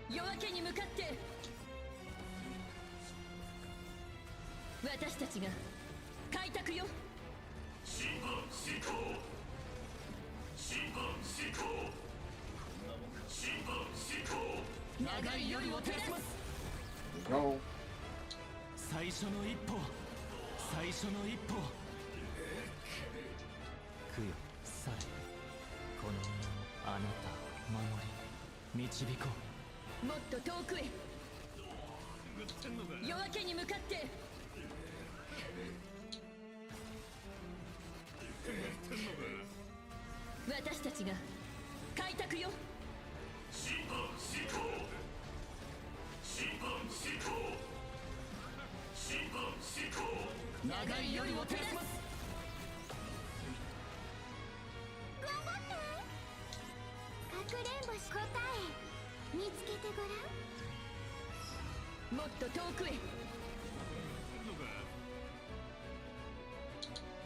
Speaker 4: 夜明けに向かって。私たちが開拓よ。
Speaker 3: 審判施行審判施行審判施行
Speaker 6: 長い夜を照らします。
Speaker 1: Go.
Speaker 6: 最初の一歩。最初の一歩。
Speaker 8: 供養され。この身をあなたを守り導こ
Speaker 4: もっと遠くへ。夜明けに向かって。私たちが開拓よ。
Speaker 3: 審判施行審判施行審判施行
Speaker 6: 長い夜を照らします。
Speaker 5: 頑張って。かくれんぼし答え見つけてごらん。
Speaker 4: もっと遠くへ。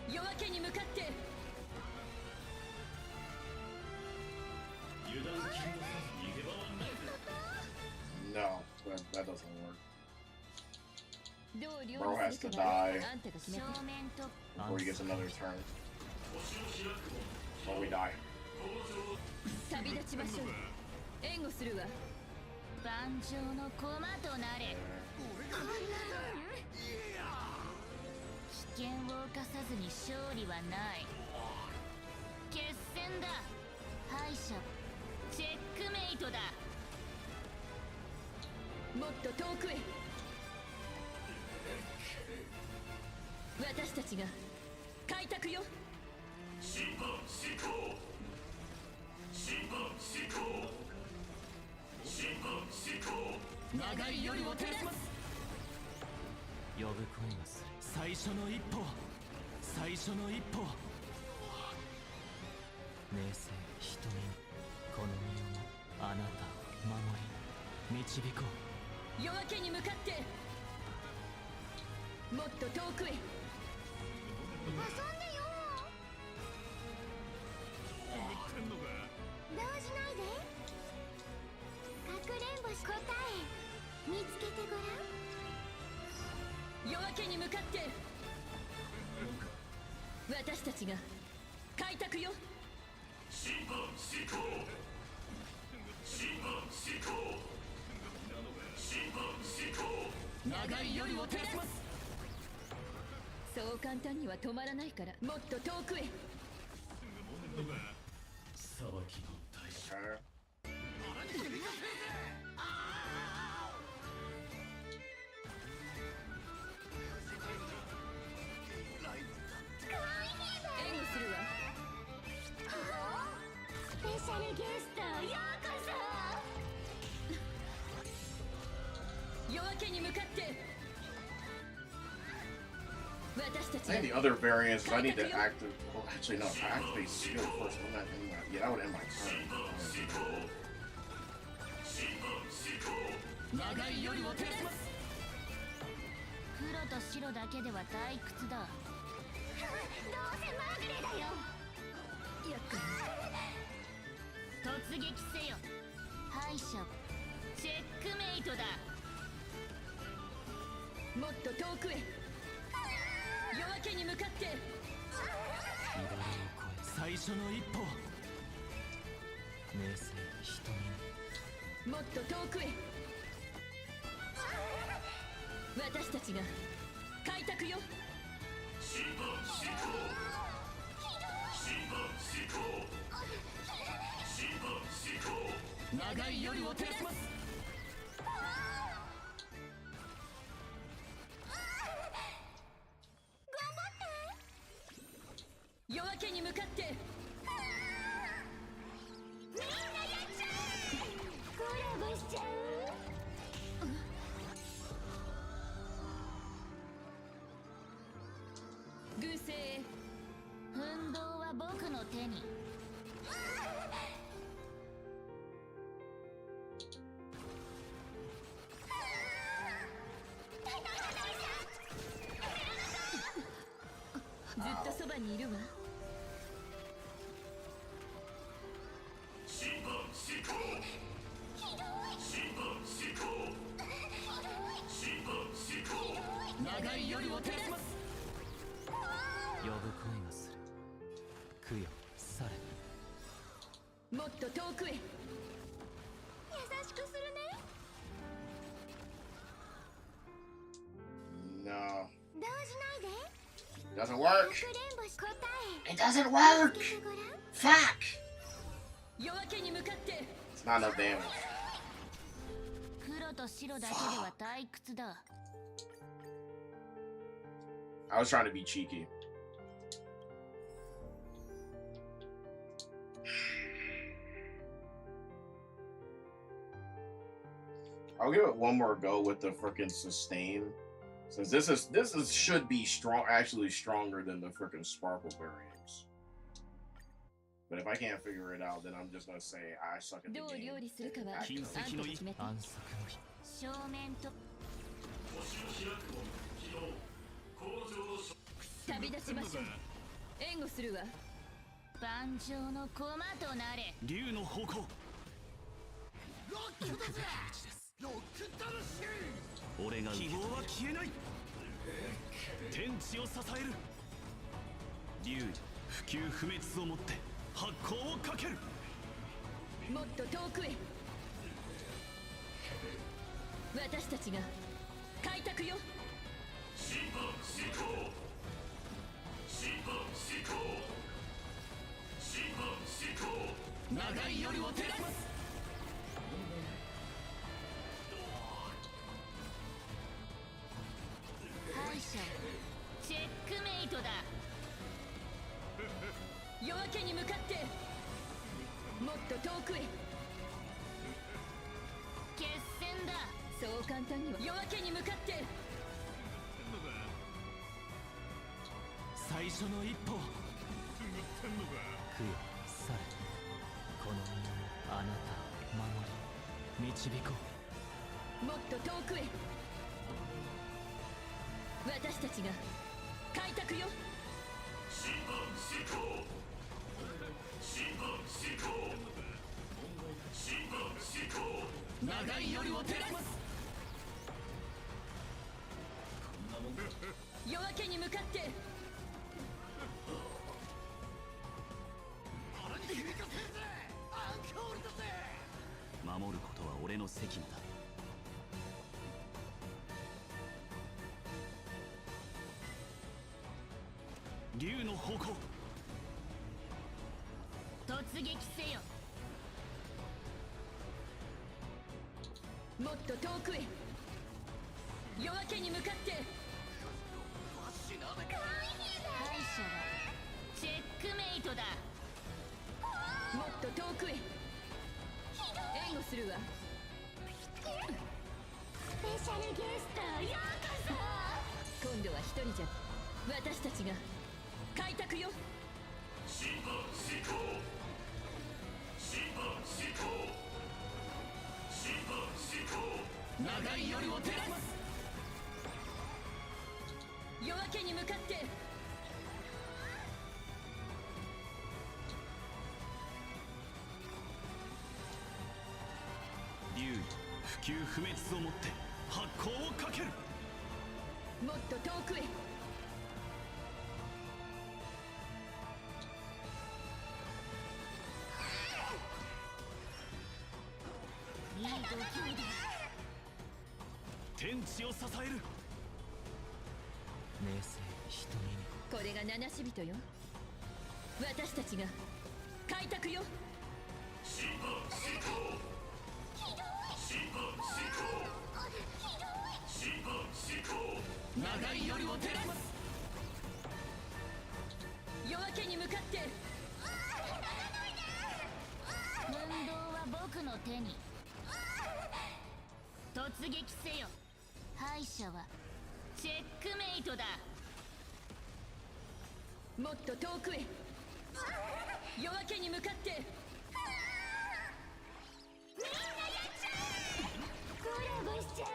Speaker 4: 夜明けに向かって。
Speaker 1: No, that doesn't work.
Speaker 4: どう料
Speaker 1: Bro
Speaker 4: 理
Speaker 1: has
Speaker 4: す
Speaker 1: to
Speaker 4: るかは
Speaker 1: die
Speaker 4: あんたが決めて。
Speaker 2: 正面と
Speaker 1: before he gets another turn. Or we die.
Speaker 4: 旅立ちましょう。援護するわ。
Speaker 2: 万丈の駒となれ。危険を冒さずに勝利はない。決戦だ。敗者チェックメイトだ。
Speaker 4: もっと遠くへ。私たちが開拓よ。
Speaker 3: 審判施行審判施行審判施行
Speaker 6: 長い夜を照らします。
Speaker 8: う。呼ぶ声がする。
Speaker 6: 最初の一歩。最初の一歩。
Speaker 8: 名声瞳にこの身をもああなたを守り導こう。
Speaker 4: 夜明けに向かってもっと遠くへ。
Speaker 5: 遊んでよ動じないで。かくれんぼし答え見つけてごらん。
Speaker 4: 夜明けに向かって私たちが開拓よ。
Speaker 3: 審判執行審判執行審判執行
Speaker 4: 長い夜を照らす。そう簡単には止まらないから、もっと遠くへ。
Speaker 6: 裁きの大将
Speaker 4: 援護するわ。
Speaker 5: スペシャルゲストようこ
Speaker 4: 夜明けに向かって私たち
Speaker 1: I think the other variants I need to activate. Well, actually, no. If I activate skill first, wouldn't that end my? Yeah, that would end my turn.
Speaker 3: 審判執行
Speaker 4: 長い夜を照らす。
Speaker 5: 黒と白だけでは退屈だ。どうせまぐれだよ。
Speaker 4: やっか
Speaker 5: 突撃せよ。敗者チェックメイトだ。
Speaker 4: もっと遠くへ。夜明けに向かって
Speaker 8: 茨を越え最初の一歩。明青瞳に
Speaker 4: もっと遠くへ。私たちが開拓よ。
Speaker 3: 審判執行審判執行審判執行
Speaker 4: 長い夜を照らします。夜明けに向かって
Speaker 5: みんなやっちゃえ。コラボしちゃう。
Speaker 4: 偶星へ。
Speaker 5: 運動は僕の手に。
Speaker 4: ずっとそばにいるわ。
Speaker 3: 審判執行審判執行審判執行
Speaker 4: 長い夜を照らします。
Speaker 8: 呼ぶ声がする。供養され。
Speaker 4: もっと遠くへ。
Speaker 5: 優しくするね。
Speaker 1: No,
Speaker 5: 動じないで。
Speaker 1: doesn't
Speaker 5: か
Speaker 1: work.
Speaker 5: くれんぼし答え
Speaker 1: It doesn't
Speaker 5: 見
Speaker 1: work.
Speaker 5: つけてごらん。
Speaker 1: Fuck.
Speaker 4: 夜明けに向かって
Speaker 1: It's not enough damage.
Speaker 5: 黒と白だけでは退屈だ。
Speaker 1: I was trying to be cheeky. I'll give it one more go with the frickin' sustain, since this is should be strong, actually stronger than the frickin' sparkle variants. But if I can't figure it out, then I'm just gonna say I suck at the
Speaker 4: どう料
Speaker 1: game.
Speaker 4: 理するかはあんたが決めて。
Speaker 8: 安息の日。
Speaker 5: 正面と
Speaker 3: 星の開くも起動工場の
Speaker 4: 旅立ちましょう。援護するわ。
Speaker 5: 盤上の駒となれ。
Speaker 6: 竜の方向。俺が希望は消えない。天地を支える。竜に不朽不滅をもって発光をかける。
Speaker 4: もっと遠くへ。私たちが開拓よ。
Speaker 3: 審判執行審判執行審判執行
Speaker 4: 長い夜を照らします。
Speaker 5: 敗者チェックメイトだ。
Speaker 4: 夜明けに向かってもっと遠くへ。
Speaker 5: 決戦だ。
Speaker 4: そう簡単には。夜明けに向かって
Speaker 8: 最初の一歩。供養され。この身をあなたを守り導こ
Speaker 4: もっと遠くへ。私たちが開拓よ。
Speaker 3: 審判施行審判施行審判施行
Speaker 6: 長い夜を照らす。
Speaker 4: 夜明けに向かって。
Speaker 6: 守ることは俺の責務だ。竜の方向。
Speaker 4: 突撃せよ。もっと遠くへ。夜明けに向かって。敗者はチェックメイトだ。もっと遠くへ。援護するわ。
Speaker 5: スペシャルゲストようこ
Speaker 4: 今度は一人じゃ。私たちが開拓よ。
Speaker 3: 審判施行審判施行審判施行
Speaker 6: 長い夜を照らす。
Speaker 4: 夜明けに向かって。
Speaker 6: 竜に不朽不滅をもって発光をかける。
Speaker 4: もっと遠くへ。いい度胸だ。
Speaker 6: 天地を支える。
Speaker 8: う。名声瞳に
Speaker 4: これが七死人よ。私たちが開拓よ。
Speaker 3: 審判施行審判施行審判施行
Speaker 6: 長い夜を照らす。
Speaker 4: 夜明けに向かって。
Speaker 5: 運動は僕の手に。突撃せよ。敗者はチェックメイトだ。
Speaker 4: もっと遠くへ。夜明けに向かって。
Speaker 5: みんなやっちゃう。コラボしちゃう。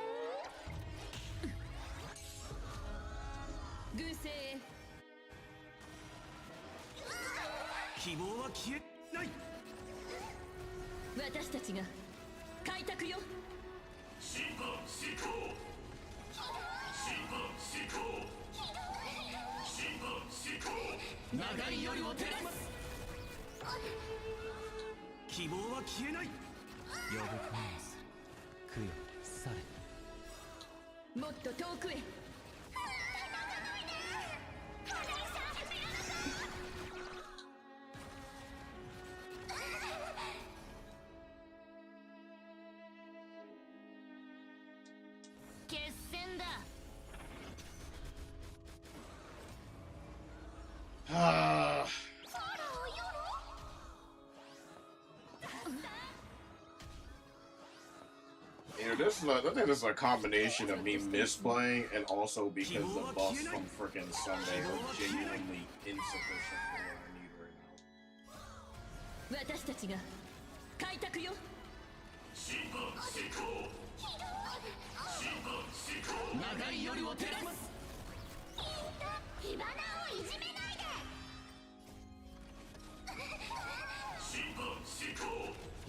Speaker 4: 偶声へ。
Speaker 6: 希望は消えない。
Speaker 4: 私たちが開拓よ。
Speaker 3: 審判施行審判施行審判施行
Speaker 6: 長い夜を照らす。希望は消えない。
Speaker 8: 呼ぶ声をする。供養され。
Speaker 4: もっと遠くへ。
Speaker 5: 決戦だ。
Speaker 1: Ah, I think this is a combination of me misplaying and also because the buffs from freaking Sunday are genuinely insufficient for what I need right now.
Speaker 4: 私たちが開拓よ。
Speaker 3: 審判施行審判施行
Speaker 6: 長い夜を照らす。
Speaker 5: 火花をいじめないで。
Speaker 3: 審判施行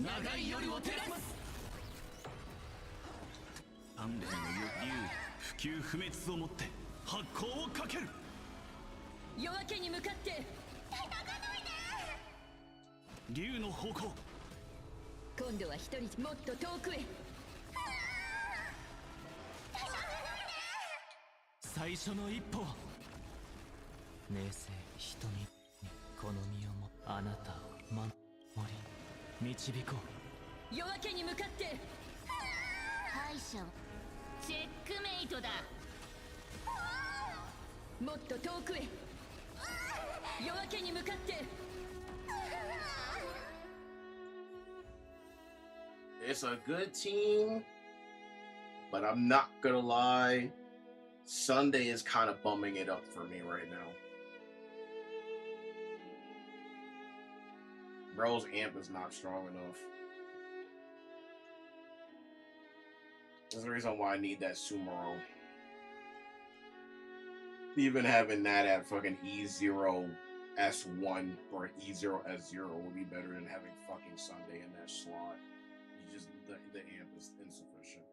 Speaker 6: 長い夜を照らす。鍛錬の竜不朽不滅をもって発光をかける。
Speaker 4: 夜明けに向かって。
Speaker 6: 竜の方向。
Speaker 4: 今度は一人。もっと遠くへ。
Speaker 8: 最初の一歩を。名声瞳にこの身をもあなたを守り導こう。
Speaker 4: 夜明けに向かって。
Speaker 5: 敗者はチェックメイトだ。
Speaker 4: もっと遠くへ。夜明けに向かって。
Speaker 1: It's a good team, but I'm not gonna lie, Sunday is kind of bumming it up for me right now. Bro's amp is not strong enough. There's a reason why I need that Sumero. Even having that at fucking E0 S1 or E0 S0 would be better than having fucking Sunday in that slot. You just the amp is insufficient.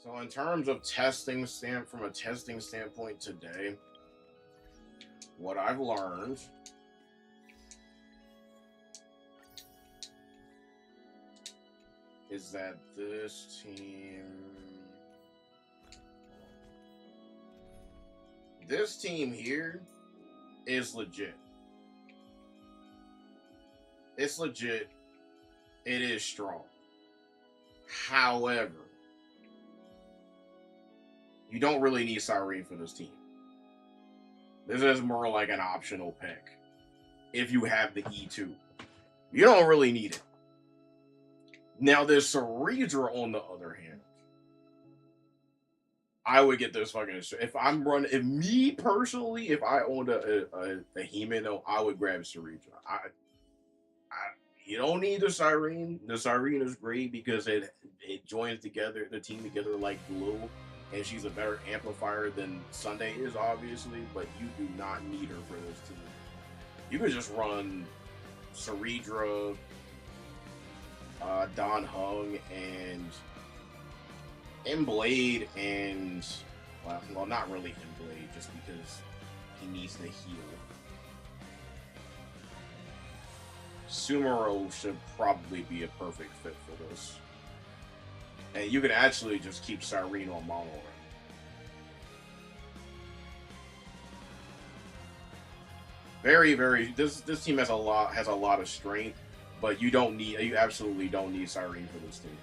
Speaker 1: So in terms of from a testing standpoint today, what I've learned is that this team here is legit. It's legit. It is strong. However, you don't really need Cyrene for this team. This is more like an optional pick. If you have the E2. You don't really need it. Now, there's Cerydra on the other hand. I would get this fucking... If I owned a HimeNo, I would grab Cerydra. You don't need the Cyrene. The Cyrene is great because it joins together the team together like glue. And she's a better amplifier than Sunday is, obviously, but you do not need her for this team. You could just run Cerydra, Don Hung, and Blade, and well, not really Blade, just because he needs to heal. Sumero should probably be a perfect fit for this. And you can actually just keep Cyrene on mono. Very, very. This team has a lot of strength, but you absolutely don't need Cyrene for this team.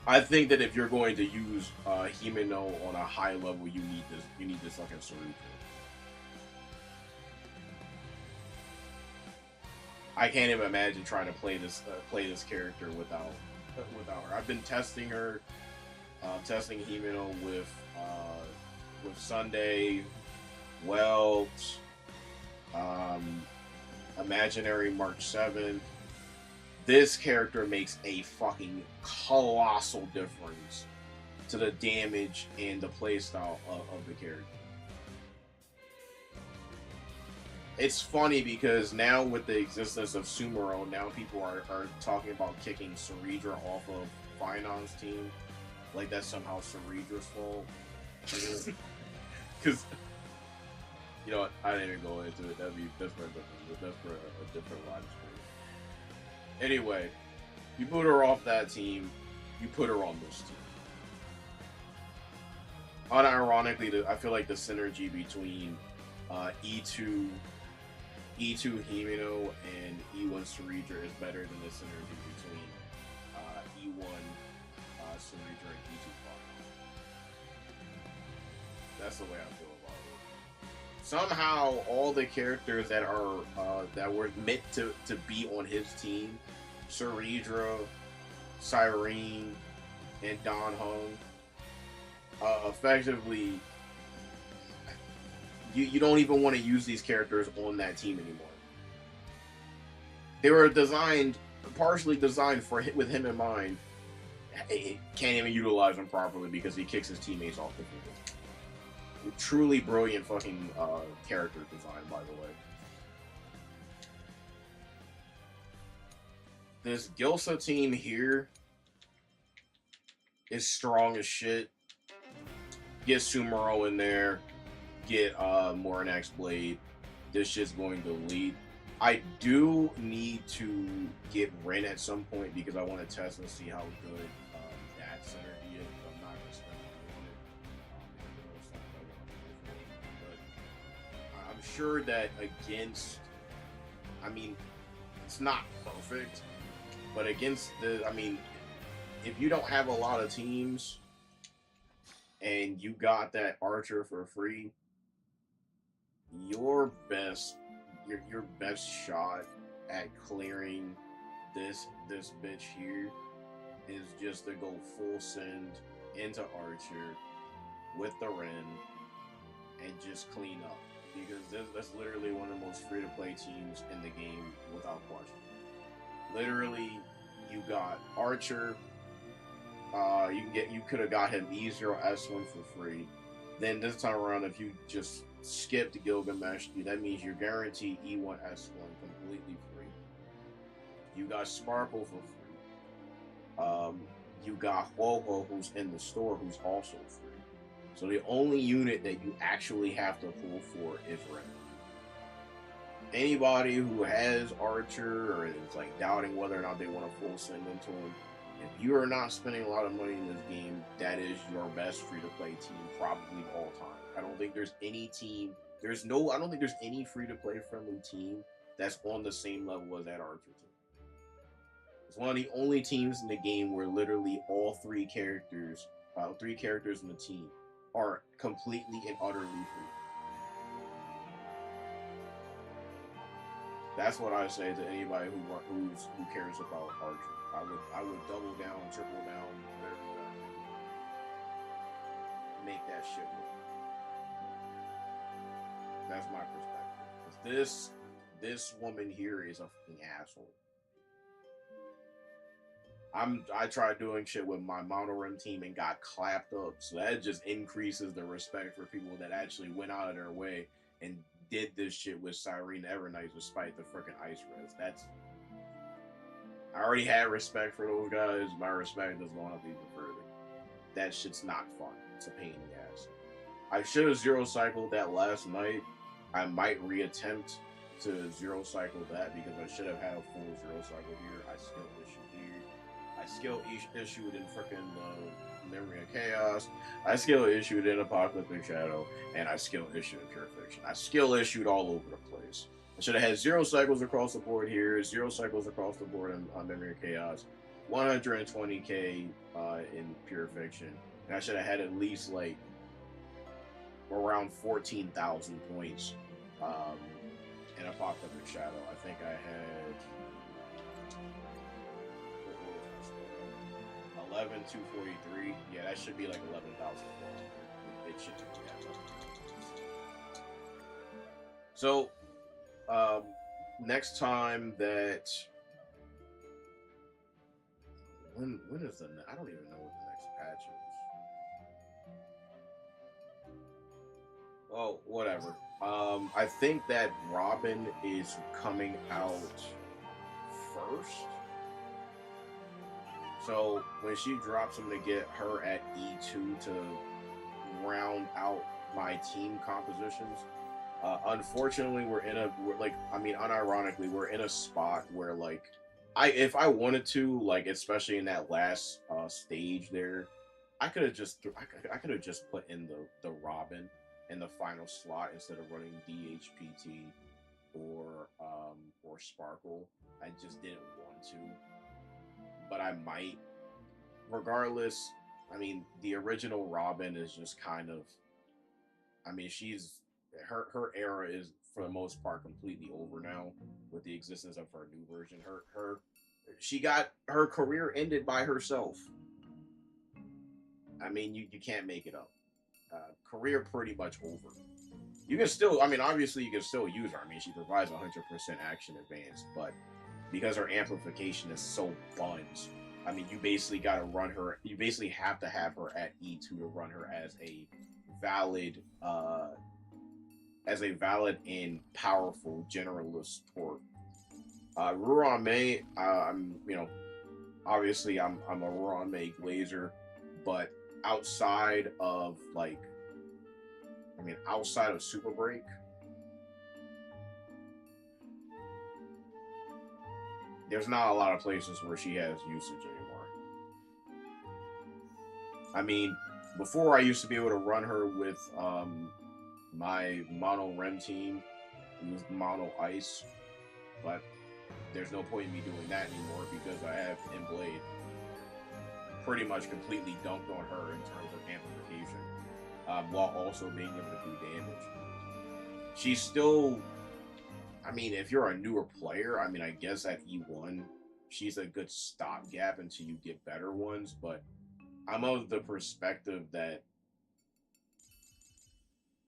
Speaker 1: I think that if you're going to use HimeNo on a high level, you need this fucking Cerydra. I can't even imagine trying to play this character without her. I've been testing her, testing HimeNo with Sunday, Welt, Imaginary March 7th. This character makes a fucking colossal difference to the damage and the playstyle of the character. It's funny because now with the existence of Sumero, now people are talking about kicking Cerydra off of Finon's team. Like that's somehow Cerydra's fault. Because, you know what, I didn't even go into it. That's for a different live stream. Anyway, you put her off that team, you put her on this team. Unironically, I feel like the synergy between E2 HimeNo and E1 Cerydra is better than the synergy between E1 Cerydra and E2 Finals. That's the way I feel about it. Somehow, all the characters that were meant to be on his team, Cerydra, Cyrene, and Don Hung, effectively. You don't even want to use these characters on that team anymore. They were partially designed with him in mind. Can't even utilize him properly because he kicks his teammates off the field. Truly brilliant fucking character design, by the way. This Gilsa team here is strong as shit. Get Sumero in there. Get Moranax Blade. This shit's going to lead. I do need to get Ren at some point because I want to test and see how good that synergy is. I'm not going to spend money on it. But I'm sure that against, I mean, it's not perfect, but against if you don't have a lot of teams and you got that Archer for free, your best shot at clearing this bitch here is just to go full send into Archer with the Ren and just clean up. Because that's literally one of the most free-to-play teams in the game without question. Literally, you got Archer. You could have got him E0S1 for free. Then this time around, if you just skip the Gilgamesh, that means you're guaranteed E1S1 completely free. You got Sparkle for free. You got Ho-Ho, who's in the store, who's also free. So the only unit that you actually have to pull for is Ren. Anybody who has Archer or is like doubting whether or not they want to full send into him, if you are not spending a lot of money in this game, that is your best free-to-play team probably of all time. I don't think there's any team. I don't think there's any free-to-play friendly team that's on the same level as that Archer team. It's one of the only teams in the game where literally all three characters in the team are completely and utterly free. That's what I say to anybody who cares about Archer. I would double down, triple down, whatever you want. Make that shit work. That's my perspective. This woman here is a fucking asshole. I tried doing shit with my mono-rem team and got clapped up, so that just increases the respect for people that actually went out of their way and did this shit with Cyrene Evernight despite the freaking ice res. I already had respect for those guys. My respect is going up even further. That shit's not fun. It's a pain in the ass. I should have zero cycled that last night. I might reattempt to zero cycle that because I should have had a full zero cycle here. I skill issue here. I skill issued in freaking Memory of Chaos. I skill issued in Apocalyptic Shadow, and I skill issued in Pure Fiction. I skill issued all over the place. I should have had zero cycles across the board here, zero cycles across the board on Memory of Chaos, 120k in Pure Fiction, and I should have had at least like around 14,000 points in Apocalyptic Shadow. I think I had 11,243. Yeah, that should be like 11,000. It should be that. So, next time that when is the I don't even know what the next patch is. Well, whatever. I think that Robin is coming out first. So when she drops him to get her at E2 to round out my team compositions, unfortunately unironically, we're in a spot where like if I wanted to, like especially in that last stage there, I could have just put in the Robin in the final slot instead of running DHPT or Sparkle. I just didn't want to. But I might. Regardless, I mean, the original Robin is just kind of, I mean, her era is for the most part completely over now with the existence of her new version. She got her career ended by herself. I mean, you can't make it up. Career pretty much over. You can still, I mean, obviously you can still use her. I mean, she provides 100% action advance, but because her amplification is so buns, I mean, you basically got to run her. You basically have to have her at E2 to run her as a valid and powerful generalist tort. Ruron May, obviously I'm a Ruron May Glazer, but outside of Super Break, there's not a lot of places where she has usage anymore. I mean, before I used to be able to run her with my mono Rem team, use mono ice, but there's no point in me doing that anymore because I have Blade pretty much completely dunked on her in terms of amplification, while also being able to do damage. She's still, I mean, if you're a newer player, I mean, I guess at E1, she's a good stopgap until you get better ones, but I'm of the perspective that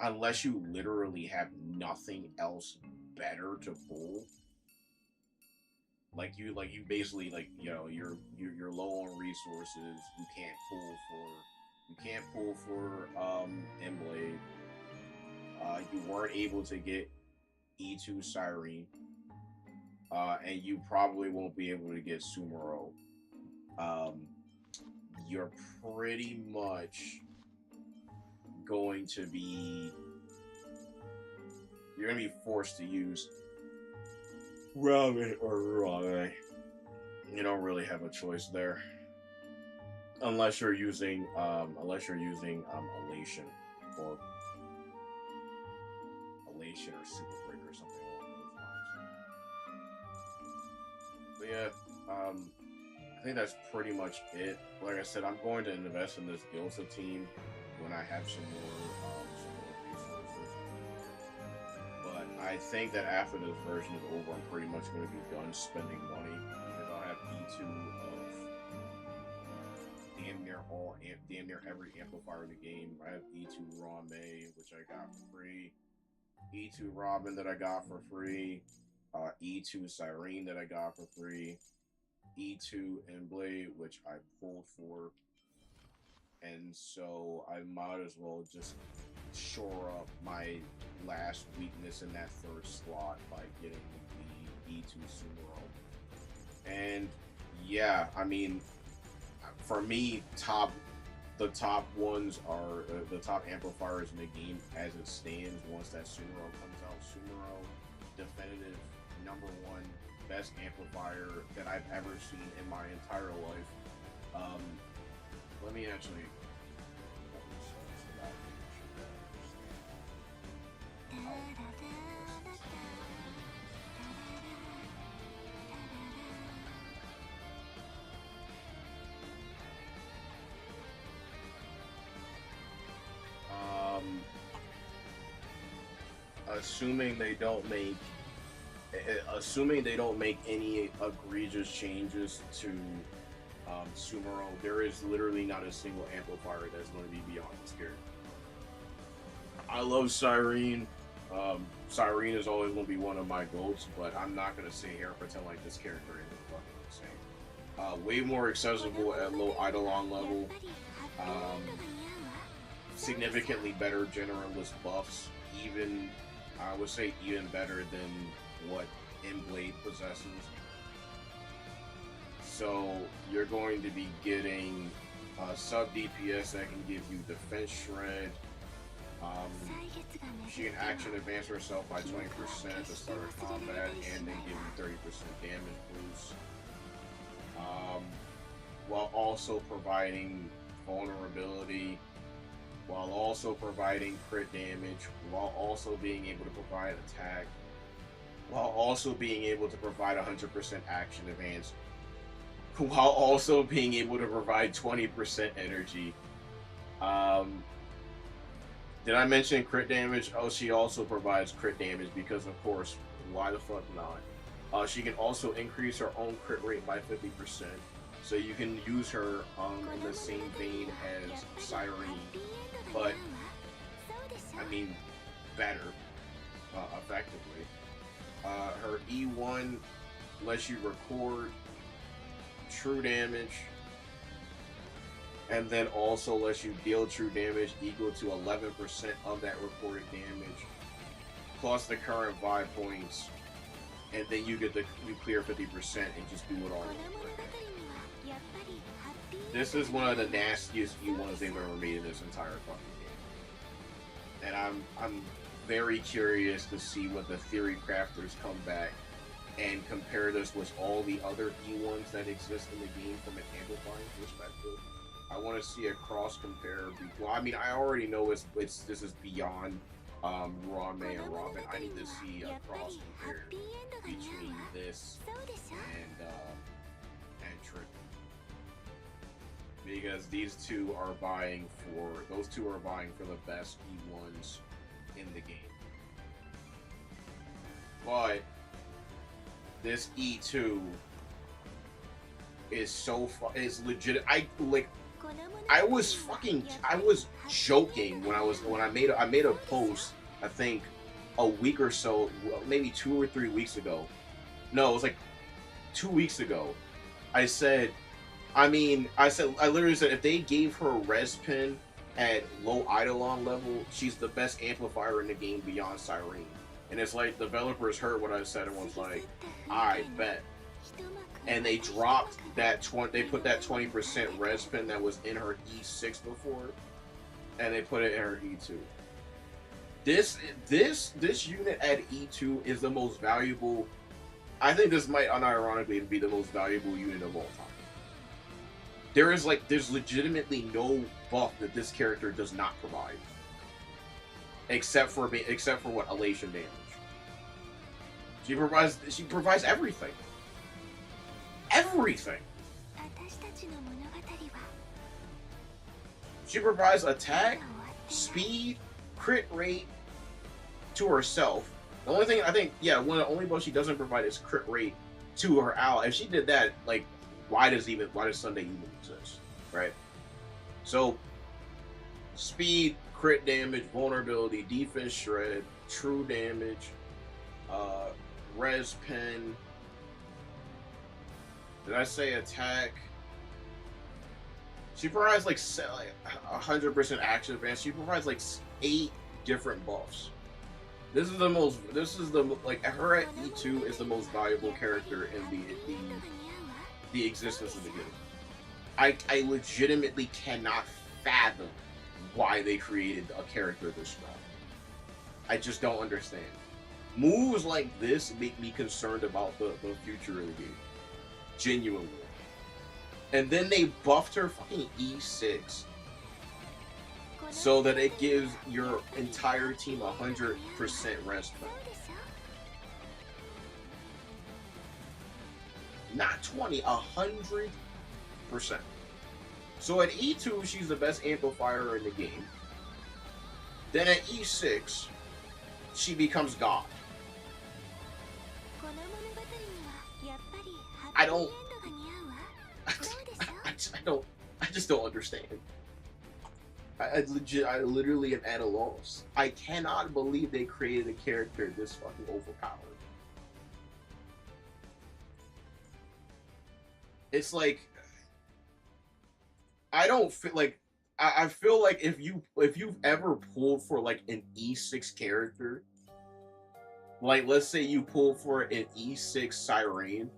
Speaker 1: unless you literally have nothing else better to pull. Like you basically, like, you know, you're low on resources. You can't pull for Emblade. You weren't able to get E2 Siren, and you probably won't be able to get Sumero. Um, you're pretty much going to be forced to use Ramen or Rame. You don't really have a choice there, unless you're using Elation or Super Break or something along those lines. But yeah, I think that's pretty much it. Like I said, I'm going to invest in this Gilsa team when I have some more resources. But I think that after this version is over, I'm pretty much going to be done spending money, because I'll have E2 of damn near every amplifier in the game. I have E2 Rame, which I got for free, E2 Robin that I got for free, E2 Siren that I got for free, E2 Emblade, which I pulled for, and so I might as well just shore up my last weakness in that third slot by getting the E2 Sumero. And yeah, I mean, for me, the top ones are the top amplifiers in the game as it stands. Once that Sumero comes out, Sumero, definitive #1 best amplifier that I've ever seen in my entire life. Let me actually. Assuming they don't make any egregious changes to Sumero, there is literally not a single amplifier that's going to be beyond this character. I love Siren. Siren is always going to be one of my goats, but I'm not going to sit here and pretend like this character isn't fucking insane. Way more accessible at low Eidolon level. Significantly better generalist buffs. Even, I would say, even better than what Emblade possesses. So you're going to be getting sub DPS that can give you defense shred. She can action advance herself by 20% at the start of combat, and then give you 30% damage boost. While also providing vulnerability, while also providing crit damage, while also being able to provide attack, while also being able to provide 100% action advance, while also being able to provide 20% energy. Did I mention crit damage? Oh, she also provides crit damage because, of course, why the fuck not? She can also increase her own crit rate by 50%. So you can use her in the same vein as Siren, but, I mean, better, effectively. Her E1 lets you record true damage, and then also lets you deal true damage equal to 11% of that recorded damage, plus the current vibe points, and then you clear 50% and just do it all over again. This is one of the nastiest E1s they've ever made in this entire fucking game, and I'm very curious to see what the theory crafters come back and compare this with all the other E1s that exist in the game from an amplifying perspective. I want to see a cross compare. Well, I mean, I already know this is beyond Rame and Robin. I need to see a cross compare between this and Trick, because those two are vying for the best E1s in the game. But this E2 is legit. I was joking when I made a post, I think a week or so, maybe 2 or 3 weeks ago. No, it was like 2 weeks ago. I I literally said if they gave her a res pin at low Eidolon level, she's the best amplifier in the game beyond Cyrene. And it's like developers heard what I said and was like, I bet. And they dropped that they put that 20% res pin that was in her E6 before, and they put it in her E2. This unit at E2 is the most valuable. I think this might unironically be the most valuable unit of all time. There's legitimately no buff that this character does not provide, except for what, elation damage. She provides everything. Everything. She provides attack, speed, crit rate to herself. The only thing I think, one of the only buffs she doesn't provide is crit rate to her ally. If she did that, like, why does Sunday even exist, right? So, speed, crit damage, vulnerability, defense shred, true damage, res pen. Did I say attack? She provides like 100% action advance. She provides like 8 different buffs. Her at E2 is the most valuable character in the existence of the game. I legitimately cannot fathom why they created a character this strong. I just don't understand. Moves like this make me concerned about the future of the game. Genuinely. And then they buffed her fucking E6 so that it gives your entire team 100% rest point. Not 20, 100%. So at E2, she's the best amplifier in the game. Then at E6, she becomes God. I just don't understand. I literally am at a loss. I cannot believe they created a character this fucking overpowered. It's like, I don't feel like, I feel like if you've ever pulled for like an E6 character, like let's say you pull for an E6 Cyrene,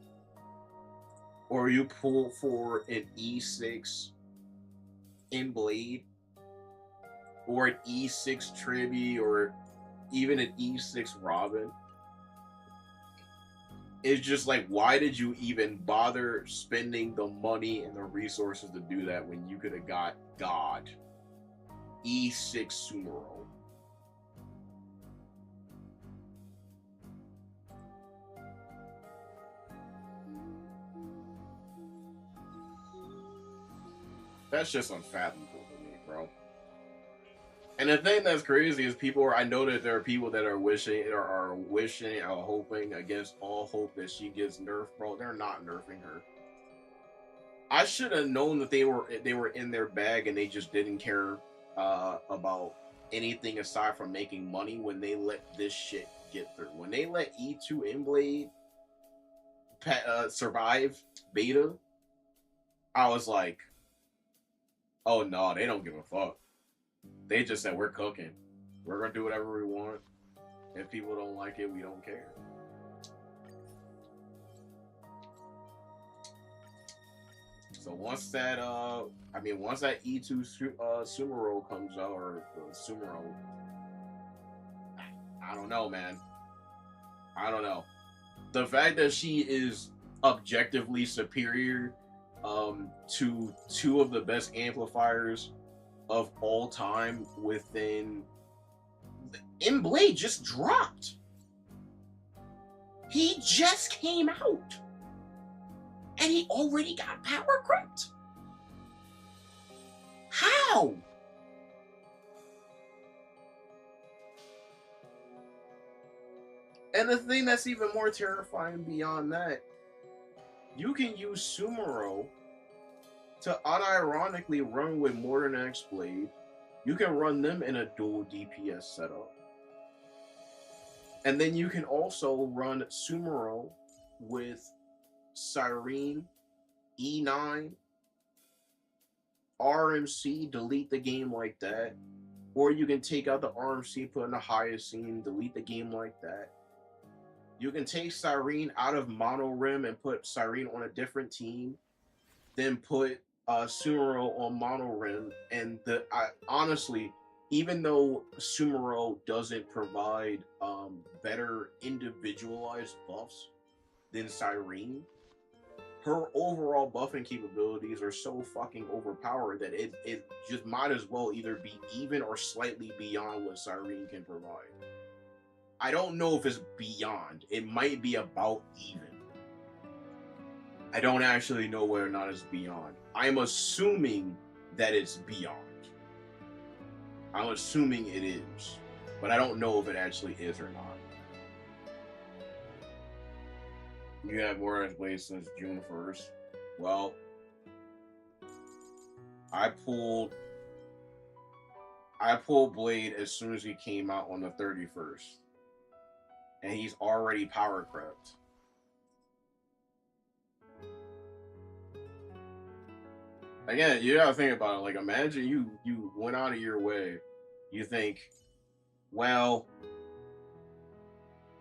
Speaker 1: or you pull for an E6 Blade, or an E6 Triby, or even an E6 Robin. It's just like, why did you even bother spending the money and the resources to do that when you could have got God, E6 Sumero? That's just unfathomable to me, bro. And the thing that's crazy is I know that there are people that are wishing or hoping against all hope that she gets nerfed, bro. They're not nerfing her. I should have known that they were in their bag and they just didn't care about anything aside from making money when they let this shit get through. When they let E2 Inblade survive beta, I was like, oh no, they don't give a fuck. They just said, we're cooking. We're gonna do whatever we want. If people don't like it, we don't care. So once that E2 Sumero comes out, or Sumero, I don't know, man. I don't know. The fact that she is objectively superior to 2 of the best amplifiers of all time within... Blade just dropped. He just came out. And he already got power crept. How? And the thing that's even more terrifying beyond that, you can use Sumero to unironically run with Mortal X Blade, you can run them in a dual DPS setup. And then you can also run Sumero with Cyrene, E9, RMC, delete the game like that. Or you can take out the RMC, put in the highest scene, delete the game like that. You can take Cyrene out of Mono Rim and put Cyrene on a different team, then put Sumero on Mono Rim. And honestly, even though Sumero doesn't provide better individualized buffs than Cyrene, her overall buffing capabilities are so fucking overpowered that it just might as well either be even or slightly beyond what Cyrene can provide. I don't know if it's beyond. It might be about even. I don't actually know whether or not it's beyond. I'm assuming that it's beyond. I'm assuming it is. But I don't know if it actually is or not. You have Mortal X Blade since June 1st. Well, I pulled Blade as soon as he came out on the 31st. And he's already power crept. Again, you gotta think about it. Like, imagine you went out of your way. You think, well,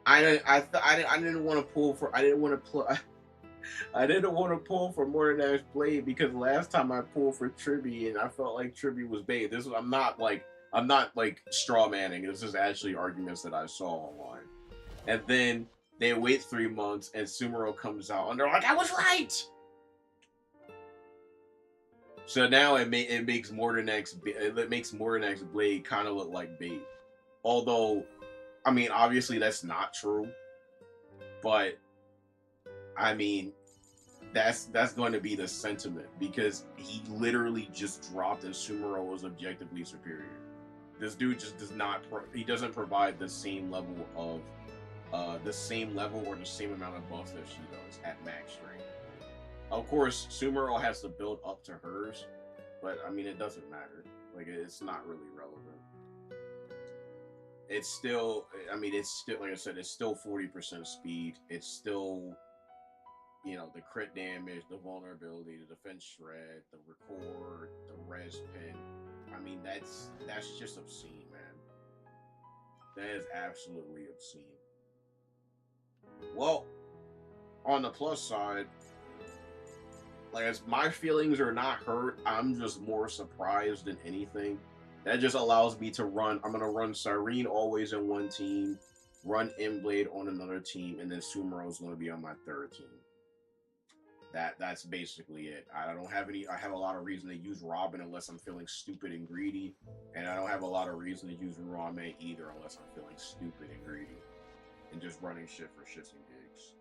Speaker 1: I didn't want to pull for Mortal X Blade because last time I pulled for Tribby and I felt like Tribby was bait. I'm not like straw manning. This is actually arguments that I saw online. And then they wait 3 months and Sumero comes out and they're like, I was right. So now it makes Mortal X Blade kind of look like bait. Although, I mean, obviously that's not true. But I mean, that's going to be the sentiment because he literally just dropped and Sumero was objectively superior. This dude just he doesn't provide the same level of or the same amount of buffs that she does at max strength. Of course, Sumero has to build up to hers, but I mean, it doesn't matter. Like, it's not really relevant. It's still, like I said, it's still 40% speed. It's still, the crit damage, the vulnerability, the defense shred, the record, the res pin. I mean, that's just obscene, man. That is absolutely obscene. Well, on the plus side, like, as my feelings are not hurt, I'm just more surprised than anything. That just allows me to run. I'm gonna run Cyrene always in one team, run M-Blade on another team, and then Sumero's gonna be on my third team. That's basically it. I have a lot of reason to use Robin unless I'm feeling stupid and greedy, and I don't have a lot of reason to use Rame either unless I'm feeling stupid and greedy, and just running shit for shits and gigs.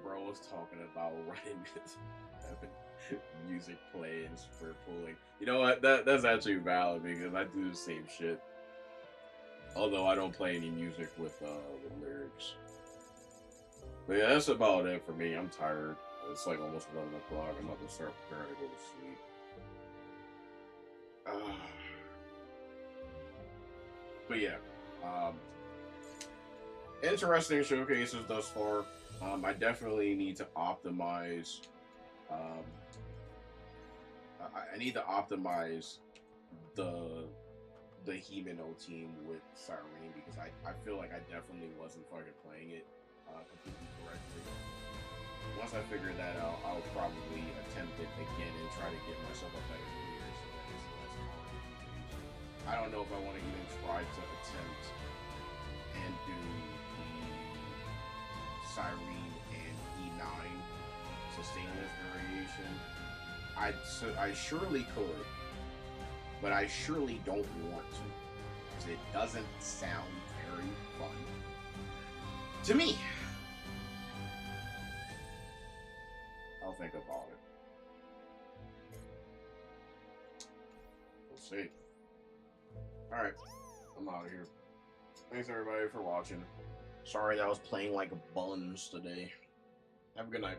Speaker 1: Bro was talking about running music playing for pulling. You know what? That's actually valid because I do the same shit. Although I don't play any music with lyrics. But yeah, that's about it for me. I'm tired. It's like almost 11 o'clock. I'm about to start preparing to go to sleep. But yeah. Interesting showcases thus far. I definitely need to optimize. I need to optimize the HimeNo team with Cyrene because I feel like I definitely wasn't fucking playing it completely correctly. Once I figure that out, I'll probably attempt it again and try to get myself a better career so that it's less hard. I don't know if I want to even try to attempt and do Cyrene and E9 sustainless variation. I surely could, but I surely don't want to because it doesn't sound very fun to me. I'll think about it. We'll see. All right, I'm out of here. Thanks everybody for watching. Sorry that I was playing like buns today. Have a good night.